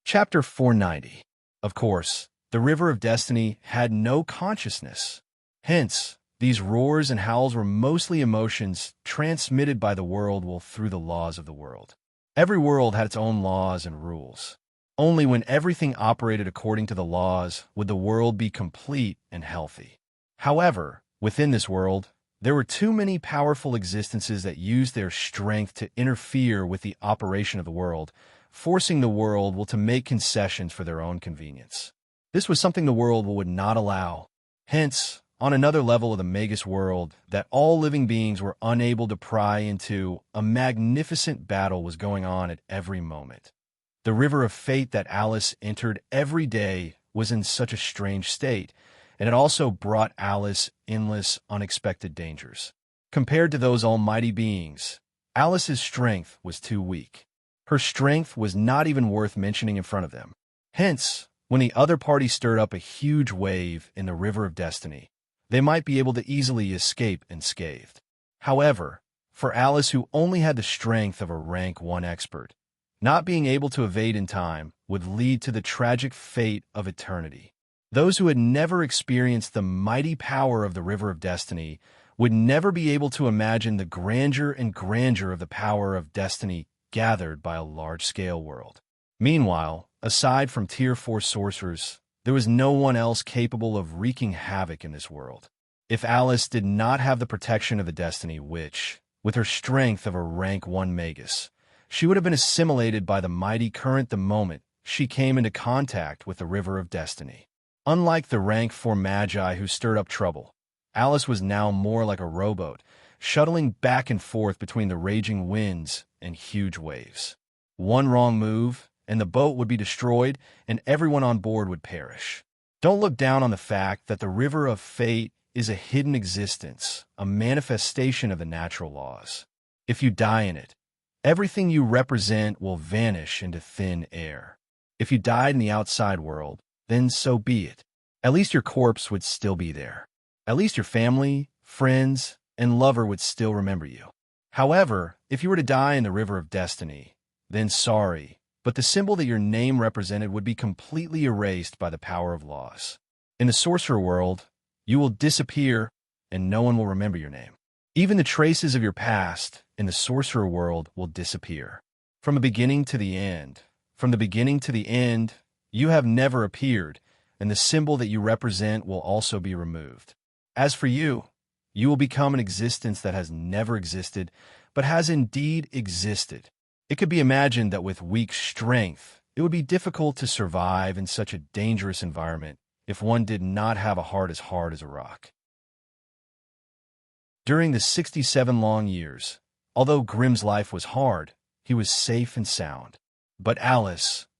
Chapter 490. Of course, the river of destiny had no consciousness. Hence, these roars and howls were mostly emotions transmitted by the world through the laws of the world. Every world had its own laws and rules. Only when everything operated according to the laws would the world be complete and healthy. However, within this world, there were too many powerful existences that used their strength to interfere with the operation of the world, forcing the world to make concessions for their own convenience. This was something the world would not allow. Hence, on another level of the Magus world, that all living beings were unable to pry into, a magnificent battle was going on at every moment. The river of fate that Alice entered every day was in such a strange state, and it also brought Alice endless, unexpected dangers. Compared to those almighty beings, Alice's strength was too weak. Her strength was not even worth mentioning in front of them. Hence, when the other party stirred up a huge wave in the river of destiny, they might be able to easily escape unscathed. However, for Alice, who only had the strength of a rank 1 expert, not being able to evade in time would lead to the tragic fate of eternity. Those who had never experienced the mighty power of the river of destiny would never be able to imagine the grandeur and grandeur of the power of destiny gathered by a large-scale world. Meanwhile, aside from Tier 4 sorcerers, there was no one else capable of wreaking havoc in this world. If Alice did not have the protection of the destiny which, with her strength of a rank 1 magus, she would have been assimilated by the mighty current the moment she came into contact with the river of destiny. Unlike the rank 4 magi who stirred up trouble, Alice was now more like a rowboat, shuttling back and forth between the raging winds and huge waves. One wrong move, and the boat would be destroyed, and everyone on board would perish. Don't look down on the fact that the river of fate is a hidden existence, a manifestation of the natural laws. If you die in it, everything you represent will vanish into thin air. If you died in the outside world, then so be it. At least your corpse would still be there. At least your family, friends, and lover would still remember you. However, if you were to die in the river of destiny, then sorry, but the symbol that your name represented would be completely erased by the power of laws. In the sorcerer world, you will disappear and no one will remember your name. Even the traces of your past in the sorcerer world will disappear. From the beginning to the end, you have never appeared, and the symbol that you represent will also be removed. As for you, you will become an existence that has never existed, but has indeed existed. It could be imagined that with weak strength, it would be difficult to survive in such a dangerous environment if one did not have a heart as hard as a rock. During the 67 long years, although Grimm's life was hard, he was safe and sound. But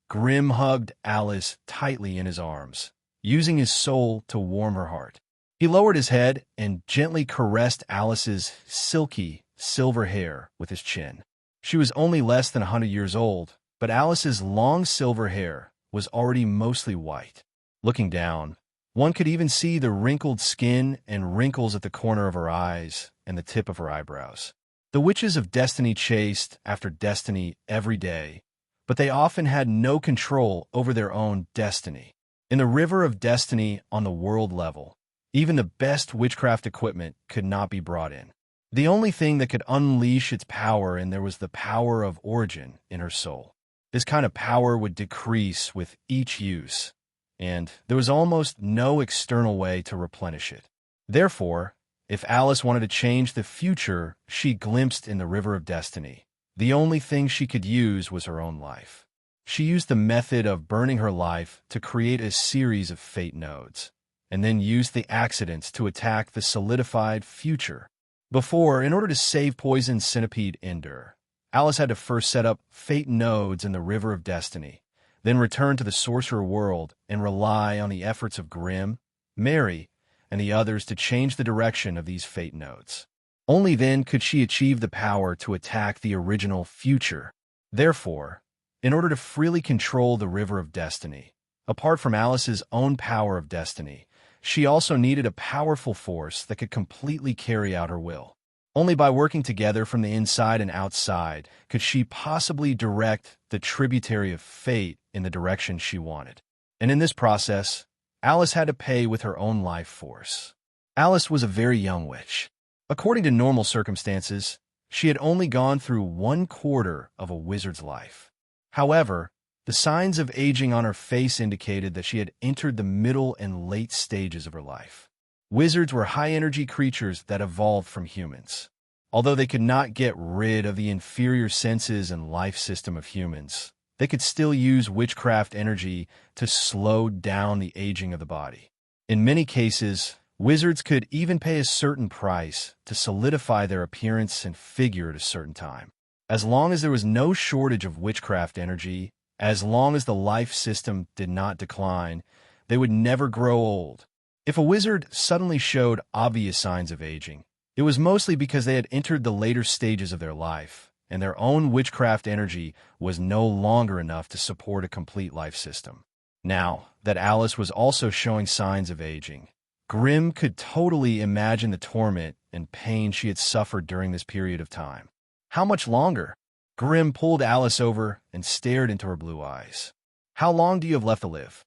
Grimm hugged Alice tightly in his arms, using his soul to warm her heart. He lowered his head and gently caressed Alice's silky, silver hair with his chin. She was only less than 100 years old, but Alice's long silver hair was already mostly white. Looking down, one could even see the wrinkled skin and wrinkles at the corner of her eyes and the tip of her eyebrows. The witches of destiny chased after destiny every day, but they often had no control over their own destiny. In the river of destiny on the world level, even the best witchcraft equipment could not be brought in. The only thing that could unleash its power, and there was the power of origin in her soul. This kind of power would decrease with each use, and there was almost no external way to replenish it. Therefore, if Alice wanted to change the future she glimpsed in the river of destiny, the only thing she could use was her own life. She used the method of burning her life to create a series of fate nodes, and then used the accidents to attack the solidified future. In order to save poison centipede Ender, Alice had to first set up fate nodes in the river of destiny, then return to the sorcerer world and rely on the efforts of Grimm, Mary, and the others to change the direction of these fate nodes. Only then could she achieve the power to attack the original future. Therefore, in order to freely control the river of destiny, apart from Alice's own power of destiny, she also needed a powerful force that could completely carry out her will. Only by working together from the inside and outside could she possibly direct the tributary of fate in the direction she wanted. And in this process, Alice had to pay with her own life force. Alice was a very young witch. According to normal circumstances, she had only gone through 1/4 of a wizard's life. However, the signs of aging on her face indicated that she had entered the middle and late stages of her life. Wizards were high-energy creatures that evolved from humans. Although they could not get rid of the inferior senses and life system of humans, they could still use witchcraft energy to slow down the aging of the body. In many cases, wizards could even pay a certain price to solidify their appearance and figure at a certain time. As long as there was no shortage of witchcraft energy, as long as the life system did not decline, they would never grow old. If a wizard suddenly showed obvious signs of aging, it was mostly because they had entered the later stages of their life, and their own witchcraft energy was no longer enough to support a complete life system. Now that Alice was also showing signs of aging, Grimm could totally imagine the torment and pain she had suffered during this period of time. How much longer? Grimm pulled Alice over and stared into her blue eyes. How long do you have left to live?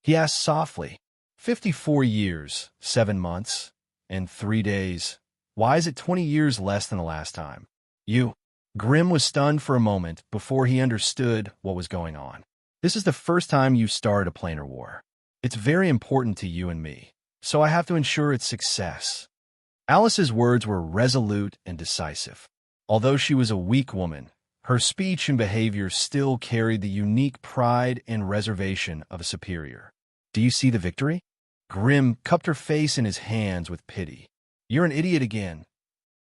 He asked softly. 54 years, 7 months, and 3 days. Why is it 20 years less than the last time? You. Grimm was stunned for a moment before he understood what was going on. This is the first time you started a planar war. It's very important to you and me, so I have to ensure its success. Alice's words were resolute and decisive. Although she was a weak woman, her speech and behavior still carried the unique pride and reservation of a superior. Do you see the victory? Grimm cupped her face in his hands with pity. You're an idiot again.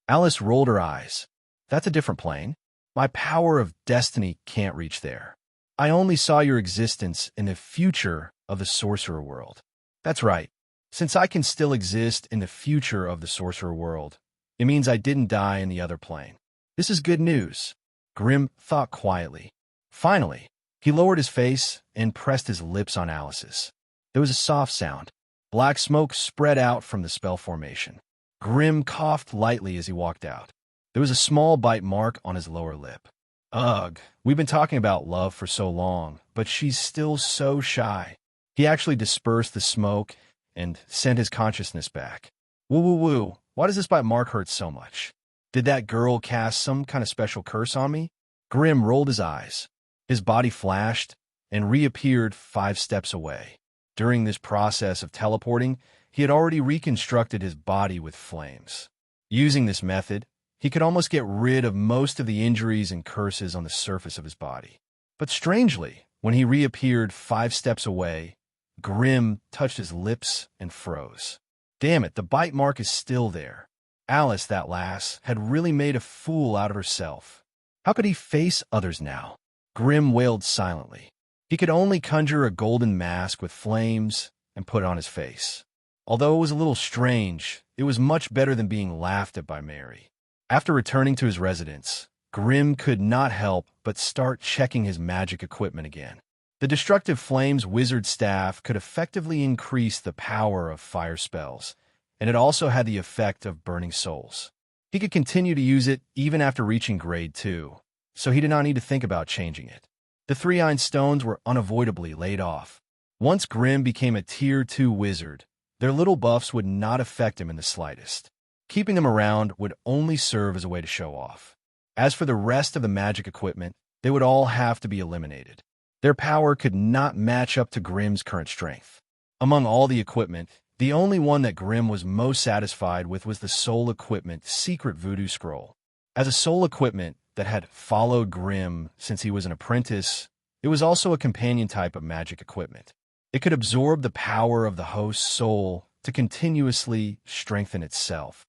Alice rolled her eyes. That's a different plane. My power of destiny can't reach there. I only saw your existence in the future of the sorcerer world. That's right. Since I can still exist in the future of the sorcerer world, it means I didn't die in the other plane. This is good news. Grimm thought quietly. Finally, he lowered his face and pressed his lips on Alice's. There was a soft sound. Black smoke spread out from the spell formation. Grimm coughed lightly as he walked out. There was a small bite mark on his lower lip. Ugh, we've been talking about love for so long, but she's still so shy. He actually dispersed the smoke and sent his consciousness back. Woo woo woo, why does this bite mark hurt so much? Did that girl cast some kind of special curse on me? Grimm rolled his eyes. His body flashed and reappeared 5 steps away. During this process of teleporting, he had already reconstructed his body with flames. Using this method, he could almost get rid of most of the injuries and curses on the surface of his body. But strangely, when he reappeared 5 steps away, Grimm touched his lips and froze. Damn it, the bite mark is still there. Alice, that lass, had really made a fool out of herself. How could he face others now? Grimm wailed silently. He could only conjure a golden mask with flames and put it on his face. Although it was a little strange, it was much better than being laughed at by Mary. After returning to his residence, Grimm could not help but start checking his magic equipment again. The destructive flames wizard staff could effectively increase the power of fire spells, and it also had the effect of burning souls. He could continue to use it even after reaching grade 2, so he did not need to think about changing it. The 3 iron stones were unavoidably laid off. Once Grimm became a Tier 2 wizard, their little buffs would not affect him in the slightest. Keeping them around would only serve as a way to show off. As for the rest of the magic equipment, they would all have to be eliminated. Their power could not match up to Grimm's current strength. Among all the equipment, the only one that Grimm was most satisfied with was the soul equipment secret voodoo scroll. As a soul equipment that had followed Grimm since he was an apprentice, it was also a companion type of magic equipment. It could absorb the power of the host's soul to continuously strengthen itself.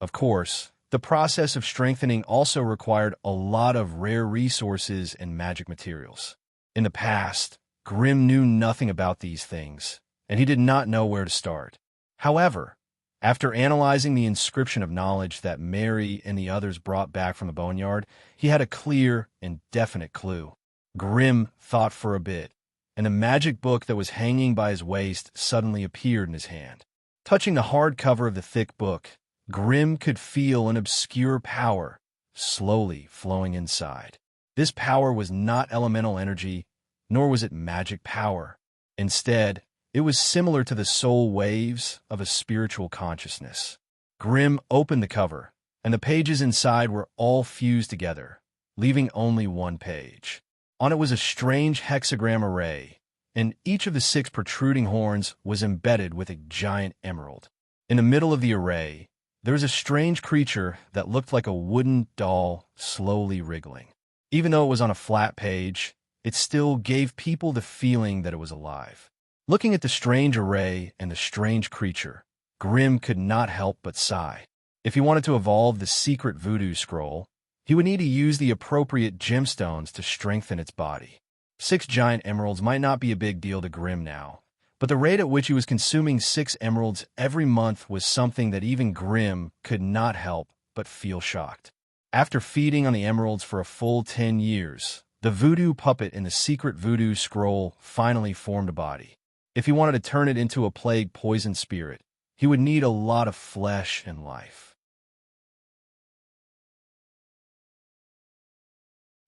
Of course, the process of strengthening also required a lot of rare resources and magic materials. In the past, Grimm knew nothing about these things, and he did not know where to start. However, after analyzing the inscription of knowledge that Mary and the others brought back from the boneyard, he had a clear and definite clue. Grimm thought for a bit, and the magic book that was hanging by his waist suddenly appeared in his hand. Touching the hard cover of the thick book, Grimm could feel an obscure power slowly flowing inside. This power was not elemental energy, nor was it magic power. Instead, it was similar to the soul waves of a spiritual consciousness. Grimm opened the cover, and the pages inside were all fused together, leaving only one page. On it was a strange hexagram array, and each of the 6 protruding horns was embedded with a giant emerald. In the middle of the array, there was a strange creature that looked like a wooden doll slowly wriggling. Even though it was on a flat page, it still gave people the feeling that it was alive. Looking at the strange array and the strange creature, Grimm could not help but sigh. If he wanted to evolve the secret voodoo scroll, he would need to use the appropriate gemstones to strengthen its body. 6 giant emeralds might not be a big deal to Grimm now, but the rate at which he was consuming 6 emeralds every month was something that even Grimm could not help but feel shocked. After feeding on the emeralds for a full 10 years, the voodoo puppet in the secret voodoo scroll finally formed a body. If he wanted to turn it into a plague poison spirit, he would need a lot of flesh and life.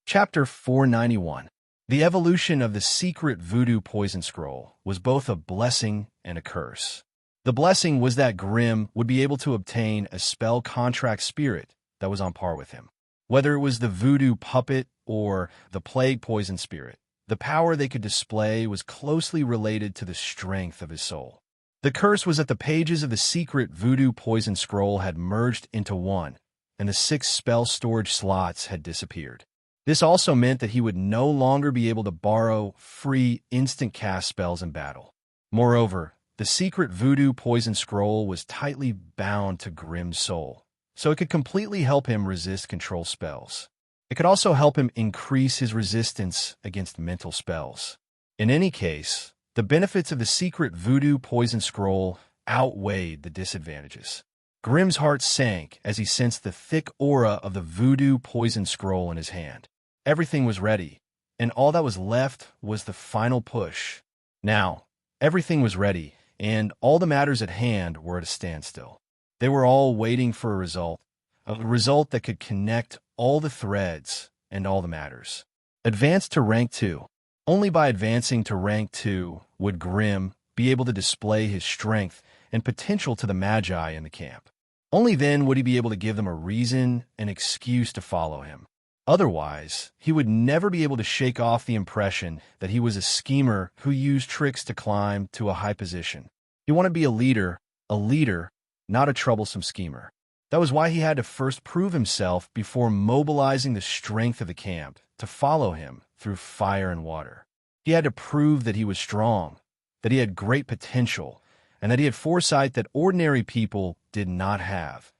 Chapter 491. The evolution of the secret voodoo poison scroll was both a blessing and a curse. The blessing was that Grimm would be able to obtain a spell contract spirit that was on par with him. Whether it was the voodoo puppet or the plague poison spirit, the power they could display was closely related to the strength of his soul. The curse was that the pages of the secret voodoo poison scroll had merged into one, and the 6 spell storage slots had disappeared. This also meant that he would no longer be able to borrow free instant cast spells in battle. Moreover, the secret voodoo poison scroll was tightly bound to Grimm's soul, so it could completely help him resist control spells. It could also help him increase his resistance against mental spells. In any case, the benefits of the secret voodoo poison scroll outweighed the disadvantages. Grimm's heart sank as he sensed the thick aura of the voodoo poison scroll in his hand. Everything was ready, and all that was left was the final push. Now, everything was ready, and all the matters at hand were at a standstill. They were all waiting for a result that could connect all the threads and all the matters. Advance to rank 2. Only by advancing to rank 2 would Grimm be able to display his strength and potential to the Magi in the camp. Only then would he be able to give them a reason, an excuse to follow him. Otherwise, he would never be able to shake off the impression that he was a schemer who used tricks to climb to a high position. He wanted to be a leader, not a troublesome schemer. That was why he had to first prove himself before mobilizing the strength of the camp to follow him through fire and water. He had to prove that he was strong, that he had great potential, and that he had foresight that ordinary people did not have.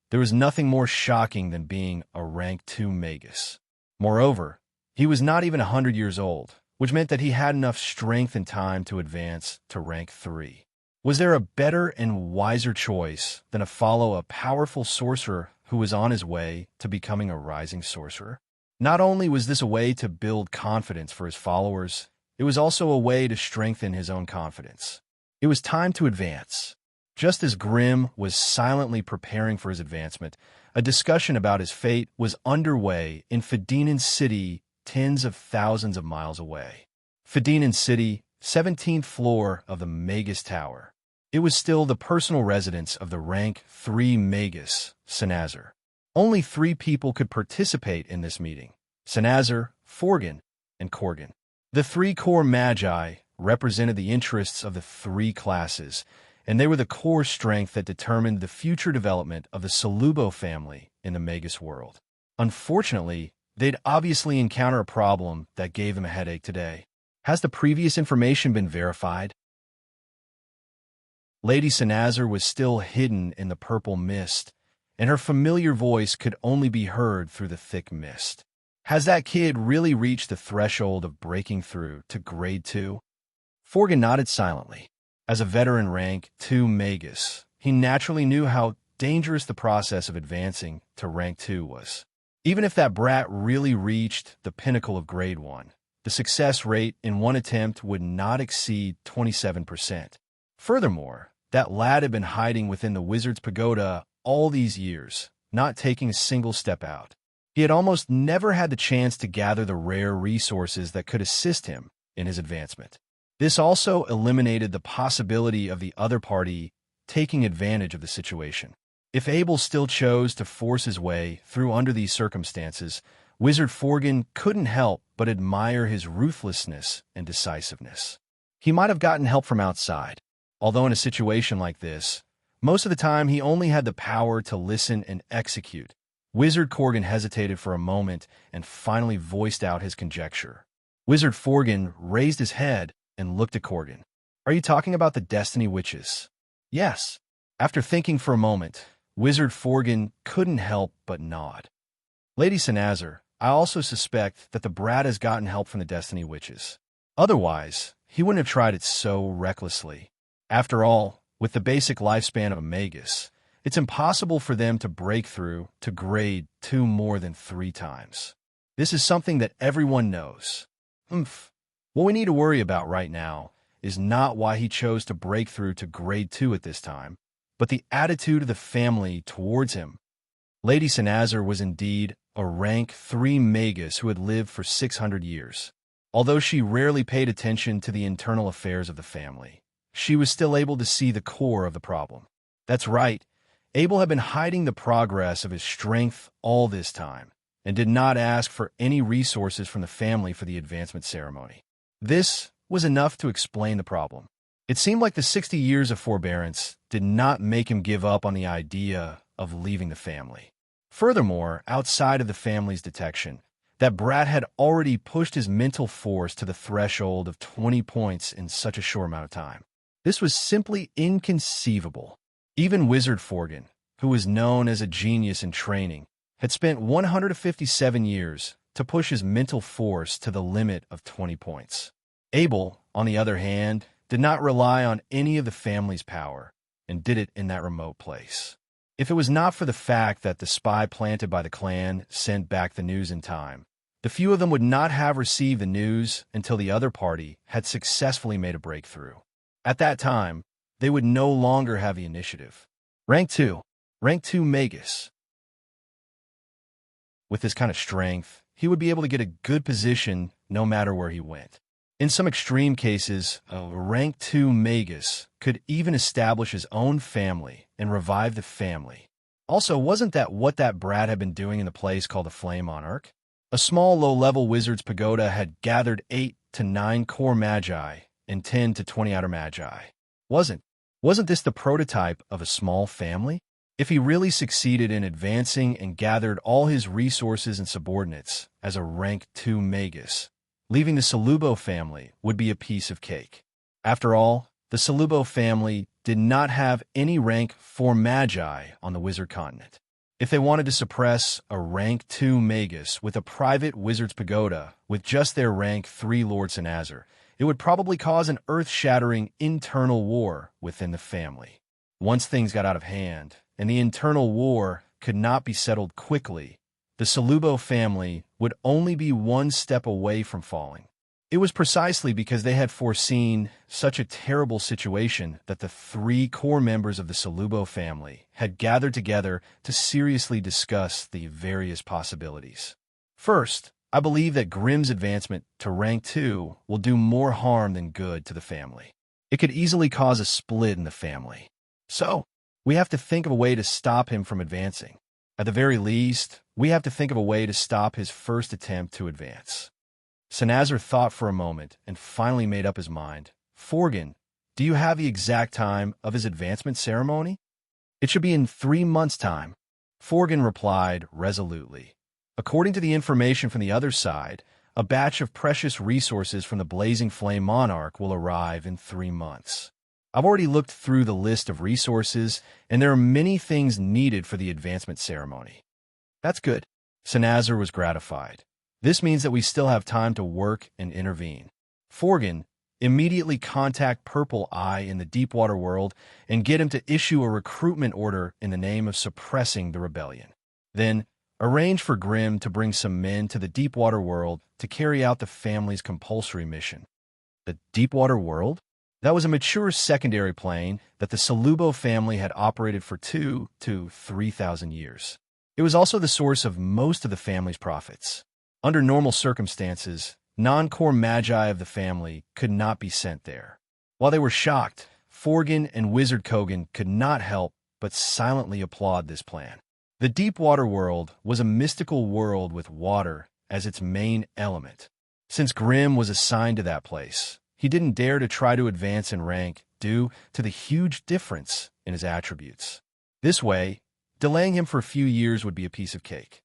There was nothing more shocking than being a rank 2 magus. Moreover, he was not even 100 years old, which meant that he had enough strength and time to advance to rank 3. Was there a better and wiser choice than to follow a powerful sorcerer who was on his way to becoming a rising sorcerer? Not only was this a way to build confidence for his followers, it was also a way to strengthen his own confidence. It was time to advance. Just as Grimm was silently preparing for his advancement, a discussion about his fate was underway in Fedinin City, tens of thousands of miles away. Fedinin City, 17th floor of the Magus Tower. It was still the personal residence of the rank 3 Magus, Senazar. Only 3 people could participate in this meeting: Senazar, Forgan, and Korgan. The 3 core Magi represented the interests of the 3 classes, and they were the core strength that determined the future development of the Salubo family in the Magus world. Unfortunately, they'd obviously encounter a problem that gave them a headache today. Has the previous information been verified? Lady Senazar was still hidden in the purple mist, and her familiar voice could only be heard through the thick mist. Has that kid really reached the threshold of breaking through to grade 2? Forgan nodded silently. As a veteran rank 2 Magus, he naturally knew how dangerous the process of advancing to rank 2 was. Even if that brat really reached the pinnacle of grade 1, The success rate in one attempt would not exceed 27%. Furthermore, that lad had been hiding within the wizard's pagoda all these years, not taking a single step out. He had almost never had the chance to gather the rare resources that could assist him in his advancement. This also eliminated the possibility of the other party taking advantage of the situation. If Abel still chose to force his way through under these circumstances, Wizard Forgan couldn't help but admire his ruthlessness and decisiveness. He might have gotten help from outside, although in a situation like this, most of the time he only had the power to listen and execute. Wizard Corgan hesitated for a moment and finally voiced out his conjecture. Wizard Forgan raised his head and looked at Corgan. "Are you talking about the Destiny Witches?" "Yes." After thinking for a moment, Wizard Forgan couldn't help but nod. "Lady Senazar, I also suspect that the brat has gotten help from the Destiny Witches. Otherwise, he wouldn't have tried it so recklessly. After all, with the basic lifespan of a magus, it's impossible for them to break through to grade 2 more than 3 times. This is something that everyone knows. What we need to worry about right now is not why he chose to break through to grade 2 at this time, but the attitude of the family towards him." Lady Senazar was indeed a rank 3 magus who had lived for 600 years. Although she rarely paid attention to the internal affairs of the family, she was still able to see the core of the problem. That's right, Abel had been hiding the progress of his strength all this time, and did not ask for any resources from the family for the advancement ceremony. This was enough to explain the problem. It seemed like the 60 years of forbearance did not make him give up on the idea of leaving the family. Furthermore, outside of the family's detection, that brat had already pushed his mental force to the threshold of 20 points in such a short amount of time. This was simply inconceivable. Even Wizard Forgan, who was known as a genius in training, had spent 157 years to push his mental force to the limit of 20 points. Abel, on the other hand, did not rely on any of the family's power, and did it in that remote place. If it was not for the fact that the spy planted by the clan sent back the news in time, the few of them would not have received the news until the other party had successfully made a breakthrough. At that time, they would no longer have the initiative. Rank 2 Magus. With this kind of strength, he would be able to get a good position no matter where he went. In some extreme cases, a rank 2 magus could even establish his own family and revive the family. Also, wasn't that what that brat had been doing in the place called the Flame Monarch? A small low-level wizard's pagoda had gathered 8 to 9 core magi and 10 to 20 outer magi. Wasn't this the prototype of a small family? If he really succeeded in advancing and gathered all his resources and subordinates as a rank 2 magus, leaving the Salubo family would be a piece of cake. After all, the Salubo family did not have any rank 4 magi on the wizard continent. If they wanted to suppress a rank 2 magus with a private wizard's pagoda with just their rank 3 Lord Senazar, it would probably cause an earth-shattering internal war within the family. Once things got out of hand, and the internal war could not be settled quickly, the Salubo family would only be one step away from falling. It was precisely because they had foreseen such a terrible situation that the 3 core members of the Salubo family had gathered together to seriously discuss the various possibilities. First, I believe that Grimm's advancement to rank 2 will do more harm than good to the family. It could easily cause a split in the family. So, we have to think of a way to stop him from advancing. At the very least, we have to think of a way to stop his first attempt to advance. Senazar thought for a moment and finally made up his mind. "Forgan, do you have the exact time of his advancement ceremony?" "It should be in 3 months' time," Forgan replied resolutely. "According to the information from the other side, a batch of precious resources from the Blazing Flame Monarch will arrive in 3 months. I've already looked through the list of resources, and there are many things needed for the advancement ceremony." "That's good." Senazar was gratified. "This means that we still have time to work and intervene. Forgan, immediately contact Purple Eye in the Deepwater world and get him to issue a recruitment order in the name of suppressing the rebellion. Then, arranged for Grimm to bring some men to the Deepwater world to carry out the family's compulsory mission. The Deepwater world? That was a mature secondary plane that the Salubo family had operated for 2,000 to 3,000 years. It was also the source of most of the family's profits. Under normal circumstances, non-core magi of the family could not be sent there. While they were shocked, Forgan and Wizard Kogan could not help but silently applaud this plan. The Deepwater world was a mystical world with water as its main element. Since Grimm was assigned to that place, he didn't dare to try to advance in rank due to the huge difference in his attributes. This way, delaying him for a few years would be a piece of cake.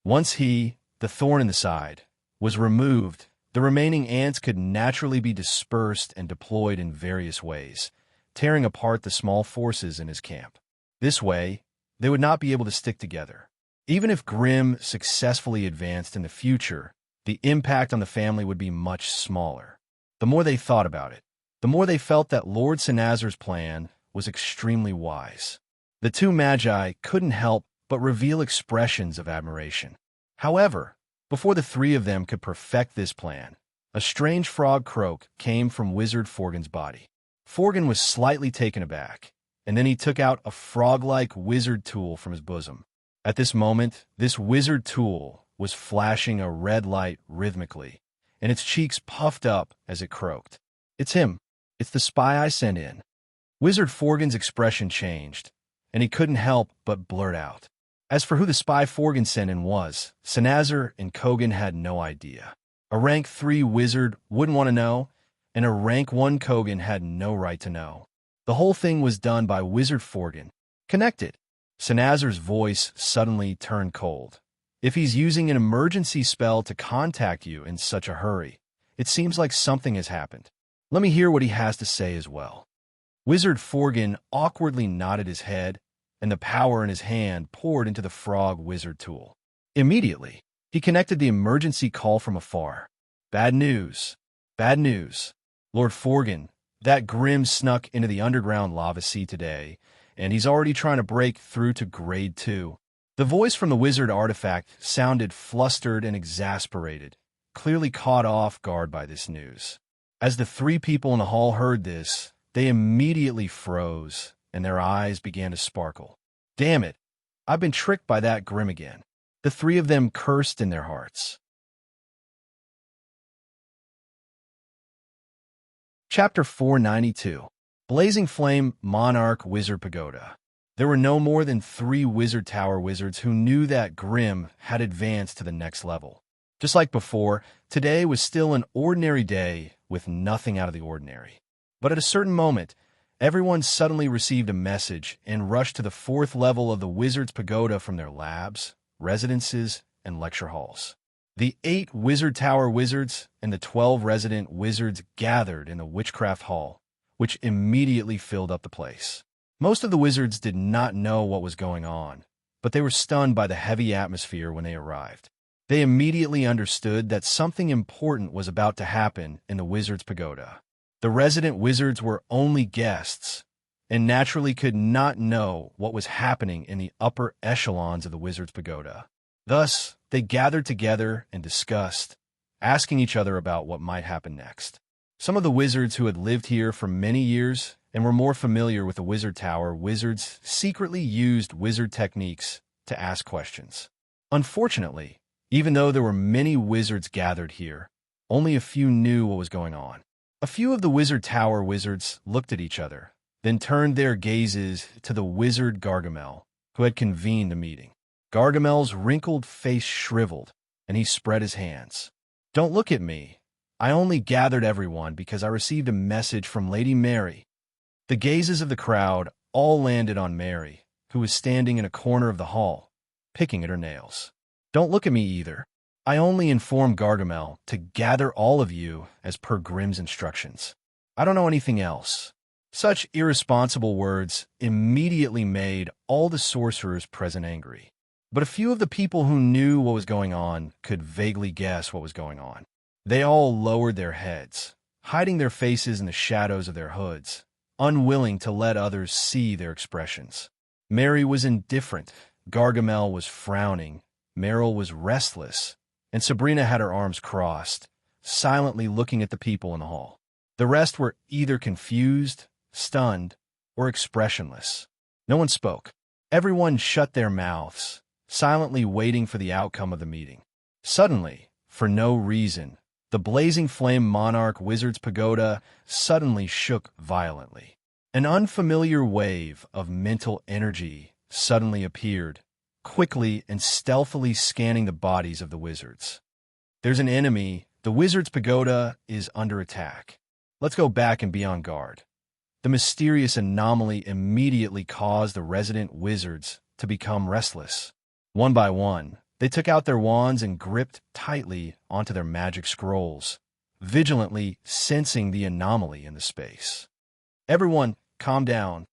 Once he, the thorn in the side, was removed, the remaining ants could naturally be dispersed and deployed in various ways, tearing apart the small forces in his camp. This way, they would not be able to stick together. Even if Grimm successfully advanced in the future, the impact on the family would be much smaller. The more they thought about it, the more they felt that Lord Senazar's plan was extremely wise. The two magi couldn't help but reveal expressions of admiration. However, before the three of them could perfect this plan, a strange frog croak came from Wizard Forgan's body. Forgan was slightly taken aback, and then he took out a frog-like wizard tool from his bosom. At this moment, this wizard tool was flashing a red light rhythmically, and its cheeks puffed up as it croaked. "It's him. It's the spy I sent in." Wizard Forgan's expression changed, and he couldn't help but blurt out. As for who the spy Forgan sent in was, Senazar and Kogan had no idea. A rank 3 wizard wouldn't want to know, and a rank 1 Kogan had no right to know. The whole thing was done by Wizard Forgan. Connected. Senazar's voice suddenly turned cold. If he's using an emergency spell to contact you in such a hurry, it seems like something has happened. Let me hear what he has to say as well. Wizard Forgan awkwardly nodded his head, and the power in his hand poured into the frog wizard tool. Immediately, he connected the emergency call from afar. "Bad news. Bad news. Lord Forgan, that Grimm snuck into the underground lava sea today, and he's already trying to break through to Grade 2. The voice from the wizard artifact sounded flustered and exasperated, clearly caught off guard by this news. As the three people in the hall heard this, they immediately froze, and their eyes began to sparkle. "Damn it! I've been tricked by that Grimm again." The three of them cursed in their hearts. Chapter 492. Blazing Flame Monarch Wizard Pagoda. There were no more than 3 Wizard Tower wizards who knew that Grimm had advanced to the next level. Just like before, today was still an ordinary day with nothing out of the ordinary. But at a certain moment, everyone suddenly received a message and rushed to the 4th level of the Wizard's Pagoda from their labs, residences, and lecture halls. The 8 Wizard Tower wizards and the 12 resident wizards gathered in the Witchcraft Hall, which immediately filled up the place. Most of the wizards did not know what was going on, but they were stunned by the heavy atmosphere when they arrived. They immediately understood that something important was about to happen in the Wizard's Pagoda. The resident wizards were only guests, and naturally could not know what was happening in the upper echelons of the Wizard's Pagoda. Thus, they gathered together and discussed, asking each other about what might happen next. Some of the wizards who had lived here for many years and were more familiar with the Wizard Tower wizards secretly used wizard techniques to ask questions. Unfortunately, even though there were many wizards gathered here, only a few knew what was going on. A few of the Wizard Tower wizards looked at each other, then turned their gazes to the wizard Gargamel, who had convened the meeting. Gargamel's wrinkled face shriveled, and he spread his hands. "Don't look at me. I only gathered everyone because I received a message from Lady Mary." The gazes of the crowd all landed on Mary, who was standing in a corner of the hall, picking at her nails. "Don't look at me either. I only informed Gargamel to gather all of you as per Grimm's instructions. I don't know anything else." Such irresponsible words immediately made all the sorcerers present angry. But a few of the people who knew what was going on could vaguely guess what was going on. They all lowered their heads, hiding their faces in the shadows of their hoods, unwilling to let others see their expressions. Mary was indifferent, Gargamel was frowning, Meryl was restless, and Sabrina had her arms crossed, silently looking at the people in the hall. The rest were either confused, stunned, or expressionless. No one spoke. Everyone shut their mouths, silently waiting for the outcome of the meeting. Suddenly, for no reason, the blazing flame monarch wizard's pagoda suddenly shook violently. An unfamiliar wave of mental energy suddenly appeared, quickly and stealthily scanning the bodies of the wizards. There's an enemy. The wizard's pagoda is under attack. Let's go back and be on guard. The mysterious anomaly immediately caused the resident wizards to become restless. One by one, they took out their wands and gripped tightly onto their magic scrolls, vigilantly sensing the anomaly in the space. Everyone, calm down.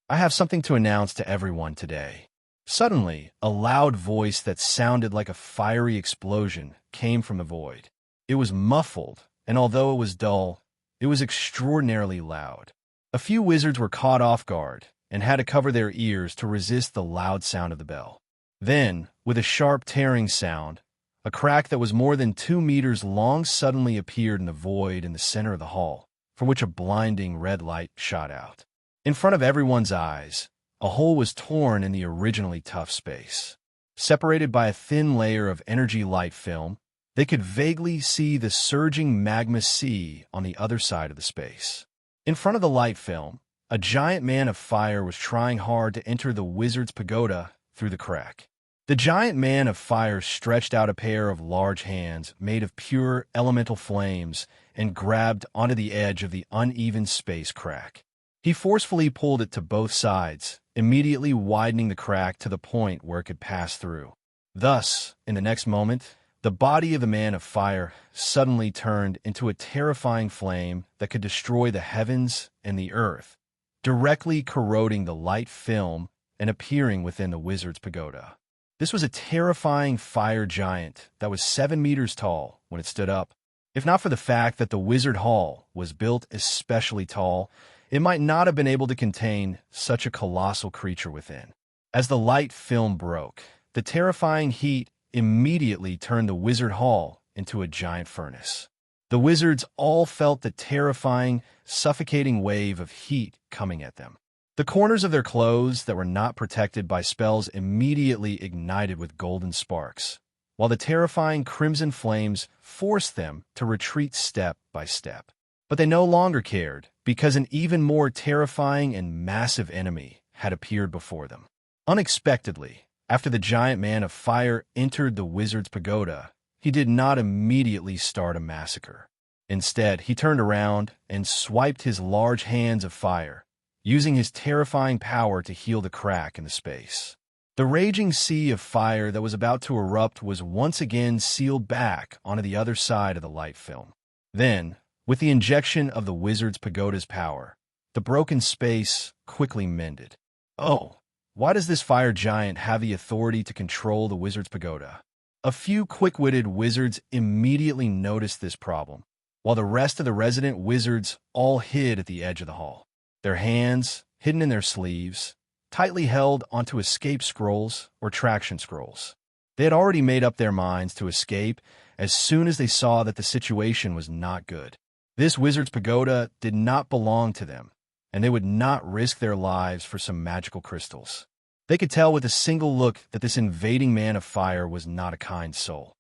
I have something to announce to everyone today. Suddenly, a loud voice that sounded like a fiery explosion came from the void. It was muffled, and although it was dull, it was extraordinarily loud. A few wizards were caught off guard and had to cover their ears to resist the loud sound of the bell. Then, with a sharp tearing sound, a crack that was more than 2 meters long suddenly appeared in the void in the center of the hall, from which a blinding red light shot out. In front of everyone's eyes, a hole was torn in the originally tough space. Separated by a thin layer of energy light film, they could vaguely see the surging magma sea on the other side of the space. In front of the light film, a giant man of fire was trying hard to enter the wizard's pagoda through the crack. The giant man of fire stretched out a pair of large hands made of pure elemental flames and grabbed onto the edge of the uneven space crack. He forcefully pulled it to both sides, immediately widening the crack to the point where it could pass through. Thus, in the next moment, the body of the man of fire suddenly turned into a terrifying flame that could destroy the heavens and the earth, directly corroding the light film and appearing within the wizard's pagoda. This was a terrifying fire giant that was 7 meters tall when it stood up. If not for the fact that the wizard hall was built especially tall, it might not have been able to contain such a colossal creature within. As the light film broke, the terrifying heat immediately turned the wizard hall into a giant furnace. The wizards all felt the terrifying, suffocating wave of heat coming at them. The corners of their clothes that were not protected by spells immediately ignited with golden sparks, while the terrifying crimson flames forced them to retreat step by step. But they no longer cared, because an even more terrifying and massive enemy had appeared before them. Unexpectedly, after the giant man of fire entered the wizard's pagoda, he did not immediately start a massacre. Instead, he turned around and swiped his large hands of fire, using his terrifying power to heal the crack in the space. The raging sea of fire that was about to erupt was once again sealed back onto the other side of the light film. Then, with the injection of the wizard's pagoda's power, the broken space quickly mended. Oh, why does this fire giant have the authority to control the wizard's pagoda? A few quick-witted wizards immediately noticed this problem, while the rest of the resident wizards all hid at the edge of the hall. Their hands, hidden in their sleeves, tightly held onto escape scrolls or traction scrolls. They had already made up their minds to escape as soon as they saw that the situation was not good. This wizard's pagoda did not belong to them, and they would not risk their lives for some magical crystals. They could tell with a single look that this invading man of fire was not a kind soul.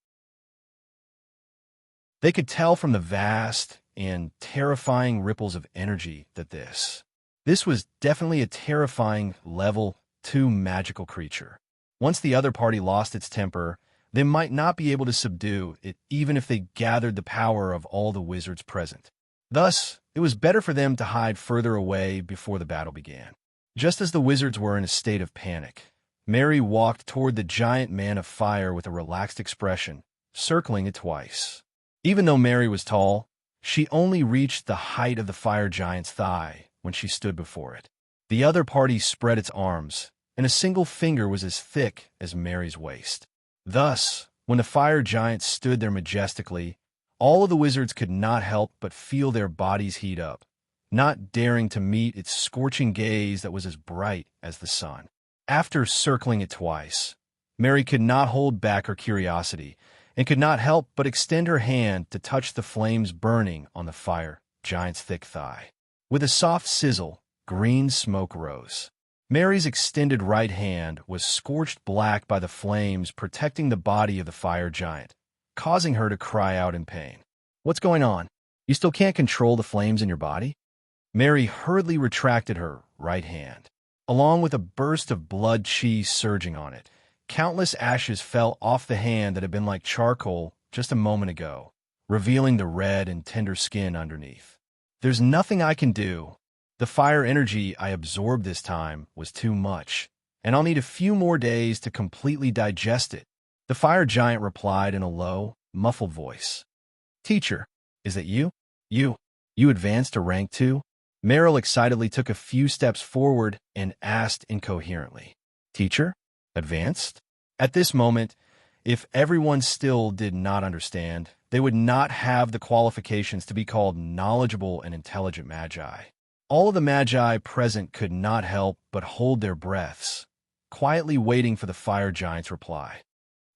They could tell from the vast and terrifying ripples of energy that this was definitely a terrifying level 2 magical creature. Once the other party lost its temper, they might not be able to subdue it even if they gathered the power of all the wizards present. Thus, it was better for them to hide further away before the battle began. Just as the wizards were in a state of panic, Mary walked toward the giant man of fire with a relaxed expression, circling it twice. Even though Mary was tall, she only reached the height of the fire giant's thigh when she stood before it. The other party spread its arms, and a single finger was as thick as Mary's waist. Thus, when the fire giant stood there majestically, all of the wizards could not help but feel their bodies heat up, not daring to meet its scorching gaze that was as bright as the sun. After circling it twice, Mary could not hold back her curiosity and could not help but extend her hand to touch the flames burning on the fire giant's thick thigh. With a soft sizzle, green smoke rose. Mary's extended right hand was scorched black by the flames protecting the body of the fire giant, causing her to cry out in pain. "What's going on? You still can't control the flames in your body?" Mary hurriedly retracted her right hand. Along with a burst of blood cheese surging on it, countless ashes fell off the hand that had been like charcoal just a moment ago, revealing the red and tender skin underneath. "There's nothing I can do. The fire energy I absorbed this time was too much, and I'll need a few more days to completely digest it," the fire giant replied in a low, muffled voice. "Teacher, is that you? You advanced to rank 2? Meryl excitedly took a few steps forward and asked incoherently. "Teacher? Advanced?" At this moment, if everyone still did not understand, they would not have the qualifications to be called knowledgeable and intelligent magi. All of the magi present could not help but hold their breaths, quietly waiting for the fire giant's reply.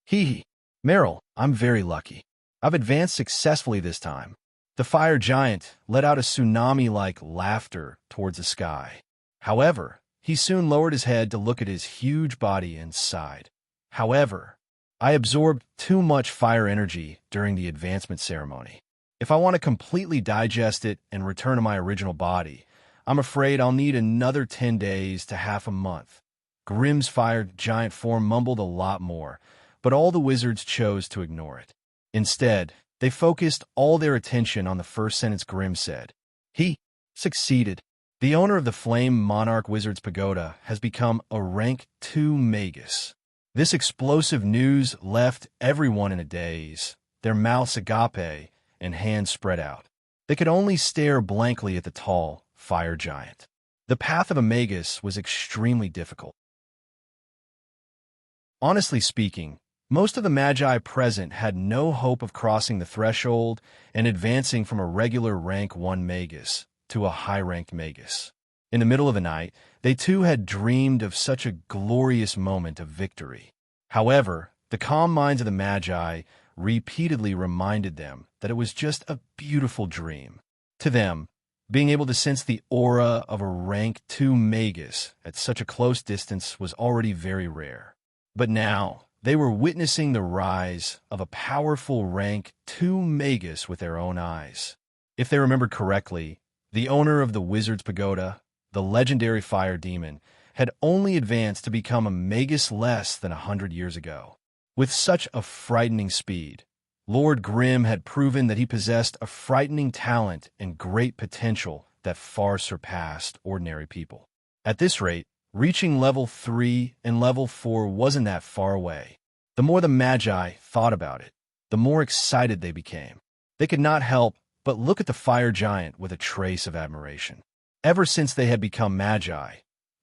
"Hee, Meryl, I'm very lucky. I've advanced successfully this time." The fire giant let out a tsunami-like laughter towards the sky. However, he soon lowered his head to look at his huge body and sighed. "However, I absorbed too much fire energy during the advancement ceremony. If I want to completely digest it and return to my original body, I'm afraid I'll need another 10 days to half a month." Grimm's fire giant form mumbled a lot more, but all the wizards chose to ignore it. Instead, they focused all their attention on the first sentence Grimm said. "He succeeded. The owner of the Flame Monarch Wizard's Pagoda has become a rank 2 magus." This explosive news left everyone in a daze, their mouths agape and hands spread out. They could only stare blankly at the tall fire giant. The path of a magus was extremely difficult. Honestly speaking, most of the magi present had no hope of crossing the threshold and advancing from a regular rank 1 magus to a high-ranked magus. In the middle of the night, they too had dreamed of such a glorious moment of victory. However, the calm minds of the magi repeatedly reminded them that it was just a beautiful dream. To them, being able to sense the aura of a rank 2 magus at such a close distance was already very rare. But now, they were witnessing the rise of a powerful rank 2 magus with their own eyes. If they remembered correctly, the owner of the Wizard's Pagoda, the legendary fire demon, had only advanced to become a magus less than 100 years ago. With such a frightening speed, Lord Grimm had proven that he possessed a frightening talent and great potential that far surpassed ordinary people. At this rate, reaching level 3 and level 4 wasn't that far away. The more the magi thought about it, the more excited they became. They could not help but look at the fire giant with a trace of admiration. Ever since they had become magi,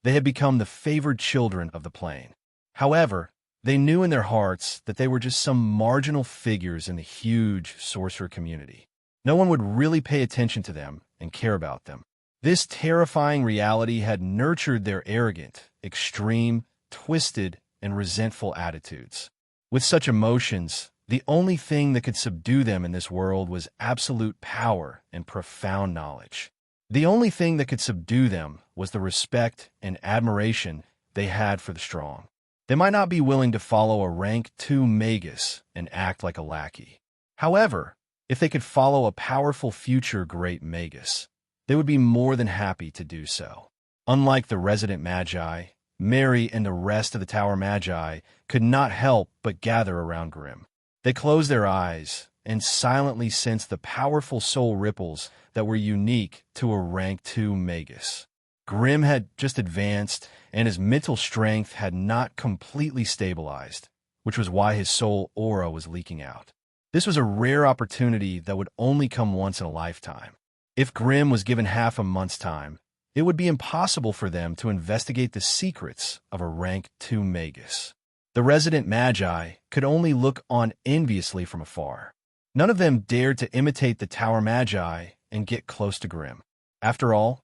they had become the favored children of the plane. However, they knew in their hearts that they were just some marginal figures in the huge sorcerer community. No one would really pay attention to them and care about them. This terrifying reality had nurtured their arrogant, extreme, twisted, and resentful attitudes. With such emotions, the only thing that could subdue them in this world was absolute power and profound knowledge. The only thing that could subdue them was the respect and admiration they had for the strong. They might not be willing to follow a rank 2 magus and act like a lackey. However, if they could follow a powerful future great magus, they would be more than happy to do so. Unlike the resident magi, Mary and the rest of the Tower Magi could not help but gather around Grimm. They closed their eyes and silently sensed the powerful soul ripples that were unique to a rank 2 magus. Grimm had just advanced, and his mental strength had not completely stabilized, which was why his soul aura was leaking out. This was a rare opportunity that would only come once in a lifetime. If Grimm was given half a month's time, it would be impossible for them to investigate the secrets of a rank 2 magus. The resident magi could only look on enviously from afar. None of them dared to imitate the Tower Magi and get close to Grimm. After all,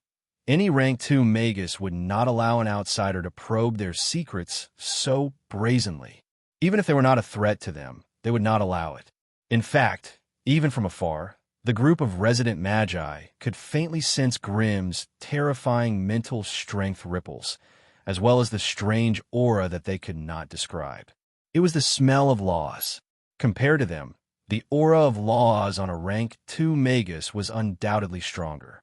Any rank 2 magus would not allow an outsider to probe their secrets so brazenly. Even if they were not a threat to them, they would not allow it. In fact, even from afar, the group of resident magi could faintly sense Grimm's terrifying mental strength ripples, as well as the strange aura that they could not describe. It was the smell of laws. Compared to them, the aura of laws on a rank 2 magus was undoubtedly stronger.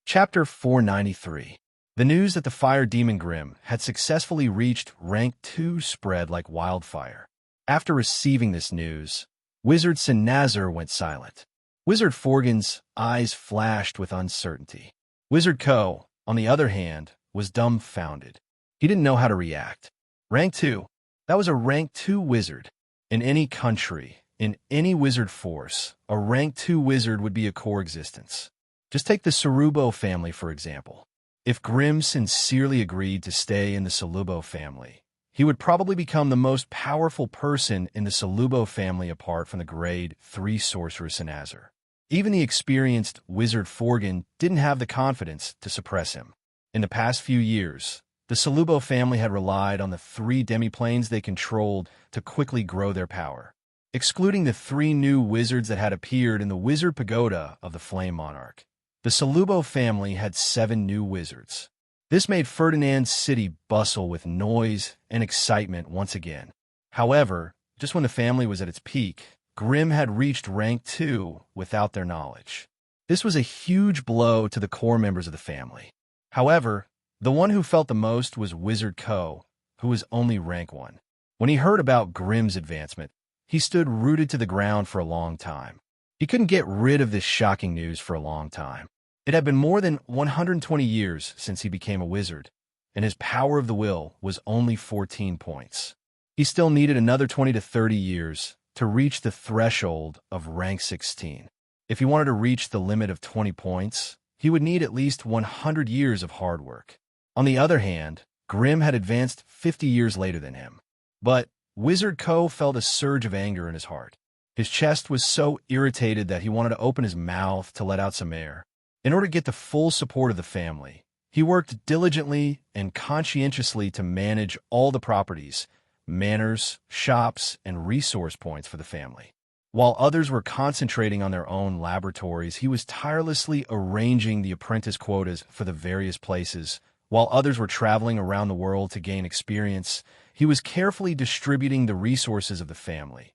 Chapter 493. The news that the fire demon Grimm had successfully reached rank 2 spread like wildfire. After receiving this news, Wizard Senazar went silent. Wizard Forgan's eyes flashed with uncertainty. Wizard Ko, on the other hand, was dumbfounded. He didn't know how to react. Rank 2. That was a rank 2 wizard. In any country, in any wizard force, a rank 2 wizard would be a core existence. Just take the Sarubo family, for example. If Grimm sincerely agreed to stay in the Salubo family, he would probably become the most powerful person in the Salubo family apart from the grade 3 sorcerer Senazar. Even the experienced Wizard Forgan didn't have the confidence to suppress him. In the past few years, the Salubo family had relied on the 3 demiplanes they controlled to quickly grow their power. Excluding the 3 new wizards that had appeared in the Wizard Pagoda of the Flame Monarch, the Salubo family had 7 new wizards. This made Ferdinand's city bustle with noise and excitement once again. However, just when the family was at its peak, Grimm had reached rank 2 without their knowledge. This was a huge blow to the core members of the family. However, the one who felt the most was Wizard Ko, who was only rank 1. When he heard about Grimm's advancement, he stood rooted to the ground for a long time. He couldn't get rid of this shocking news for a long time. It had been more than 120 years since he became a wizard, and his power of the will was only 14 points. He still needed another 20 to 30 years to reach the threshold of rank 16. If he wanted to reach the limit of 20 points, he would need at least 100 years of hard work. On the other hand, Grimm had advanced 50 years later than him. But Wizard Ko felt a surge of anger in his heart. His chest was so irritated that he wanted to open his mouth to let out some air. In order to get the full support of the family, he worked diligently and conscientiously to manage all the properties, manors, shops, and resource points for the family. While others were concentrating on their own laboratories, he was tirelessly arranging the apprentice quotas for the various places. While others were traveling around the world to gain experience, he was carefully distributing the resources of the family.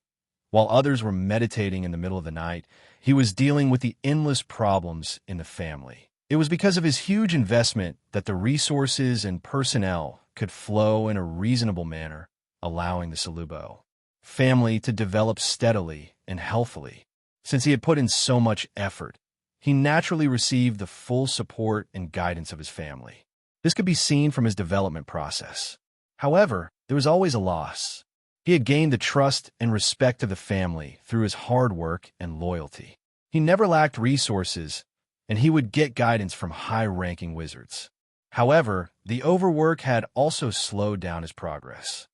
While others were meditating in the middle of the night, he was dealing with the endless problems in the family. It was because of his huge investment that the resources and personnel could flow in a reasonable manner, allowing the Salubo family to develop steadily and healthily. Since he had put in so much effort, he naturally received the full support and guidance of his family. This could be seen from his development process. However, there was always a loss. He had gained the trust and respect of the family through his hard work and loyalty. He never lacked resources, and he would get guidance from high-ranking wizards. However, the overwork had also slowed down his progress.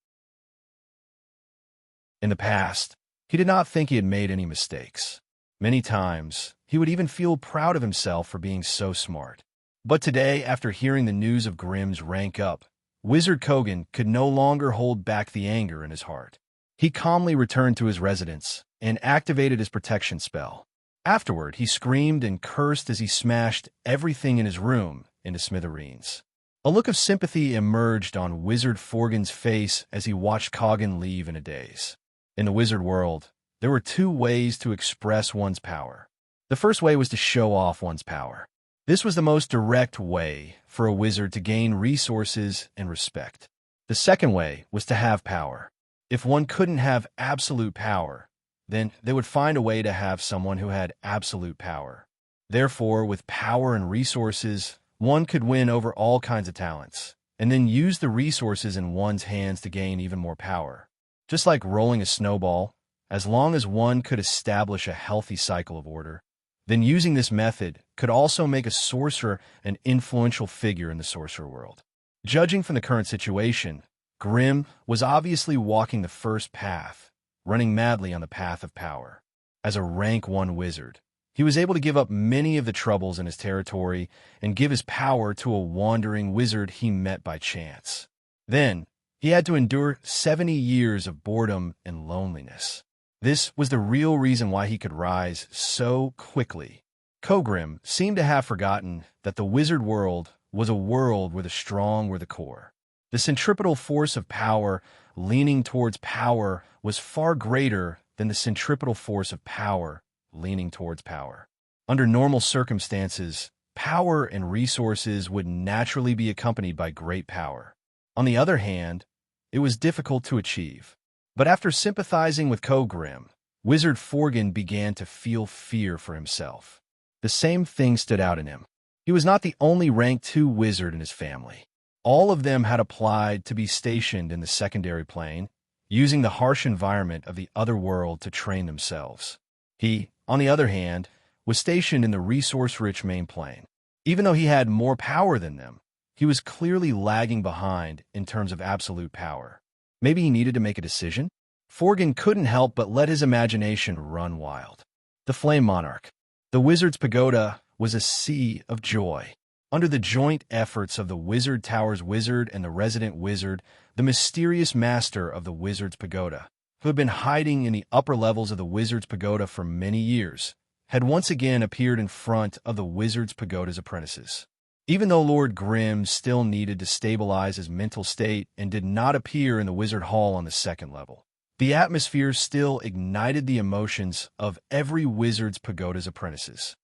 In the past, he did not think he had made any mistakes. Many times, he would even feel proud of himself for being so smart. But today, after hearing the news of Grimm's rank up, Wizard Kogan could no longer hold back the anger in his heart. He calmly returned to his residence and activated his protection spell. Afterward, he screamed and cursed as he smashed everything in his room into smithereens. A look of sympathy emerged on Wizard Forgan's face as he watched Kogan leave in a daze. In the wizard world, there were 2 ways to express one's power. The first way was to show off one's power. This was the most direct way for a wizard to gain resources and respect. The second way was to have power. If one couldn't have absolute power, then they would find a way to have someone who had absolute power. Therefore, with power and resources, one could win over all kinds of talents, and then use the resources in one's hands to gain even more power. Just like rolling a snowball, as long as one could establish a healthy cycle of order, then using this method could also make a sorcerer an influential figure in the sorcerer world. Judging from the current situation, Grimm was obviously walking the first path, running madly on the path of power. As a rank 1 wizard, He was able to give up many of the troubles in his territory and give his power to a wandering wizard he met by chance. Then, he had to endure 70 years of boredom and loneliness. This was the real reason why he could rise so quickly. Kogrim seemed to have forgotten that the wizard world was a world where the strong were the core. The centripetal force of power leaning towards power was far greater than the centripetal force of power leaning towards power. Under normal circumstances, power and resources would naturally be accompanied by great power. On the other hand, it was difficult to achieve. But after sympathizing with Kogrim, Wizard Forgan began to feel fear for himself. The same thing stood out in him. He was not the only rank 2 wizard in his family. All of them had applied to be stationed in the secondary plane, using the harsh environment of the other world to train themselves. He, on the other hand, was stationed in the resource-rich main plane. Even though he had more power than them, he was clearly lagging behind in terms of absolute power. Maybe he needed to make a decision? Forgan couldn't help but let his imagination run wild. The Flame Monarch. The Wizard's Pagoda was a sea of joy. Under the joint efforts of the Wizard Tower's wizard and the resident wizard, the mysterious master of the Wizard's Pagoda, who had been hiding in the upper levels of the Wizard's Pagoda for many years, had once again appeared in front of the Wizard's Pagoda's apprentices. Even though Lord Grimm still needed to stabilize his mental state and did not appear in the Wizard Hall on the second level, the atmosphere still ignited the emotions of every Wizard's Pagoda's apprentices.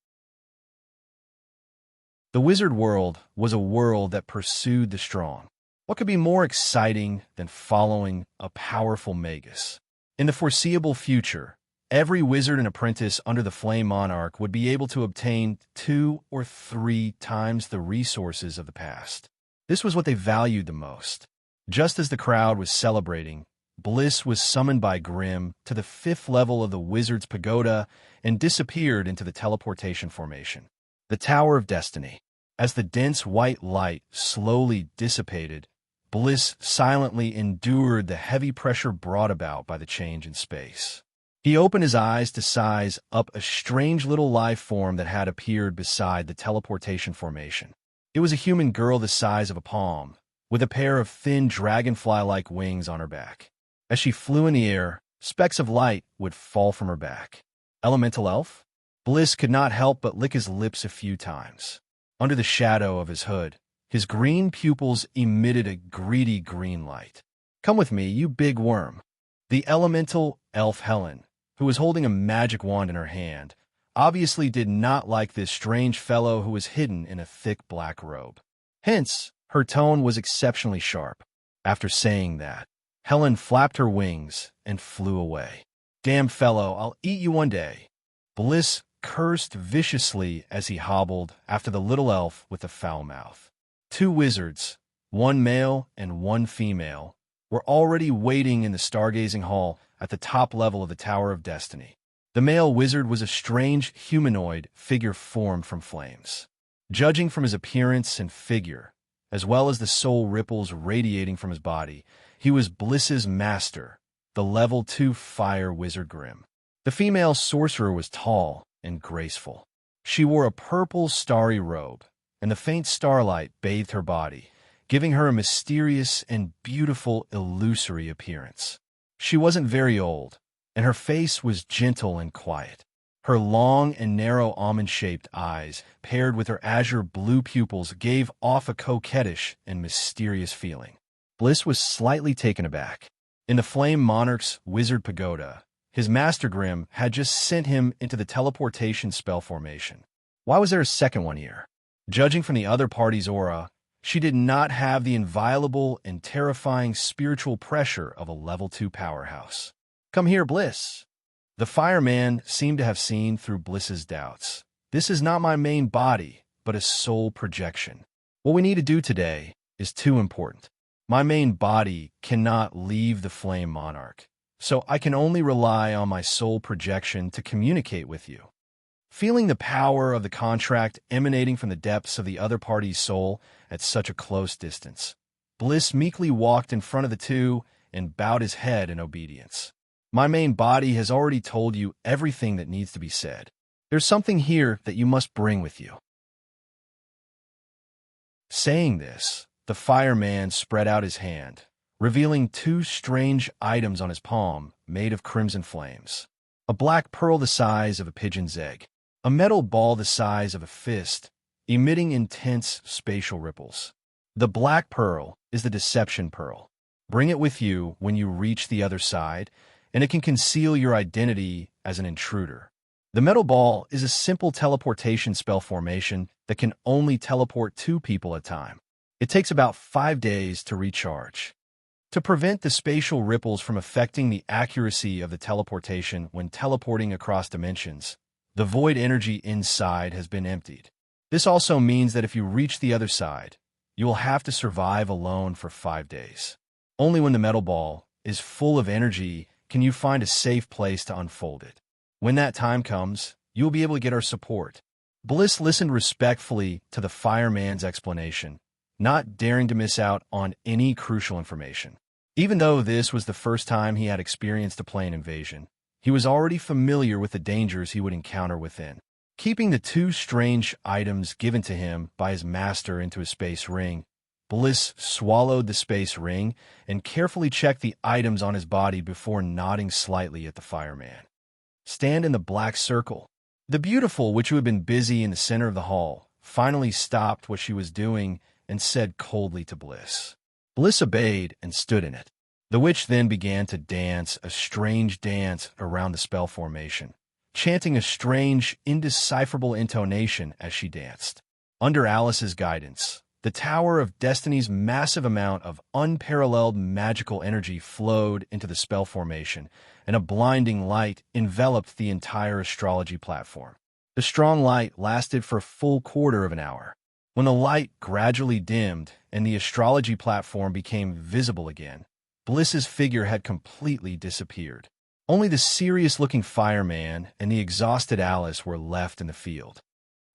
The wizard world was a world that pursued the strong. What could be more exciting than following a powerful magus? In the foreseeable future, every wizard and apprentice under the Flame Monarch would be able to obtain 2 or 3 times the resources of the past. This was what they valued the most. Just as the crowd was celebrating, Bliss was summoned by Grimm to the 5th level of the Wizard's Pagoda and disappeared into the teleportation formation. The Tower of Destiny. As the dense white light slowly dissipated, Bliss silently endured the heavy pressure brought about by the change in space. He opened his eyes to size up a strange little life form that had appeared beside the teleportation formation. It was a human girl the size of a palm, with a pair of thin dragonfly-like wings on her back. As she flew in the air, specks of light would fall from her back. Elemental elf? Bliss could not help but lick his lips a few times. Under the shadow of his hood, his green pupils emitted a greedy green light. "Come with me, you big worm." The elemental elf Helen, who was holding a magic wand in her hand, obviously did not like this strange fellow who was hidden in a thick black robe. Hence, her tone was exceptionally sharp. After saying that, Helen flapped her wings and flew away. "Damn fellow, I'll eat you one day." Bliss cursed viciously as he hobbled after the little elf with the foul mouth. 2 wizards, 1 male and 1 female, were already waiting in the stargazing hall at the top level of the Tower of Destiny. The male wizard was a strange humanoid figure formed from flames. Judging from his appearance and figure, as well as the soul ripples radiating from his body, he was Bliss's master, the level 2 fire wizard Grimm. The female sorcerer was tall and graceful. She wore a purple starry robe, and the faint starlight bathed her body, giving her a mysterious and beautiful illusory appearance. She wasn't very old, and her face was gentle and quiet. Her long and narrow almond-shaped eyes, paired with her azure blue pupils, gave off a coquettish and mysterious feeling. Bliss was slightly taken aback. In the Flame Monarch's Wizard Pagoda, his master Grimm had just sent him into the teleportation spell formation. Why was there a second one here? Judging from the other party's aura, she did not have the inviolable and terrifying spiritual pressure of a level 2 powerhouse. "Come here, Bliss." The fireman seemed to have seen through Bliss's doubts. "This is not my main body, but a soul projection. What we need to do today is too important. My main body cannot leave the Flame Monarch, so I can only rely on my soul projection to communicate with you." Feeling the power of the contract emanating from the depths of the other party's soul at such a close distance, Bliss meekly walked in front of the 2 and bowed his head in obedience. "My main body has already told you everything that needs to be said. There's something here that you must bring with you." Saying this, the fireman spread out his hand, revealing two strange items on his palm made of crimson flames. A black pearl the size of a pigeon's egg, a metal ball the size of a fist, emitting intense spatial ripples. The black pearl is the deception pearl. Bring it with you when you reach the other side, and it can conceal your identity as an intruder. The metal ball is a simple teleportation spell formation that can only teleport 2 people at a time. It takes about 5 days to recharge. To prevent the spatial ripples from affecting the accuracy of the teleportation when teleporting across dimensions, the void energy inside has been emptied. This also means that if you reach the other side, you will have to survive alone for 5 days. Only when the metal ball is full of energy can you find a safe place to unfold it. When that time comes, you will be able to get our support. Bliss listened respectfully to the fireman's explanation, not daring to miss out on any crucial information. Even though this was the first time he had experienced a plane invasion, he was already familiar with the dangers he would encounter within. Keeping the 2 strange items given to him by his master into his space ring, Bliss swallowed the space ring and carefully checked the items on his body before nodding slightly at the fireman. Stand in the black circle. The beautiful witch, who had been busy in the center of the hall, finally stopped what she was doing and said coldly to Bliss. Bliss obeyed and stood in it. The witch then began to dance a strange dance around the spell formation, chanting a strange, indecipherable intonation as she danced. Under Alice's guidance, the Tower of Destiny's massive amount of unparalleled magical energy flowed into the spell formation, and a blinding light enveloped the entire astrology platform. The strong light lasted for a full quarter of an hour. When the light gradually dimmed and the astrology platform became visible again, Bliss's figure had completely disappeared. Only the serious-looking fireman and the exhausted Alice were left in the field.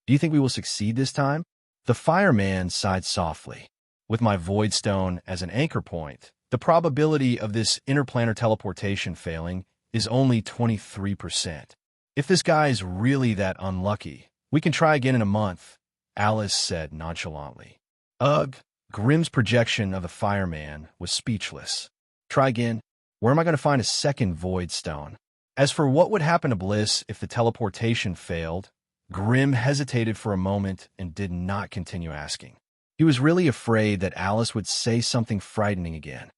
"Do you think we will succeed this time?" The fireman sighed softly. "With my void stone as an anchor point, the probability of this interplanar teleportation failing is only 23%. If this guy is really that unlucky, we can try again in a month," Alice said nonchalantly. Ugh! Grimm's projection of the fireman was speechless. "Try again? Where am I going to find a second void stone?" As for what would happen to Bliss if the teleportation failed, Grimm hesitated for a moment and did not continue asking. He was really afraid that Alice would say something frightening again.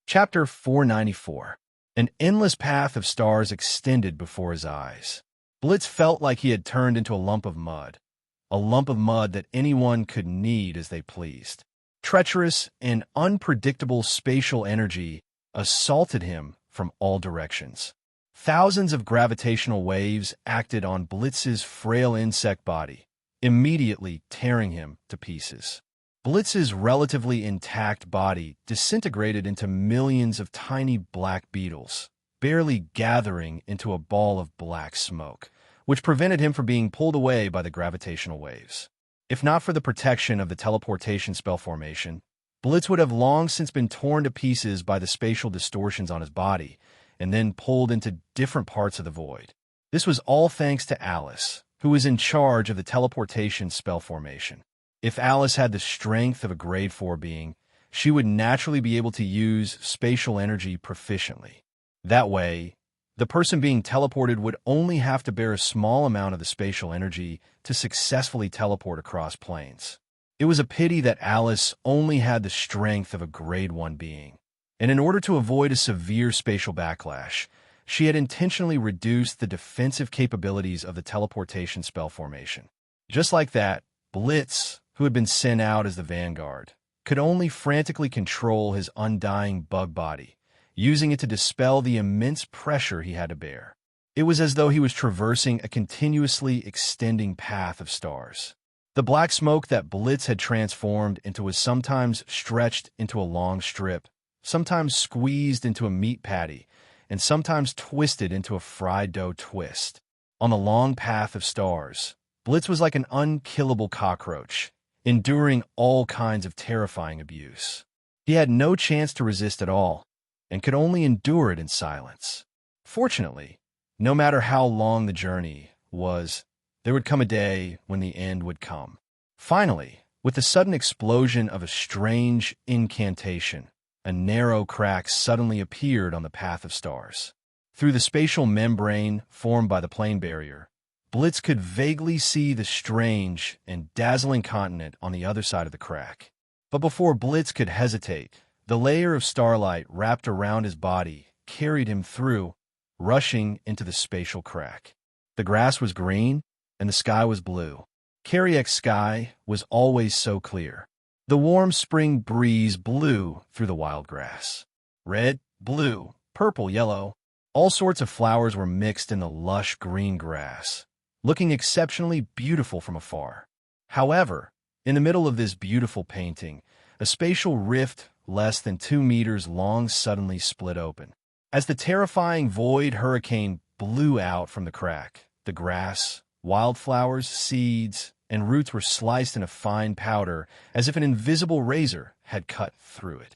Chapter 494. An endless path of stars extended before his eyes. Blitz felt like he had turned into a lump of mud that anyone could knead as they pleased. Treacherous and unpredictable spatial energy assaulted him from all directions. Thousands of gravitational waves acted on Blitz's frail insect body, immediately tearing him to pieces. Blitz's relatively intact body disintegrated into millions of tiny black beetles, barely gathering into a ball of black smoke, which prevented him from being pulled away by the gravitational waves. If not for the protection of the teleportation spell formation, Blitz would have long since been torn to pieces by the spatial distortions on his body, and then pulled into different parts of the void. This was all thanks to Alice, who was in charge of the teleportation spell formation. If Alice had the strength of a grade 4 being, she would naturally be able to use spatial energy proficiently. That way, the person being teleported would only have to bear a small amount of the spatial energy to successfully teleport across planes. It was a pity that Alice only had the strength of a grade 1 being, and in order to avoid a severe spatial backlash, she had intentionally reduced the defensive capabilities of the teleportation spell formation. Just like that, Blitz, who had been sent out as the vanguard, could only frantically control his undying bug body, using it to dispel the immense pressure he had to bear. It was as though he was traversing a continuously extending path of stars. The black smoke that Blitz had transformed into was sometimes stretched into a long strip, sometimes squeezed into a meat patty, and sometimes twisted into a fried dough twist. On the long path of stars, Blitz was like an unkillable cockroach, enduring all kinds of terrifying abuse. He had no chance to resist at all. and could only endure it in silence. Fortunately, no matter how long the journey was, there would come a day when the end would come. Finally, with the sudden explosion of a strange incantation, a narrow crack suddenly appeared on the path of stars. Through the spatial membrane formed by the plane barrier, Blitz could vaguely see the strange and dazzling continent on the other side of the crack. But before Blitz could hesitate, the layer of starlight wrapped around his body carried him through, rushing into the spatial crack. The grass was green, and the sky was blue. Carrick's sky was always so clear. The warm spring breeze blew through the wild grass. Red, blue, purple, yellow, all sorts of flowers were mixed in the lush green grass, looking exceptionally beautiful from afar. However, in the middle of this beautiful painting, a spatial rift less than 2 meters long suddenly split open. As the terrifying void hurricane blew out from the crack, the grass, wildflowers, seeds, and roots were sliced in a fine powder as if an invisible razor had cut through it.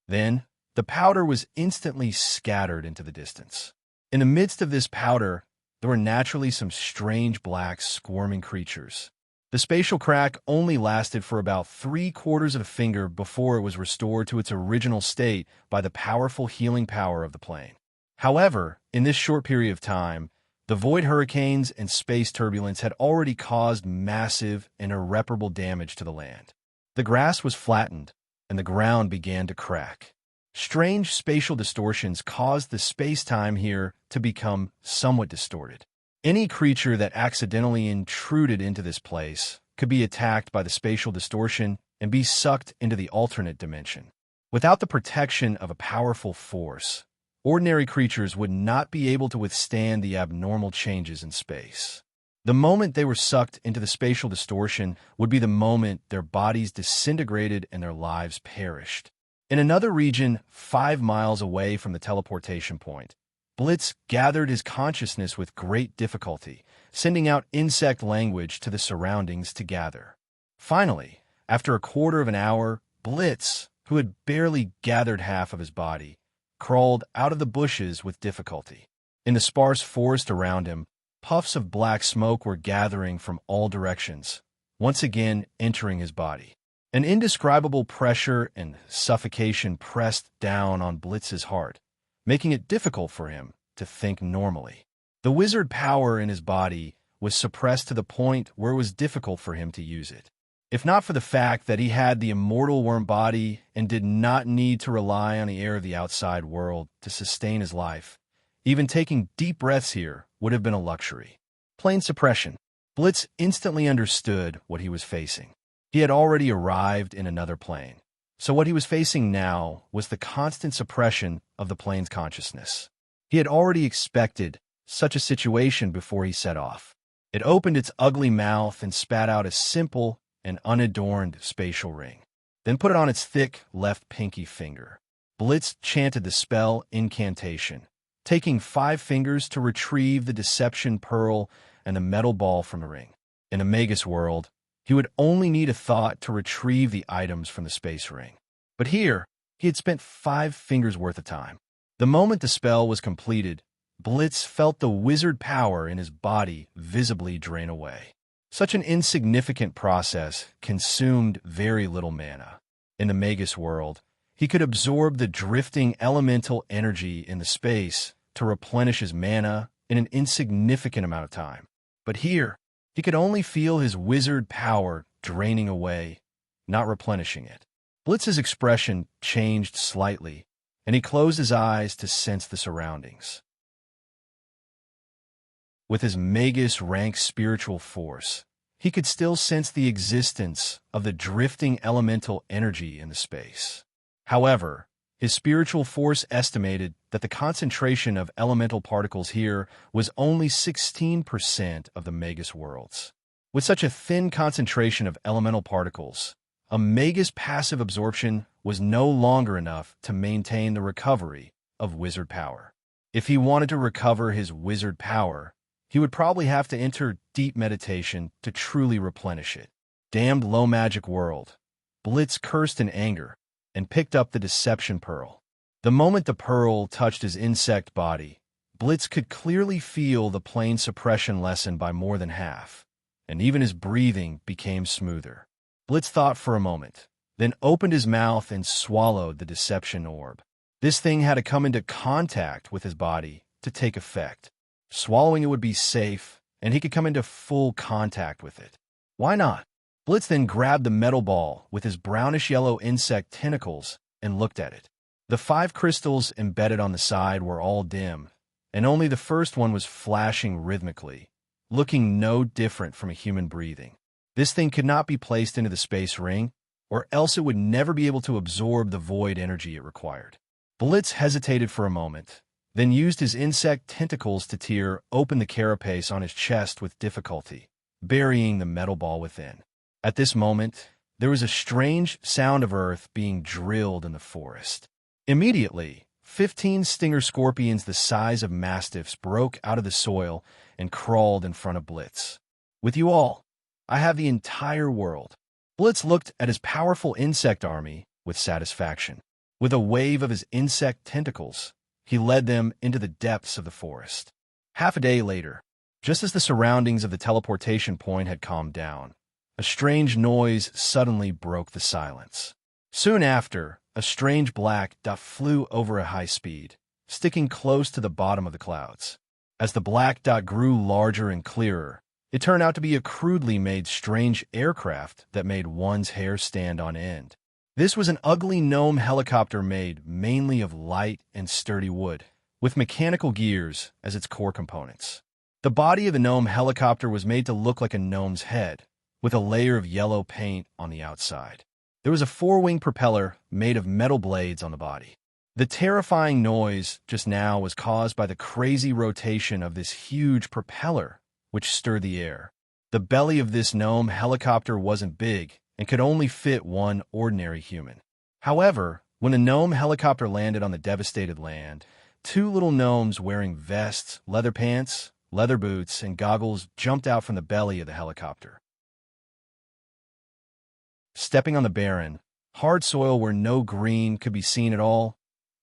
Then, the powder was instantly scattered into the distance. In the midst of this powder, there were naturally some strange black squirming creatures. The spatial crack only lasted for about 3/4 of a finger before it was restored to its original state by the powerful healing power of the plane. However, in this short period of time, the void hurricanes and space turbulence had already caused massive and irreparable damage to the land. The grass was flattened, and the ground began to crack. Strange spatial distortions caused the space-time here to become somewhat distorted. Any creature that accidentally intruded into this place could be attacked by the spatial distortion and be sucked into the alternate dimension. Without the protection of a powerful force, ordinary creatures would not be able to withstand the abnormal changes in space. The moment they were sucked into the spatial distortion would be the moment their bodies disintegrated and their lives perished. In another region 5 miles away from the teleportation point, Blitz gathered his consciousness with great difficulty, sending out insect language to the surroundings to gather. Finally, after a quarter of an hour, Blitz, who had barely gathered half of his body, crawled out of the bushes with difficulty. In the sparse forest around him, puffs of black smoke were gathering from all directions, once again entering his body. An indescribable pressure and suffocation pressed down on Blitz's heart, making it difficult for him to think normally. The wizard power in his body was suppressed to the point where it was difficult for him to use it. If not for the fact that he had the immortal worm body and did not need to rely on the air of the outside world to sustain his life, even taking deep breaths here would have been a luxury. Plain suppression. Blitz instantly understood what he was facing. He had already arrived in another plane, so what he was facing now was the constant suppression of the plane's consciousness. He had already expected such a situation before he set off. It opened its ugly mouth and spat out a simple and unadorned spatial ring, then put it on its thick left pinky finger. Blitz chanted the spell incantation, taking 5 fingers to retrieve the deception pearl and the metal ball from the ring. In a Magus world, he would only need a thought to retrieve the items from the space ring. But here, he had spent 5 fingers worth of time. The moment the spell was completed, Blitz felt the wizard power in his body visibly drain away. Such an insignificant process consumed very little mana. In the Magus world, he could absorb the drifting elemental energy in the space to replenish his mana in an insignificant amount of time. But here, he could only feel his wizard power draining away, not replenishing it. Blitz's expression changed slightly, and he closed his eyes to sense the surroundings. With his Magus rank spiritual force, he could still sense the existence of the drifting elemental energy in the space. However, his spiritual force estimated that the concentration of elemental particles here was only 16% of the Magus worlds. With such a thin concentration of elemental particles, a Magus passive absorption was no longer enough to maintain the recovery of wizard power. If he wanted to recover his wizard power, he would probably have to enter deep meditation to truly replenish it. Damned low magic world. Blitz cursed in anger, and picked up the deception pearl. The moment the pearl touched his insect body, Blitz could clearly feel the plane suppression lessen by more than half, and even his breathing became smoother. Blitz thought for a moment, then opened his mouth and swallowed the deception orb. This thing had to come into contact with his body to take effect. Swallowing it would be safe, and he could come into full contact with it. Why not? Blitz then grabbed the metal ball with his brownish-yellow insect tentacles and looked at it. The 5 crystals embedded on the side were all dim, and only the first one was flashing rhythmically, looking no different from a human breathing. This thing could not be placed into the space ring, or else it would never be able to absorb the void energy it required. Blitz hesitated for a moment, then used his insect tentacles to tear open the carapace on his chest with difficulty, burying the metal ball within. At this moment, there was a strange sound of earth being drilled in the forest. Immediately, 15 stinger scorpions the size of mastiffs broke out of the soil and crawled in front of Blitz. "With you all, I have the entire world." Blitz looked at his powerful insect army with satisfaction. With a wave of his insect tentacles, he led them into the depths of the forest. Half a day later, just as the surroundings of the teleportation point had calmed down, a strange noise suddenly broke the silence. Soon after, a strange black dot flew over at high speed, sticking close to the bottom of the clouds. As the black dot grew larger and clearer, it turned out to be a crudely made strange aircraft that made one's hair stand on end. This was an ugly gnome helicopter made mainly of light and sturdy wood, with mechanical gears as its core components. The body of the gnome helicopter was made to look like a gnome's head, with a layer of yellow paint on the outside. There was a 4-wing propeller made of metal blades on the body. The terrifying noise just now was caused by the crazy rotation of this huge propeller, which stirred the air. The belly of this gnome helicopter wasn't big and could only fit one ordinary human. However, when the gnome helicopter landed on the devastated land, 2 little gnomes wearing vests, leather pants, leather boots, and goggles jumped out from the belly of the helicopter. Stepping on the barren, hard soil where no green could be seen at all,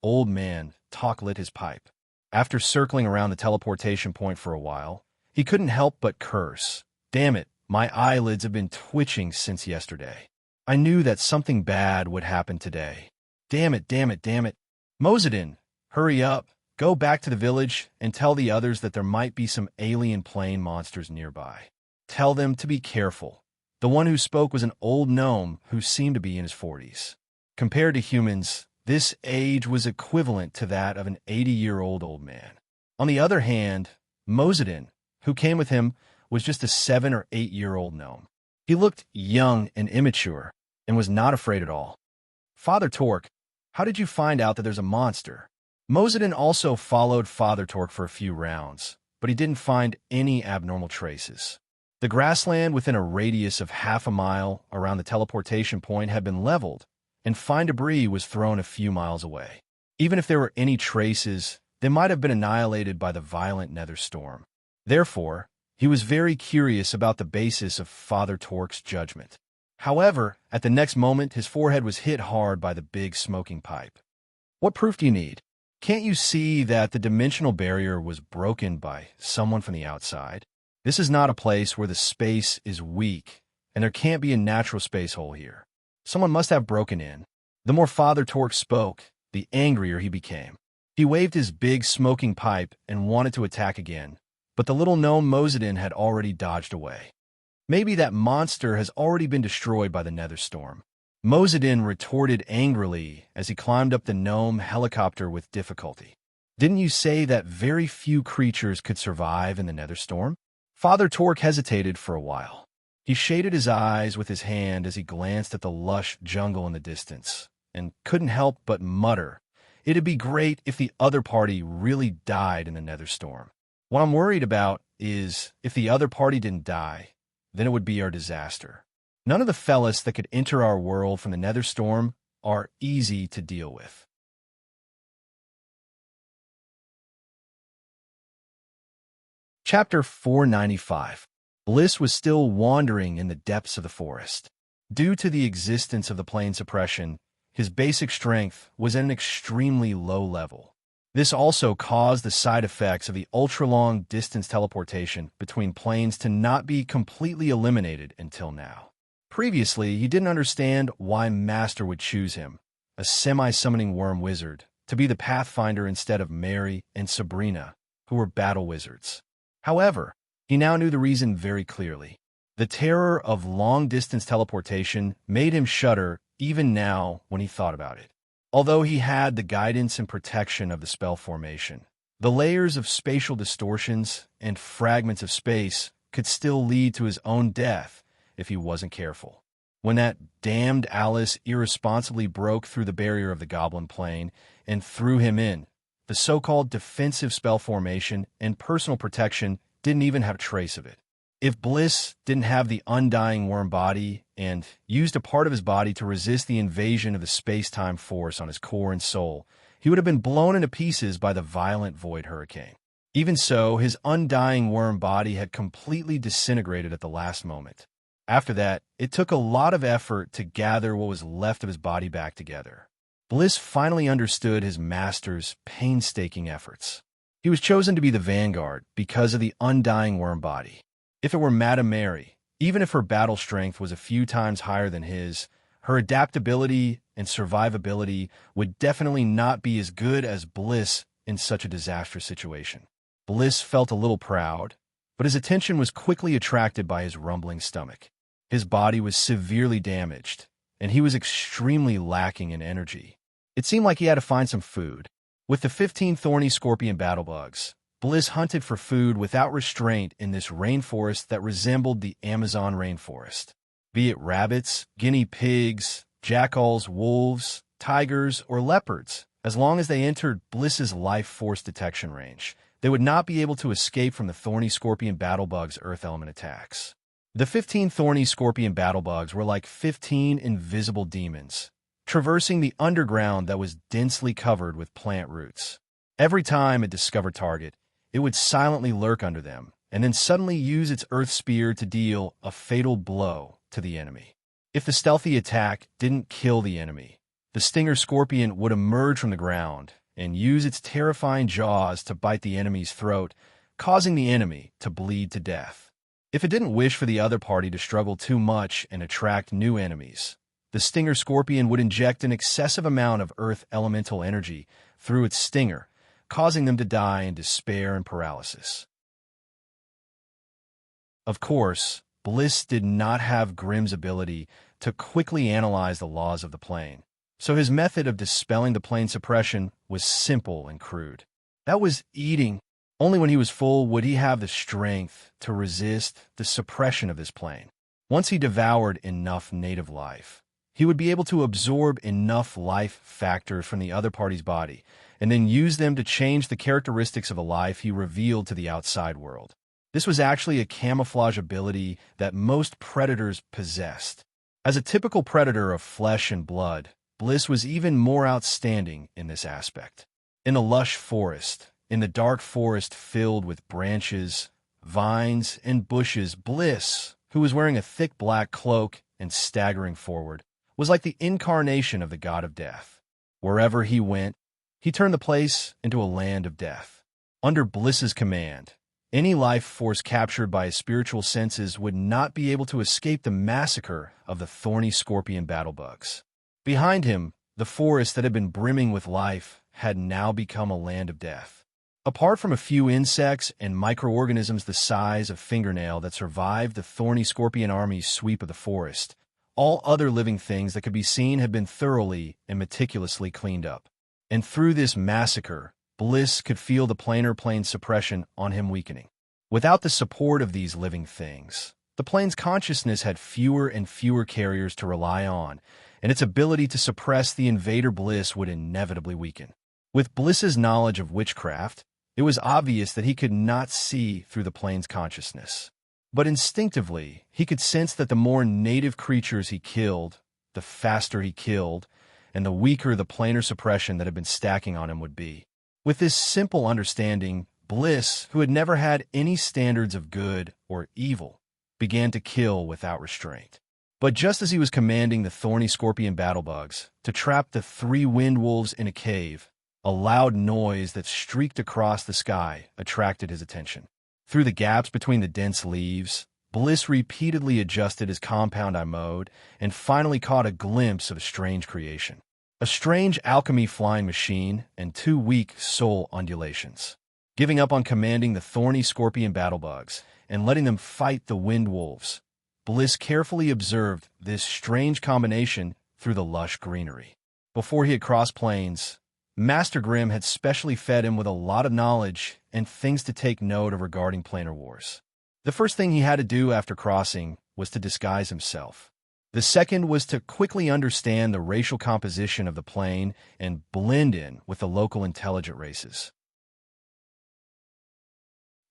Old Man Talk lit his pipe. After circling around the teleportation point for a while, he couldn't help but curse. "Damn it, my eyelids have been twitching since yesterday. I knew that something bad would happen today. Damn it, damn it, damn it. Mosedin, hurry up, go back to the village and tell the others that there might be some alien plane monsters nearby. Tell them to be careful." The one who spoke was an old gnome who seemed to be in his 40s. Compared to humans, this age was equivalent to that of an 80-year-old old man. On the other hand, Mosedin, who came with him, was just a 7 or 8-year-old gnome. He looked young and immature and was not afraid at all. "Father Torque, how did you find out that there's a monster?" Mosedin also followed Father Torque for a few rounds, but he didn't find any abnormal traces. The grassland within a radius of half a mile around the teleportation point had been leveled, and fine debris was thrown a few miles away. Even if there were any traces, they might have been annihilated by the violent nether storm. Therefore, he was very curious about the basis of Father Torque's judgment. However, at the next moment, his forehead was hit hard by the big smoking pipe. "What proof do you need? Can't you see that the dimensional barrier was broken by someone from the outside? This is not a place where the space is weak, and there can't be a natural space hole here. Someone must have broken in." The more Father Torque spoke, the angrier he became. He waved his big smoking pipe and wanted to attack again, but the little gnome Mosedin had already dodged away. "Maybe that monster has already been destroyed by the nether storm." Mosedin retorted angrily as he climbed up the gnome helicopter with difficulty. "Didn't you say that very few creatures could survive in the nether storm?" Father Torque hesitated for a while. He shaded his eyes with his hand as he glanced at the lush jungle in the distance, and couldn't help but mutter, "It'd be great if the other party really died in the nether storm. What I'm worried about is, if the other party didn't die, then it would be our disaster. None of the fellas that could enter our world from the nether storm are easy to deal with." Chapter 495. Bliss was still wandering in the depths of the forest. Due to the existence of the plane suppression, his basic strength was at an extremely low level. This also caused the side effects of the ultra-long distance teleportation between planes to not be completely eliminated until now. Previously, he didn't understand why Master would choose him, a semi-summoning worm wizard, to be the Pathfinder instead of Mary and Sabrina, who were battle wizards. However, he now knew the reason very clearly. The terror of long-distance teleportation made him shudder even now when he thought about it. Although he had the guidance and protection of the spell formation, the layers of spatial distortions and fragments of space could still lead to his own death if he wasn't careful. When that damned Alice irresponsibly broke through the barrier of the goblin plane and threw him in, the so-called defensive spell formation and personal protection didn't even have a trace of it. If Bliss didn't have the undying worm body and used a part of his body to resist the invasion of the space-time force on his core and soul, he would have been blown into pieces by the violent void hurricane. Even so, his undying worm body had completely disintegrated at the last moment. After that, it took a lot of effort to gather what was left of his body back together. Bliss finally understood his master's painstaking efforts. He was chosen to be the vanguard because of the undying worm body. If it were Madame Mary, even if her battle strength was a few times higher than his, her adaptability and survivability would definitely not be as good as Bliss in such a disastrous situation. Bliss felt a little proud, but his attention was quickly attracted by his rumbling stomach. His body was severely damaged, and he was extremely lacking in energy. It seemed like he had to find some food. With the 15 thorny scorpion battlebugs, Bliss hunted for food without restraint in this rainforest that resembled the Amazon rainforest. Be it rabbits, guinea pigs, jackals, wolves, tigers, or leopards, as long as they entered Bliss's life force detection range, they would not be able to escape from the thorny scorpion battlebug's earth element attacks. The 15 thorny scorpion battlebugs were like 15 invisible demons, traversing the underground that was densely covered with plant roots. Every time it discovered target, it would silently lurk under them, and then suddenly use its earth spear to deal a fatal blow to the enemy. If the stealthy attack didn't kill the enemy, the stinger scorpion would emerge from the ground and use its terrifying jaws to bite the enemy's throat, causing the enemy to bleed to death. If it didn't wish for the other party to struggle too much and attract new enemies, the stinger scorpion would inject an excessive amount of earth elemental energy through its stinger, causing them to die in despair and paralysis. Of course, Bliss did not have Grimm's ability to quickly analyze the laws of the plane, so his method of dispelling the plane suppression was simple and crude. That was eating. Only when he was full would he have the strength to resist the suppression of this plane. Once he devoured enough native life, he would be able to absorb enough life factors from the other party's body and then use them to change the characteristics of a life he revealed to the outside world. This was actually a camouflage ability that most predators possessed. As a typical predator of flesh and blood, Bliss was even more outstanding in this aspect. In a lush forest, in the dark forest filled with branches, vines, and bushes, Bliss, who was wearing a thick black cloak and staggering forward, was like the incarnation of the god of death. Wherever he went, he turned the place into a land of death. Under Bliss's command, any life force captured by his spiritual senses would not be able to escape the massacre of the thorny scorpion battlebugs. Behind him, the forest that had been brimming with life had now become a land of death. Apart from a few insects and microorganisms the size of fingernail that survived the thorny scorpion army's sweep of the forest, all other living things that could be seen had been thoroughly and meticulously cleaned up. And through this massacre, Bliss could feel the planar plane suppression on him weakening. Without the support of these living things, the plane's consciousness had fewer and fewer carriers to rely on, and its ability to suppress the invader Bliss would inevitably weaken. With Bliss's knowledge of witchcraft, it was obvious that he could not see through the plane's consciousness. But instinctively, he could sense that the more native creatures he killed, the faster he killed, and the weaker the planar suppression that had been stacking on him would be. With this simple understanding, Bliss, who had never had any standards of good or evil, began to kill without restraint. But just as he was commanding the thorny scorpion battlebugs to trap the 3 wind wolves in a cave, a loud noise that streaked across the sky attracted his attention. Through the gaps between the dense leaves, Bliss repeatedly adjusted his compound eye mode and finally caught a glimpse of a strange creation. A strange alchemy flying machine and 2 weak soul undulations. Giving up on commanding the thorny scorpion battlebugs and letting them fight the wind wolves, Bliss carefully observed this strange combination through the lush greenery. Before he had crossed plains, Master Grimm had specially fed him with a lot of knowledge and things to take note of regarding planar wars. The first thing he had to do after crossing was to disguise himself. The second was to quickly understand the racial composition of the plane and blend in with the local intelligent races.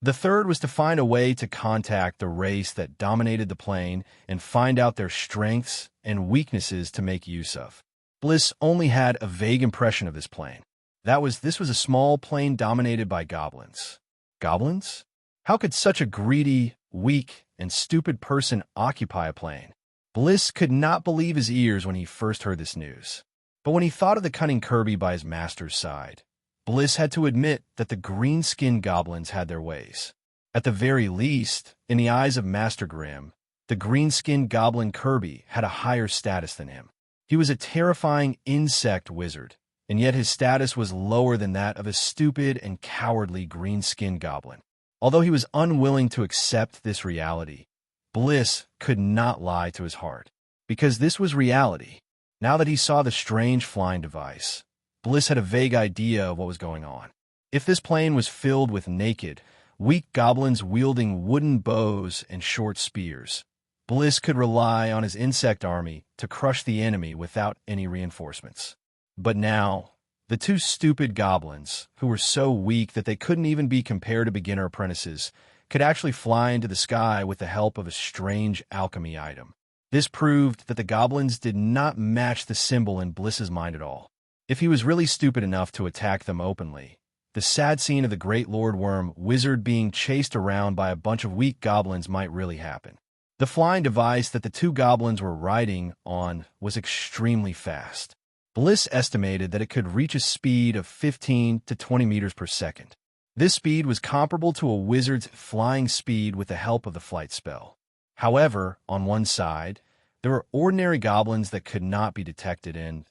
The third was to find a way to contact the race that dominated the plane and find out their strengths and weaknesses to make use of. Bliss only had a vague impression of this plane. This was a small plane dominated by goblins. Goblins? How could such a greedy, weak, and stupid person occupy a plane? Bliss could not believe his ears when he first heard this news. But when he thought of the cunning Kirby by his master's side, Bliss had to admit that the green-skinned goblins had their ways. At the very least, in the eyes of Master Grimm, the green-skinned goblin Kirby had a higher status than him. He was a terrifying insect wizard, and yet his status was lower than that of a stupid and cowardly green-skinned goblin. Although he was unwilling to accept this reality, Bliss could not lie to his heart, because this was reality. Now that he saw the strange flying device, Bliss had a vague idea of what was going on. If this plane was filled with naked, weak goblins wielding wooden bows and short spears, Bliss could rely on his insect army to crush the enemy without any reinforcements. But now, the 2 stupid goblins, who were so weak that they couldn't even be compared to beginner apprentices, could actually fly into the sky with the help of a strange alchemy item. This proved that the goblins did not match the symbol in Bliss's mind at all. If he was really stupid enough to attack them openly, the sad scene of the Great Lord Worm wizard being chased around by a bunch of weak goblins might really happen. The flying device that the 2 goblins were riding on was extremely fast. Bliss estimated that it could reach a speed of 15 to 20 meters per second. This speed was comparable to a wizard's flying speed with the help of the flight spell. However, on one side, there were ordinary goblins that could not be detected, and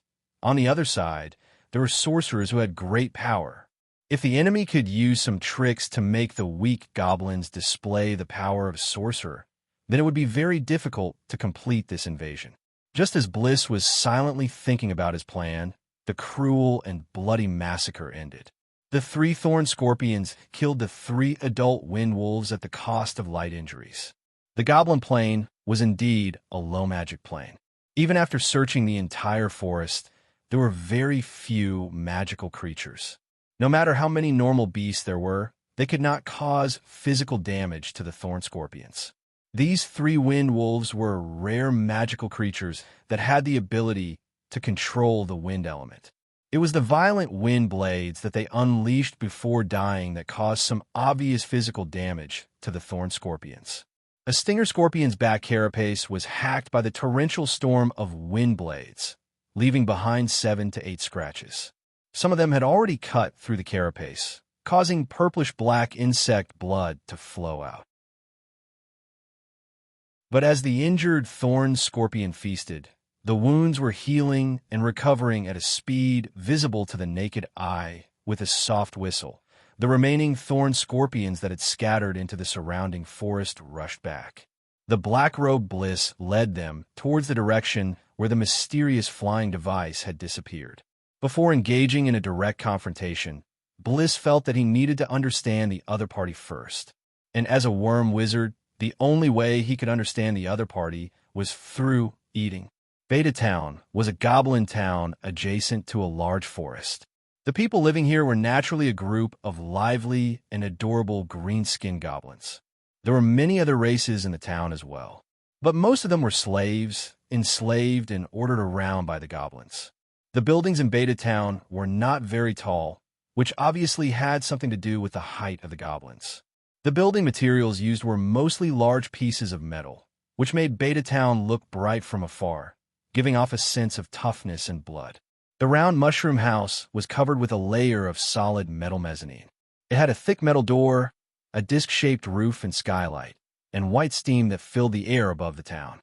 on the other side, there were sorcerers who had great power. If the enemy could use some tricks to make the weak goblins display the power of a sorcerer, then it would be very difficult to complete this invasion. Just as Bliss was silently thinking about his plan, the cruel and bloody massacre ended. The 3 thorn scorpions killed the 3 adult wind wolves at the cost of light injuries. The goblin plane was indeed a low magic plane. Even after searching the entire forest, there were very few magical creatures. No matter how many normal beasts there were, they could not cause physical damage to the thorn scorpions. These 3 wind wolves were rare magical creatures that had the ability to control the wind element. It was the violent wind blades that they unleashed before dying that caused some obvious physical damage to the thorn scorpions. A stinger scorpion's back carapace was hacked by the torrential storm of wind blades, leaving behind 7 to 8 scratches. Some of them had already cut through the carapace, causing purplish-black insect blood to flow out. But as the injured thorn scorpion feasted, the wounds were healing and recovering at a speed visible to the naked eye with a soft whistle. The remaining thorn scorpions that had scattered into the surrounding forest rushed back. The black-robed Bliss led them towards the direction where the mysterious flying device had disappeared. Before engaging in a direct confrontation, Bliss felt that he needed to understand the other party first. And as a worm wizard, the only way he could understand the other party was through eating. Beta Town was a goblin town adjacent to a large forest. The people living here were naturally a group of lively and adorable green-skinned goblins. There were many other races in the town as well, but most of them were slaves, enslaved and ordered around by the goblins. The buildings in Beta Town were not very tall, which obviously had something to do with the height of the goblins. The building materials used were mostly large pieces of metal, which made Beta Town look bright from afar, giving off a sense of toughness and blood. The round mushroom house was covered with a layer of solid metal mezzanine. It had a thick metal door, a disc-shaped roof and skylight, and white steam that filled the air above the town.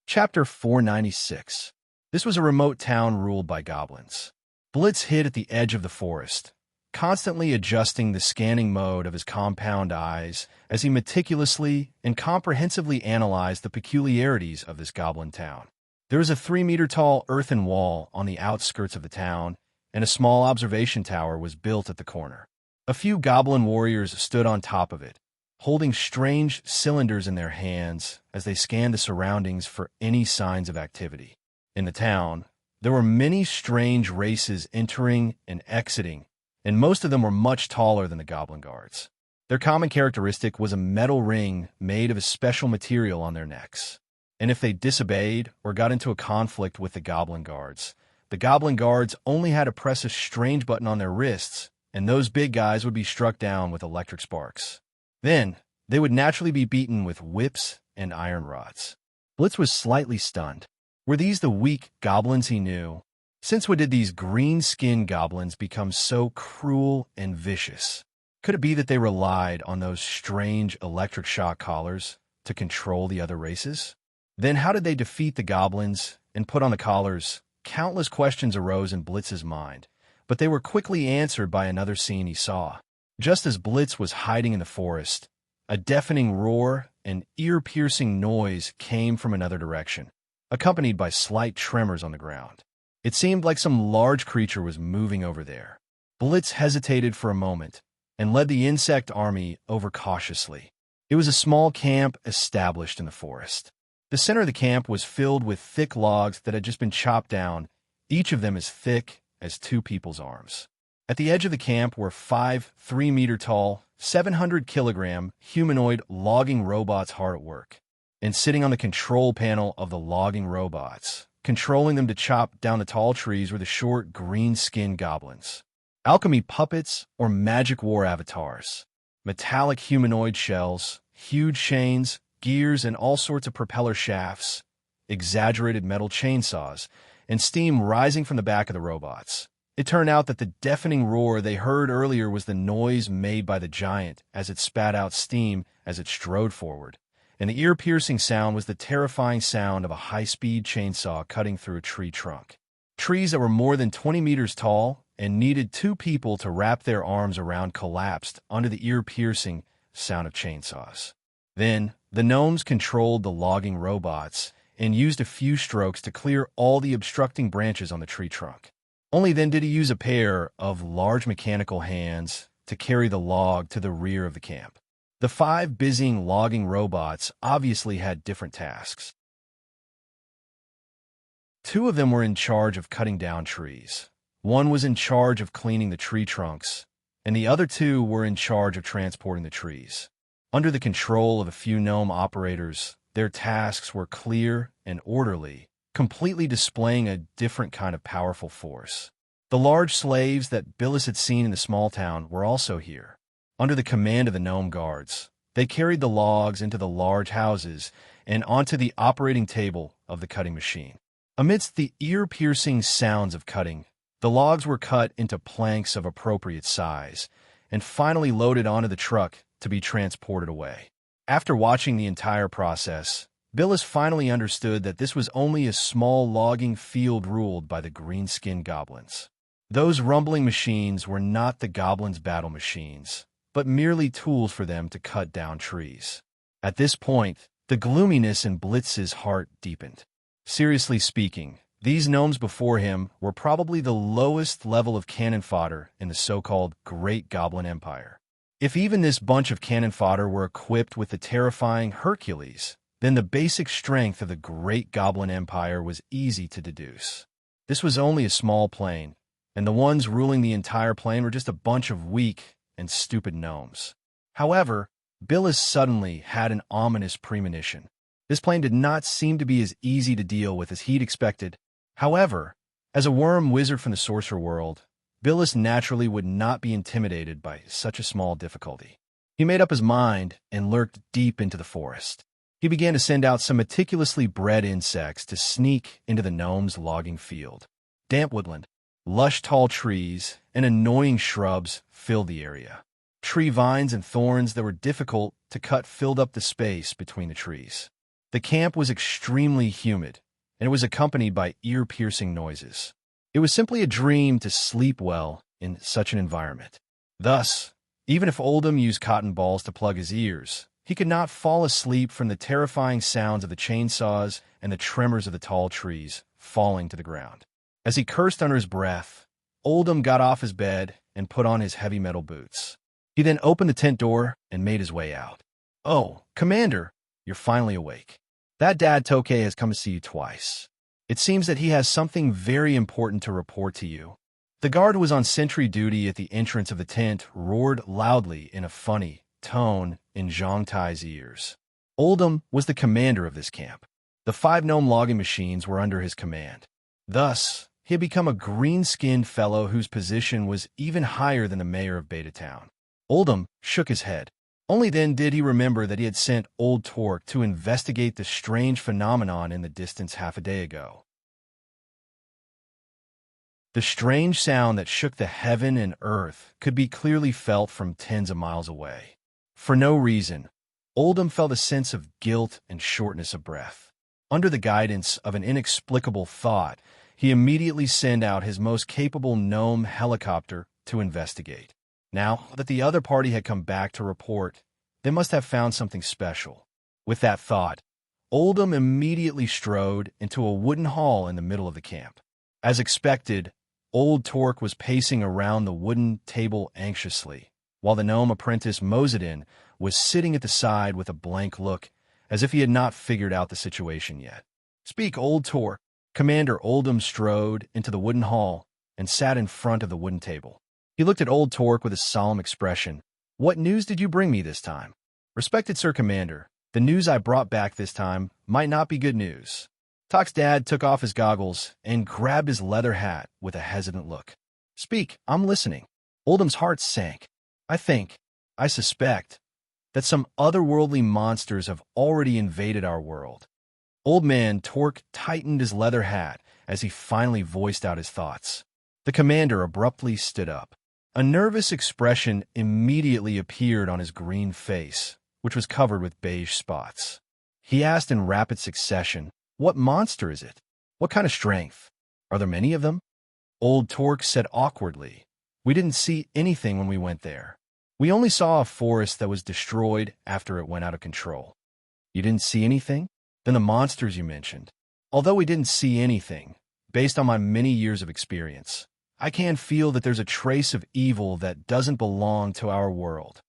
Chapter 496. This was a remote town ruled by goblins. Blitz hid at the edge of the forest, constantly adjusting the scanning mode of his compound eyes as he meticulously and comprehensively analyzed the peculiarities of this goblin town. There was a 3-meter-tall earthen wall on the outskirts of the town, and a small observation tower was built at the corner. A few goblin warriors stood on top of it, holding strange cylinders in their hands as they scanned the surroundings for any signs of activity. In the town, there were many strange races entering and exiting, and most of them were much taller than the goblin guards. Their common characteristic was a metal ring made of a special material on their necks. And if they disobeyed or got into a conflict with the goblin guards only had to press a strange button on their wrists, and those big guys would be struck down with electric sparks. Then, they would naturally be beaten with whips and iron rods. Blitz was slightly stunned. Were these the weak goblins he knew? Since when did these green-skinned goblins become so cruel and vicious? Could it be that they relied on those strange electric shock collars to control the other races? Then how did they defeat the goblins and put on the collars? Countless questions arose in Blitz's mind, but they were quickly answered by another scene he saw. Just as Blitz was hiding in the forest, a deafening roar and ear-piercing noise came from another direction, accompanied by slight tremors on the ground. It seemed like some large creature was moving over there. Blitz hesitated for a moment and led the insect army over cautiously. It was a small camp established in the forest. The center of the camp was filled with thick logs that had just been chopped down, each of them as thick as 2 people's arms. At the edge of the camp were 5 3-meter-tall, 700-kilogram humanoid logging robots hard at work. And sitting on the control panel of the logging robots, controlling them to chop down the tall trees, were the short, green-skinned goblins. Alchemy puppets or magic war avatars. Metallic humanoid shells, huge chains, gears, and all sorts of propeller shafts, exaggerated metal chainsaws, and steam rising from the back of the robots. It turned out that the deafening roar they heard earlier was the noise made by the giant as it spat out steam as it strode forward, and the ear-piercing sound was the terrifying sound of a high-speed chainsaw cutting through a tree trunk. Trees that were more than 20 meters tall and needed 2 people to wrap their arms around collapsed under the ear-piercing sound of chainsaws. Then, the gnomes controlled the logging robots and used a few strokes to clear all the obstructing branches on the tree trunk. Only then did he use a pair of large mechanical hands to carry the log to the rear of the camp. The 5 busying logging robots obviously had different tasks. 2 of them were in charge of cutting down trees. 1 was in charge of cleaning the tree trunks, and the other 2 were in charge of transporting the trees. Under the control of a few gnome operators, their tasks were clear and orderly, completely displaying a different kind of powerful force. The large slaves that Billis had seen in the small town were also here. Under the command of the gnome guards, they carried the logs into the large houses and onto the operating table of the cutting machine. Amidst the ear-piercing sounds of cutting, the logs were cut into planks of appropriate size and finally loaded onto the truck to be transported away. After watching the entire process, Billis finally understood that this was only a small logging field ruled by the green-skinned goblins. Those rumbling machines were not the goblins' battle machines, but merely tools for them to cut down trees. At this point, the gloominess in Blitz's heart deepened. Seriously speaking, these gnomes before him were probably the lowest level of cannon fodder in the so-called Great Goblin Empire. If even this bunch of cannon fodder were equipped with the terrifying Hercules, then the basic strength of the Great Goblin Empire was easy to deduce. This was only a small plane, and the ones ruling the entire plane were just a bunch of weak and stupid gnomes. However, Billis suddenly had an ominous premonition. This plane did not seem to be as easy to deal with as he'd expected. However, as a worm wizard from the sorcerer world, Billis naturally would not be intimidated by such a small difficulty. He made up his mind and lurked deep into the forest. He began to send out some meticulously bred insects to sneak into the gnome's logging field. Damp woodland, lush tall trees, and annoying shrubs filled the area. Tree vines and thorns that were difficult to cut filled up the space between the trees. The camp was extremely humid, and it was accompanied by ear-piercing noises. It was simply a dream to sleep well in such an environment. Thus, even if Oldham used cotton balls to plug his ears, he could not fall asleep from the terrifying sounds of the chainsaws and the tremors of the tall trees falling to the ground. As he cursed under his breath, Oldham got off his bed and put on his heavy metal boots. He then opened the tent door and made his way out. "Oh, Commander, you're finally awake. That Dad Tokay has come to see you twice. It seems that he has something very important to report to you." The guard who was on sentry duty at the entrance of the tent roared loudly in a funny tone in Zhang Tai's ears. Oldham was the commander of this camp. The 5 gnome logging machines were under his command. Thus, he had become a green-skinned fellow whose position was even higher than the mayor of Beta Town. Oldham shook his head. Only then did he remember that he had sent Old Torque to investigate the strange phenomenon in the distance half a day ago. The strange sound that shook the heaven and earth could be clearly felt from tens of miles away. For no reason, Oldham felt a sense of guilt and shortness of breath. Under the guidance of an inexplicable thought, he immediately sent out his most capable gnome helicopter to investigate. Now that the other party had come back to report, they must have found something special. With that thought, Oldham immediately strode into a wooden hall in the middle of the camp. As expected, Old Torque was pacing around the wooden table anxiously, while the gnome apprentice Mosedin was sitting at the side with a blank look, as if he had not figured out the situation yet. "Speak, Old Torque." Commander Oldham strode into the wooden hall and sat in front of the wooden table. He looked at Old Torque with a solemn expression. "What news did you bring me this time?" "Respected Sir Commander, the news I brought back this time might not be good news." Tock's dad took off his goggles and grabbed his leather hat with a hesitant look. "Speak, I'm listening." Oldham's heart sank. I suspect, that some otherworldly monsters have already invaded our world." Old Man Torque tightened his leather hat as he finally voiced out his thoughts. The commander abruptly stood up. A nervous expression immediately appeared on his green face, which was covered with beige spots. He asked in rapid succession, "What monster is it? What kind of strength? Are there many of them?" Old Torque said awkwardly, "We didn't see anything when we went there. We only saw a forest that was destroyed after it went out of control." "You didn't see anything? Then the monsters you mentioned." "Although we didn't see anything, based on my many years of experience, I can feel that there's a trace of evil that doesn't belong to our world."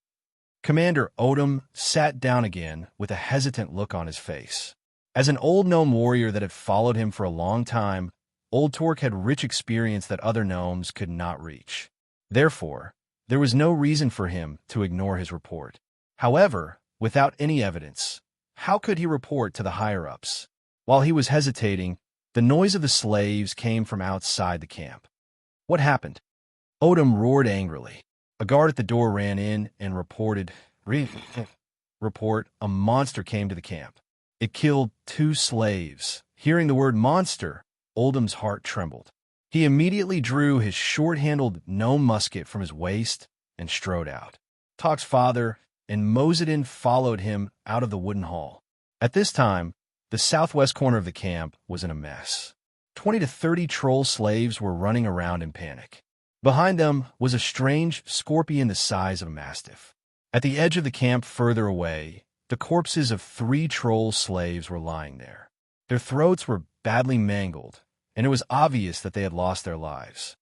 Commander Oldham sat down again with a hesitant look on his face. As an old gnome warrior that had followed him for a long time, Old Torque had rich experience that other gnomes could not reach. Therefore, there was no reason for him to ignore his report. However, without any evidence, how could he report to the higher-ups? While he was hesitating, the noise of the slaves came from outside the camp. "What happened?" Oldham roared angrily. A guard at the door ran in and reported, a monster came to the camp. It killed 2 slaves. Hearing the word monster, Oldham's heart trembled. He immediately drew his short-handled gnome musket from his waist and strode out. Tock's father and Mosedin followed him out of the wooden hall. At this time, the southwest corner of the camp was in a mess. 20 to 30 troll slaves were running around in panic. Behind them was a strange scorpion the size of a mastiff. At the edge of the camp further away, the corpses of 3 troll slaves were lying there. Their throats were badly mangled, and it was obvious that they had lost their lives.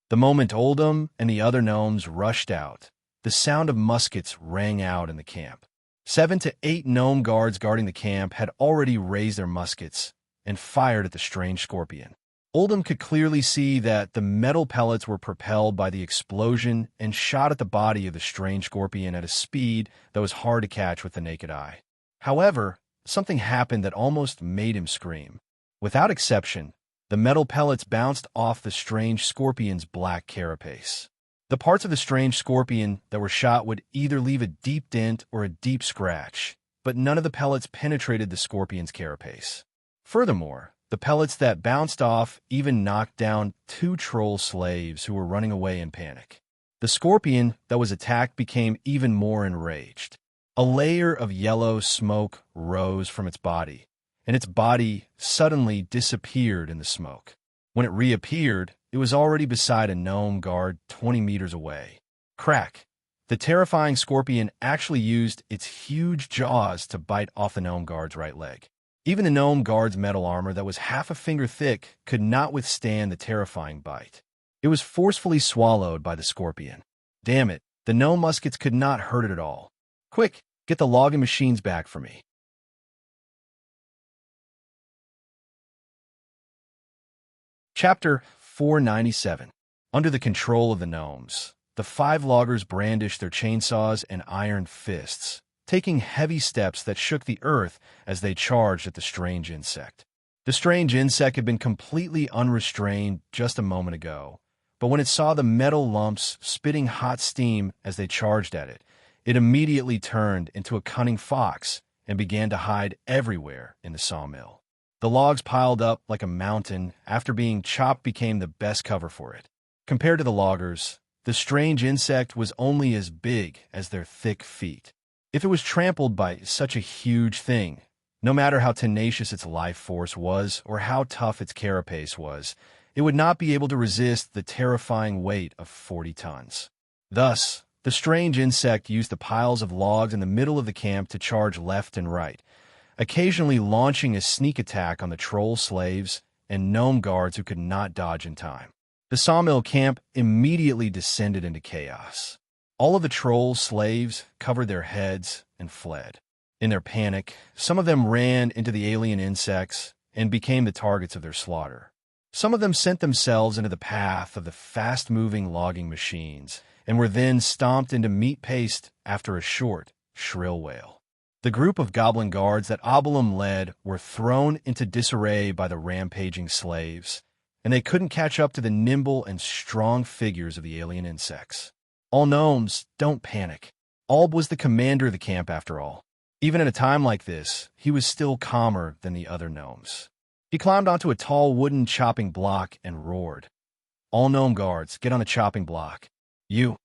The moment Oldham and the other gnomes rushed out, the sound of muskets rang out in the camp. 7 to 8 gnome guards guarding the camp had already raised their muskets and fired at the strange scorpion. Oldham could clearly see that the metal pellets were propelled by the explosion and shot at the body of the strange scorpion at a speed that was hard to catch with the naked eye. However, something happened that almost made him scream. Without exception, The metal pellets bounced off the strange scorpion's black carapace. The parts of the strange scorpion that were shot would either leave a deep dent or a deep scratch, but none of the pellets penetrated the scorpion's carapace. Furthermore, the pellets that bounced off even knocked down 2 troll slaves who were running away in panic. The scorpion that was attacked became even more enraged. A layer of yellow smoke rose from its body, and its body suddenly disappeared in the smoke. When it reappeared, it was already beside a gnome guard 20 meters away. Crack! The terrifying scorpion actually used its huge jaws to bite off the gnome guard's right leg. Even the gnome guard's metal armor that was half a finger thick could not withstand the terrifying bite. It was forcefully swallowed by the scorpion. Damn it, the gnome muskets could not hurt it at all. Quick, get the logging machines back for me. Chapter 497. Under the control of the gnomes, the 5 loggers brandished their chainsaws and iron fists, taking heavy steps that shook the earth as they charged at the strange insect. The strange insect had been completely unrestrained just a moment ago, but when it saw the metal lumps spitting hot steam as they charged at it, it immediately turned into a cunning fox and began to hide everywhere in the sawmill. The logs piled up like a mountain after being chopped became the best cover for it. Compared to the loggers, the strange insect was only as big as their thick feet. If it was trampled by such a huge thing, no matter how tenacious its life force was or how tough its carapace was, it would not be able to resist the terrifying weight of 40 tons. Thus, the strange insect used the piles of logs in the middle of the camp to charge left and right, occasionally launching a sneak attack on the troll slaves and gnome guards who could not dodge in time. The sawmill camp immediately descended into chaos. All of the troll slaves covered their heads and fled. In their panic, some of them ran into the alien insects and became the targets of their slaughter. Some of them sent themselves into the path of the fast-moving logging machines and were then stomped into meat paste after a short, shrill wail. The group of goblin guards that Obolum led were thrown into disarray by the rampaging slaves, and they couldn't catch up to the nimble and strong figures of the alien insects. All gnomes, don't panic. Alb was the commander of the camp after all. Even at a time like this, he was still calmer than the other gnomes. He climbed onto a tall wooden chopping block and roared. All gnome guards, get on the chopping block. You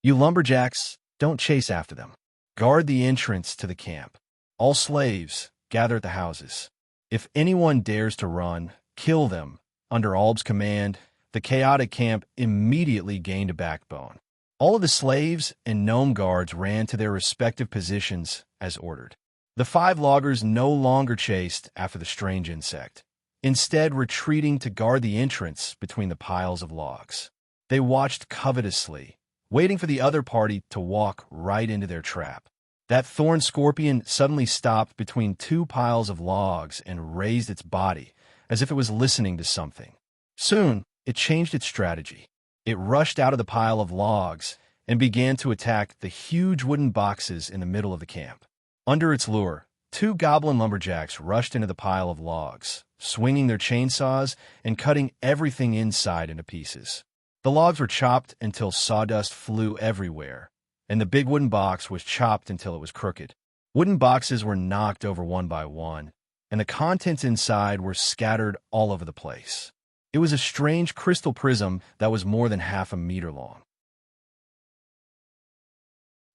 lumberjacks, don't chase after them. Guard the entrance to the camp. All slaves, gather at the houses. If anyone dares to run, kill them. Under Alb's command, the chaotic camp immediately gained a backbone. All of the slaves and gnome guards ran to their respective positions as ordered. The 5 loggers no longer chased after the strange insect, instead retreating to guard the entrance between the piles of logs. They watched covetously, waiting for the other party to walk right into their trap. That thorn scorpion suddenly stopped between 2 piles of logs and raised its body, as if it was listening to something. Soon, it changed its strategy. It rushed out of the pile of logs and began to attack the huge wooden boxes in the middle of the camp. Under its lure, 2 goblin lumberjacks rushed into the pile of logs, swinging their chainsaws and cutting everything inside into pieces. The logs were chopped until sawdust flew everywhere, and the big wooden box was chopped until it was crooked. Wooden boxes were knocked over one by one, and the contents inside were scattered all over the place. It was a strange crystal prism that was more than half a meter long.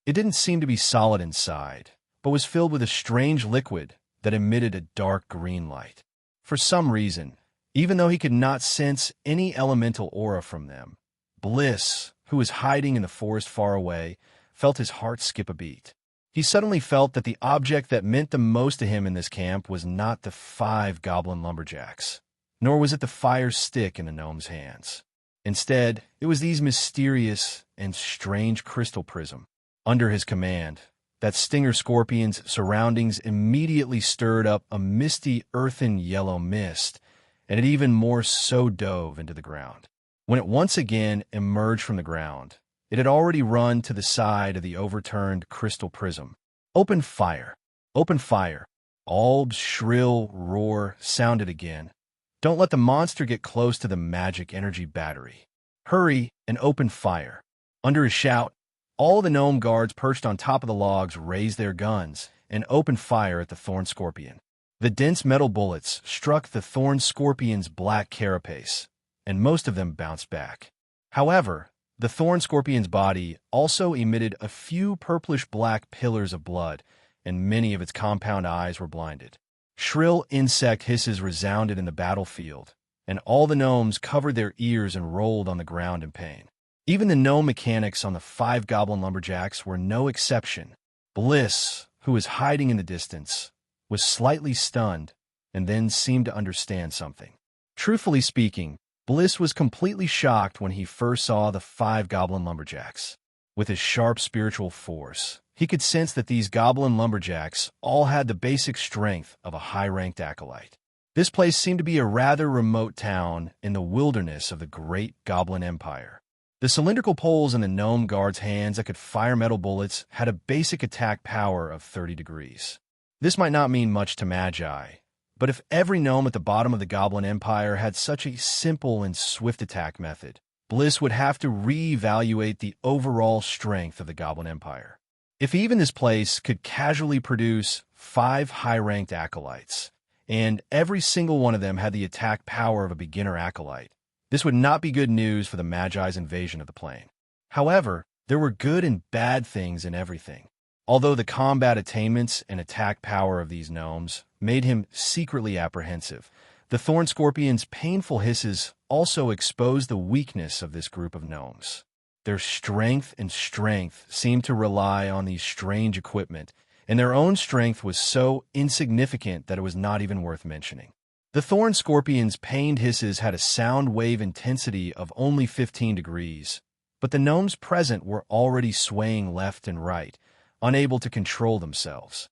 It didn't seem to be solid inside, but was filled with a strange liquid that emitted a dark green light. For some reason, even though he could not sense any elemental aura from them, Bliss, who was hiding in the forest far away, felt his heart skip a beat. He suddenly felt that the object that meant the most to him in this camp was not the 5 goblin lumberjacks, nor was it the fire stick in the gnome's hands. Instead, it was these mysterious and strange crystal prism. Under his command, that stinger scorpion's surroundings immediately stirred up a misty earthen yellow mist, and it even more so dove into the ground. When it once again emerged from the ground, it had already run to the side of the overturned crystal prism. Open fire! Open fire! Alb's shrill roar sounded again, Don't let the monster get close to the magic energy battery. Hurry and open fire. Under his shout, all the gnome guards perched on top of the logs raised their guns and opened fire at the thorn scorpion. The dense metal bullets struck the thorn scorpion's black carapace, and most of them bounced back. However, the thorn scorpion's body also emitted a few purplish-black pillars of blood, and many of its compound eyes were blinded. Shrill insect hisses resounded in the battlefield, and all the gnomes covered their ears and rolled on the ground in pain. Even the gnome mechanics on the 5 goblin lumberjacks were no exception. Bliss, who was hiding in the distance, was slightly stunned and then seemed to understand something. Truthfully speaking, Bliss was completely shocked when he first saw the 5 goblin lumberjacks. With his sharp spiritual force, he could sense that these goblin lumberjacks all had the basic strength of a high-ranked acolyte. This place seemed to be a rather remote town in the wilderness of the great goblin empire. The cylindrical poles in the gnome guards' hands that could fire metal bullets had a basic attack power of 30 degrees. This might not mean much to Magi, but if every gnome at the bottom of the Goblin Empire had such a simple and swift attack method, Bliss would have to reevaluate the overall strength of the Goblin Empire. If even this place could casually produce 5 high-ranked acolytes, and every single one of them had the attack power of a beginner acolyte, this would not be good news for the Magi's invasion of the plane. However, there were good and bad things in everything. Although the combat attainments and attack power of these gnomes made him secretly apprehensive, the Thorn Scorpion's painful hisses also exposed the weakness of this group of gnomes. Their strength seemed to rely on these strange equipment, and their own strength was so insignificant that it was not even worth mentioning. The Thorn Scorpion's pained hisses had a sound wave intensity of only 15 degrees, but the gnomes present were already swaying left and right, unable to control themselves.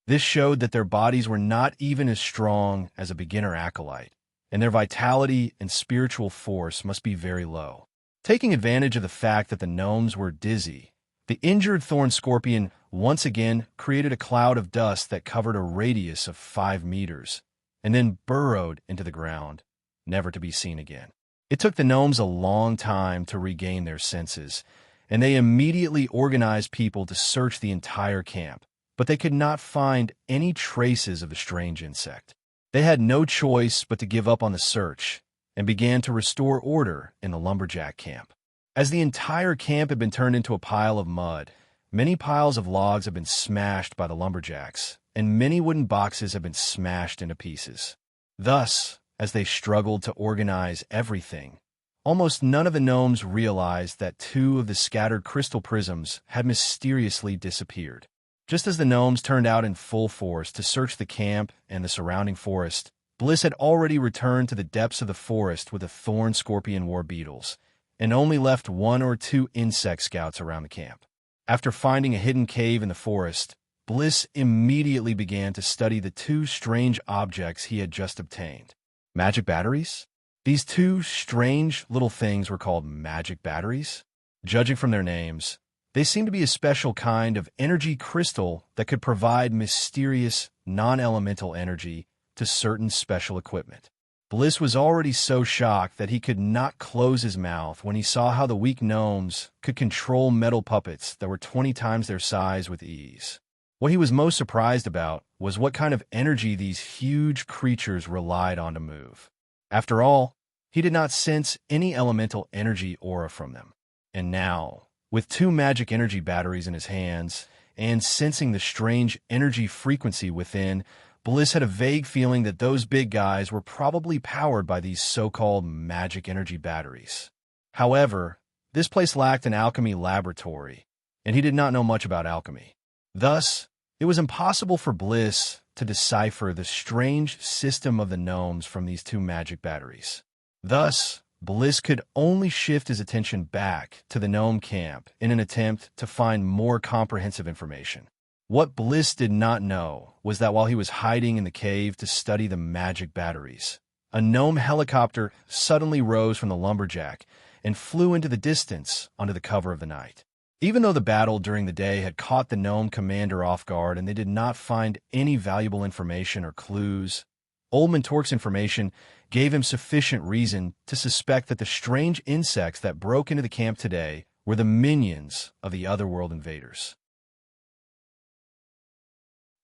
This showed that their bodies were not even as strong as a beginner acolyte, and their vitality and spiritual force must be very low. Taking advantage of the fact that the gnomes were dizzy, the injured Thorn Scorpion once again created a cloud of dust that covered a radius of 5 meters, and then burrowed into the ground, never to be seen again. It took the gnomes a long time to regain their senses, and they immediately organized people to search the entire camp, but they could not find any traces of the strange insect. They had no choice but to give up on the search, and began to restore order in the lumberjack camp. As the entire camp had been turned into a pile of mud, many piles of logs had been smashed by the lumberjacks, and many wooden boxes had been smashed into pieces. Thus, as they struggled to organize everything, almost none of the gnomes realized that 2 of the scattered crystal prisms had mysteriously disappeared. Just as the gnomes turned out in full force to search the camp and the surrounding forest, Bliss had already returned to the depths of the forest with the Thorn Scorpion war beetles, and only left 1 or 2 insect scouts around the camp. After finding a hidden cave in the forest, Bliss immediately began to study the 2 strange objects he had just obtained. Magic batteries? These 2 strange little things were called magic batteries. Judging from their names, they seemed to be a special kind of energy crystal that could provide mysterious, non-elemental energy to certain special equipment. Bliss was already so shocked that he could not close his mouth when he saw how the weak gnomes could control metal puppets that were 20 times their size with ease. What he was most surprised about was what kind of energy these huge creatures relied on to move. After all, he did not sense any elemental energy aura from them. And now, with 2 magic energy batteries in his hands, and sensing the strange energy frequency within, Bliss had a vague feeling that those big guys were probably powered by these so-called magic energy batteries. However, this place lacked an alchemy laboratory, and he did not know much about alchemy. Thus, it was impossible for Bliss to decipher the strange system of the gnomes from these 2 magic batteries. Thus, Bliss could only shift his attention back to the gnome camp in an attempt to find more comprehensive information. What Bliss did not know was that while he was hiding in the cave to study the magic batteries, a gnome helicopter suddenly rose from the lumberjack and flew into the distance under the cover of the night. Even though the battle during the day had caught the gnome commander off guard and they did not find any valuable information or clues, Old Mentork's information gave him sufficient reason to suspect that the strange insects that broke into the camp today were the minions of the otherworld invaders.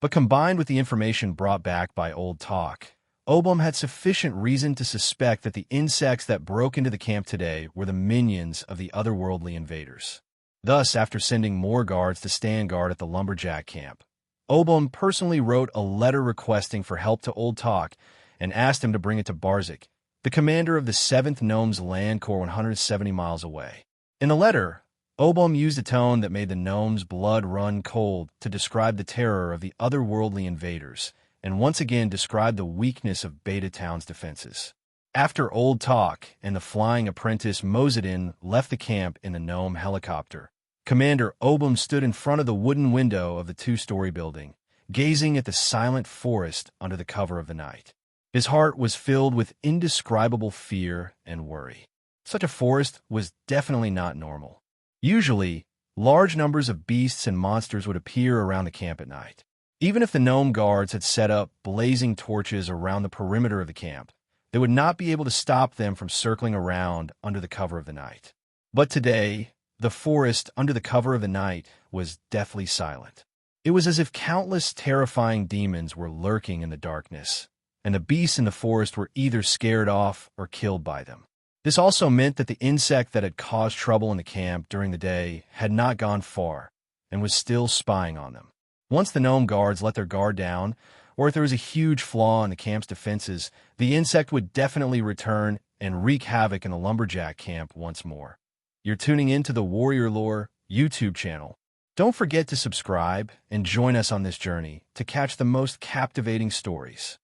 But combined with the information brought back by Old Talk, Obum had sufficient reason to suspect that the insects that broke into the camp today were the minions of the otherworldly invaders. Thus, after sending more guards to stand guard at the lumberjack camp, Obum personally wrote a letter requesting for help to Old Talk and asked him to bring it to Barzik, the commander of the 7th Gnomes Land Corps 170 miles away. In the letter, Obum used a tone that made the gnomes' blood run cold to describe the terror of the otherworldly invaders, and once again described the weakness of Beta Town's defenses. After Old Talk and the flying apprentice Mozadin left the camp in the gnome helicopter, Commander Obum stood in front of the wooden window of the 2-story building, gazing at the silent forest under the cover of the night. His heart was filled with indescribable fear and worry. Such a forest was definitely not normal. Usually, large numbers of beasts and monsters would appear around the camp at night. Even if the gnome guards had set up blazing torches around the perimeter of the camp, they would not be able to stop them from circling around under the cover of the night. But today, the forest under the cover of the night was deathly silent. It was as if countless terrifying demons were lurking in the darkness, and the beasts in the forest were either scared off or killed by them. This also meant that the insect that had caused trouble in the camp during the day had not gone far and was still spying on them. Once the gnome guards let their guard down, or if there was a huge flaw in the camp's defenses, the insect would definitely return and wreak havoc in the lumberjack camp once more. You're tuning in to the Warrior Lore YouTube channel. Don't forget to subscribe and join us on this journey to catch the most captivating stories.